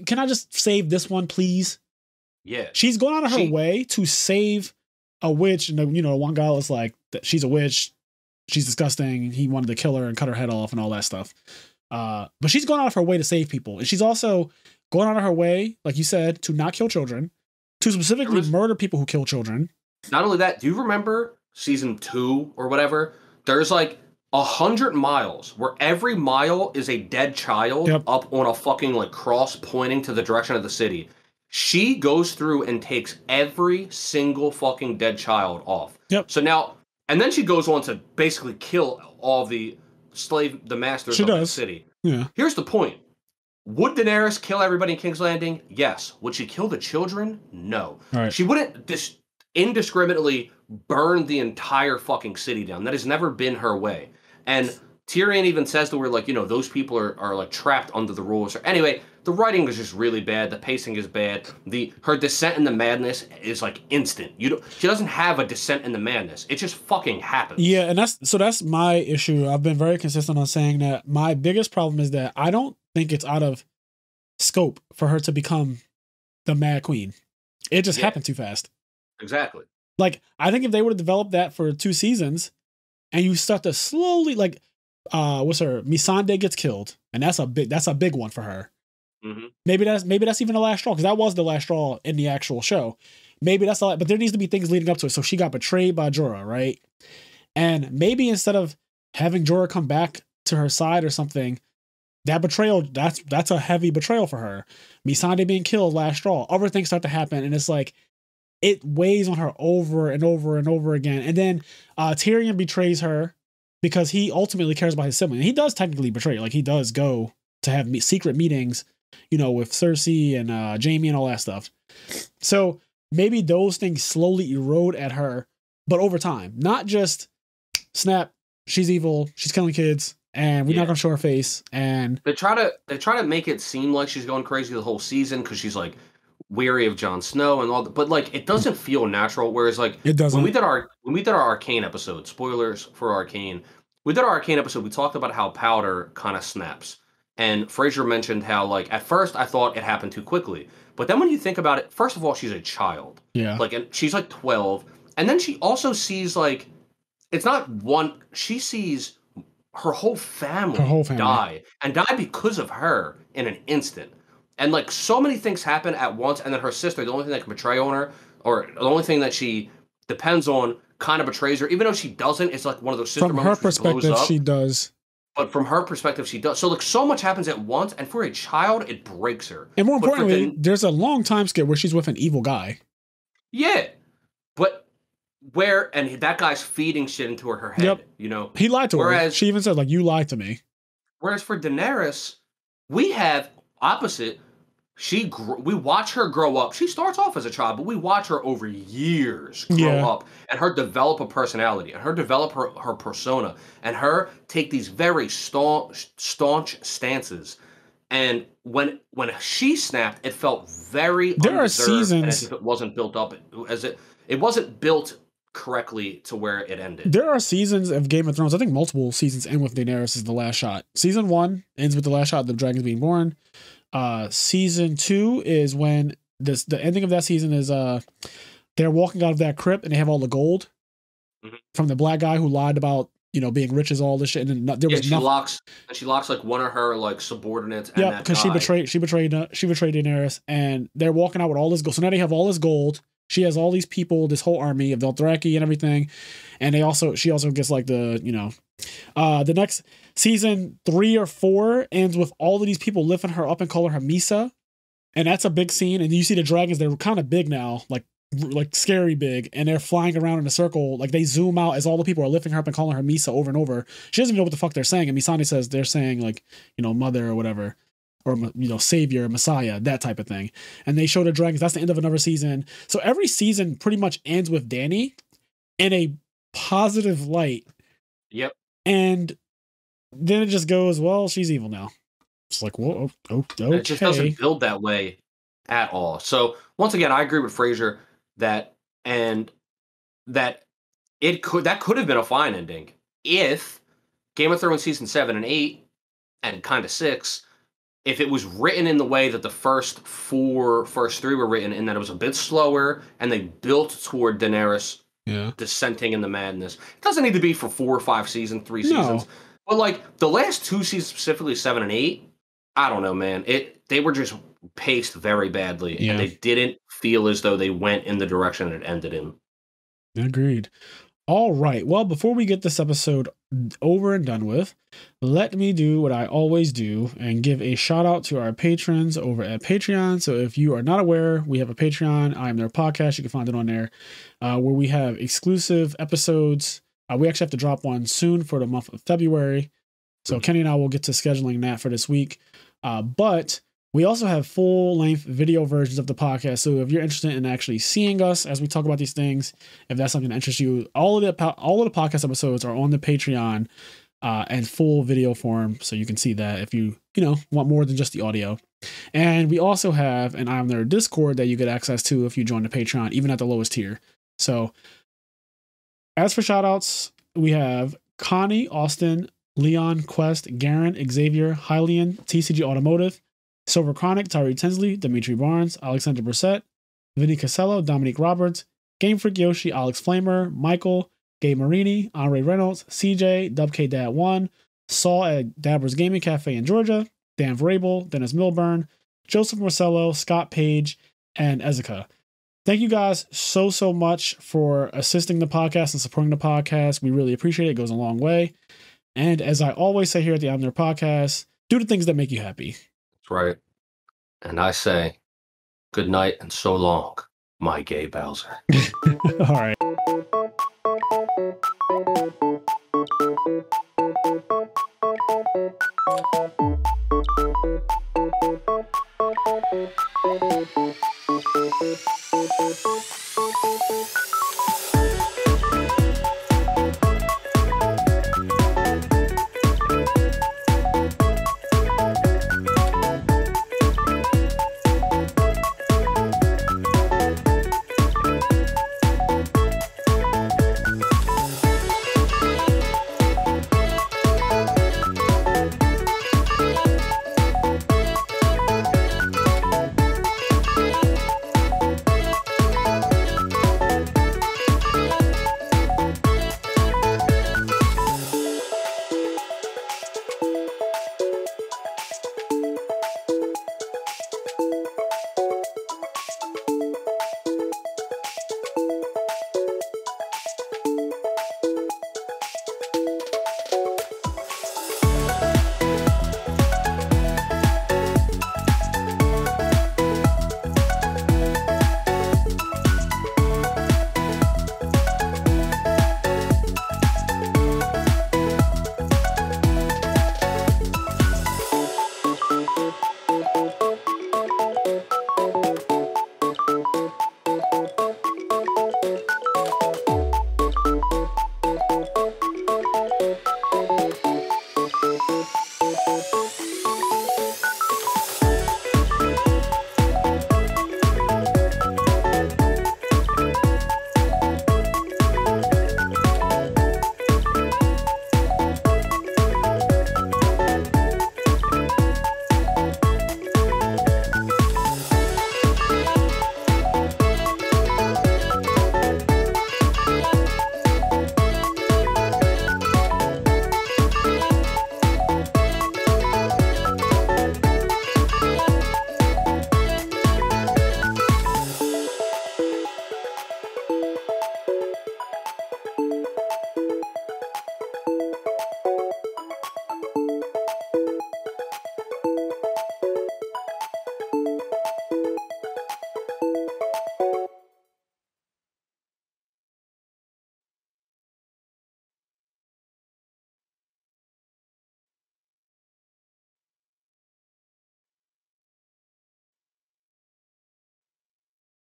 Can I just save this one, please? Yeah. She's going out of her way to save a witch. And, one guy was like, she's a witch. She's disgusting. He wanted to kill her and cut her head off and all that stuff. But she's going out of her way to save people. And she's also going out of her way, like you said, to not kill children, to specifically murder people who kill children. Not only that, do you remember season 2 or whatever? There's like 100 miles where every mile is a dead child up on a fucking like cross pointing to the direction of the city. She goes through and takes every single fucking dead child off. Yep. So now, and then she goes on to basically kill all the masters of the city. Yeah. Here's the point. Would Daenerys kill everybody in King's Landing? Yes. Would she kill the children? No. Right. She wouldn't indiscriminately burn the entire fucking city down. That has never been her way. And Tyrion even says to her, like, those people are like trapped under the rules. Anyway, the writing is just really bad. The pacing is bad. Her descent into madness is like instant. She doesn't have a descent into madness. It just fucking happens. Yeah, and that's my issue. I've been very consistent on saying that my biggest problem is that I don't think it's out of scope for her to become the Mad Queen. It just happened too fast. Exactly. Like, I think if they would have developed that for 2 seasons, and you start to slowly, like, what's her? Missandei gets killed, and that's a big one for her. Mm-hmm. Maybe that's even the last straw, because that was the last straw in the actual show. Maybe that's all. But there needs to be things leading up to it. So she got betrayed by Jorah, right? And maybe instead of having Jorah come back to her side or something, that betrayal, that's a heavy betrayal for her. Missandei being killed, last straw. Other things start to happen, and it's like, it weighs on her over and over and over again. And then Tyrion betrays her because he ultimately cares about his sibling. And he does technically betray. Like, he does go to have secret meetings, with Cersei and Jaime and all that stuff. So maybe those things slowly erode at her, but over time. Not just, snap, she's evil, she's killing kids, and we're not going to show her face. And they try to make it seem like she's going crazy the whole season because she's like weary of Jon Snow and all that, but like it doesn't feel natural. Whereas like it doesn't. When we did our Arcane episode, spoilers for Arcane, we did our Arcane episode. We talked about how Powder kind of snaps, and Fraser mentioned how like at first I thought it happened too quickly, but then when you think about it, first of all, she's a child, and she's like 12, and then she also sees like it's not one. She sees her whole family die because of her in an instant. And, like, so many things happen at once, and then her sister, the only thing that can betray on her, or the only thing that she depends on, kind of betrays her. Even though she doesn't, it's like one of those sister moments. From her perspective, she does. But from her perspective, she does. So, like, so much happens at once, and for a child, it breaks her. And more importantly, there's a long time skip where she's with an evil guy. Yeah. But and that guy's feeding shit into her head, He lied to her. She even said, like, you lied to me. Whereas for Daenerys, we have opposite. We watch her grow up. She starts off as a child, but we watch her over years grow up and her develop a personality and her develop her persona and her take these very staunch stances. And when she snapped, it felt very there are seasons, and as if it wasn't built up it wasn't built correctly to where it ended. There are seasons of Game of Thrones. I think multiple seasons end with Daenerys as the last shot. Season 1 ends with the last shot of the dragons being born. Season 2 is when the ending of that season is they're walking out of that crypt and they have all the gold from the black guy who lied about being rich as all this shit, and then there was she locks like one of her like subordinates. Yeah, because she betrayed Daenerys, and they're walking out with all this gold. So now they have all this gold. She has all these people, this whole army of Dothraki and everything, and she also gets like the next Season 3 or 4 ends with all of these people lifting her up and calling her Misa. And that's a big scene. And you see the dragons, they're kind of big now, like scary big. And they're flying around in a circle. Like they zoom out as all the people are lifting her up and calling her Misa over and over. She doesn't even know what the fuck they're saying. And Misani says they're saying like, you know, mother or whatever. Or, you know, savior, messiah, that type of thing. And they show the dragons. That's the end of another season. So every season pretty much ends with Danny in a positive light. Yep. And then it just goes, well, she's evil now. It's like, whoa, okay. It just doesn't build that way at all. So once again, I agree with Fraser that could have been a fine ending if Game of Thrones season 7 and 8 and kind of 6, if it was written in the way that the first 3 were written, and that it was a bit slower and they built toward Daenerys dissenting in the madness. It doesn't need to be for 4 or 5 seasons, 3 seasons. But like the last 2 seasons, specifically 7 and 8, I don't know, man. They were just paced very badly, and they didn't feel as though they went in the direction it ended in. Agreed. All right. Well, before we get this episode over and done with, let me do what I always do and give a shout out to our patrons over at Patreon. So if you are not aware, we have a Patreon, IMNerd podcast. You can find it on there, where we have exclusive episodes. We actually have to drop one soon for the month of February. So Kenny and I will get to scheduling that for this week. But we also have full-length video versions of the podcast. So if you're interested in actually seeing us as we talk about these things, if that's something that interests you, all of the podcast episodes are on the Patreon and full video form. So you can see that if you want more than just the audio. And we also have an IMNerd Discord that you get access to if you join the Patreon, even at the lowest tier. So as for shoutouts, we have Connie, Austin, Leon, Quest, Garen, Xavier, Hylian, TCG Automotive, Silver Chronic, Tyree Tinsley, Dimitri Barnes, Alexander Brissett, Vinny Casello, Dominique Roberts, Game Freak Yoshi, Alex Flamer, Michael, Gabe Marini, Andre Reynolds, CJ, WK-Dad1, Saul at Dabbers Gaming Cafe in Georgia, Dan Vrabel, Dennis Milburn, Joseph Marcello, Scott Page, and Ezica. Thank you guys so much for assisting the podcast and supporting the podcast. We really appreciate it. It goes a long way. And as I always say here at the IMNerd podcast, do the things that make you happy. That's right. And I say, good night and so long, my gay Bowser. All right.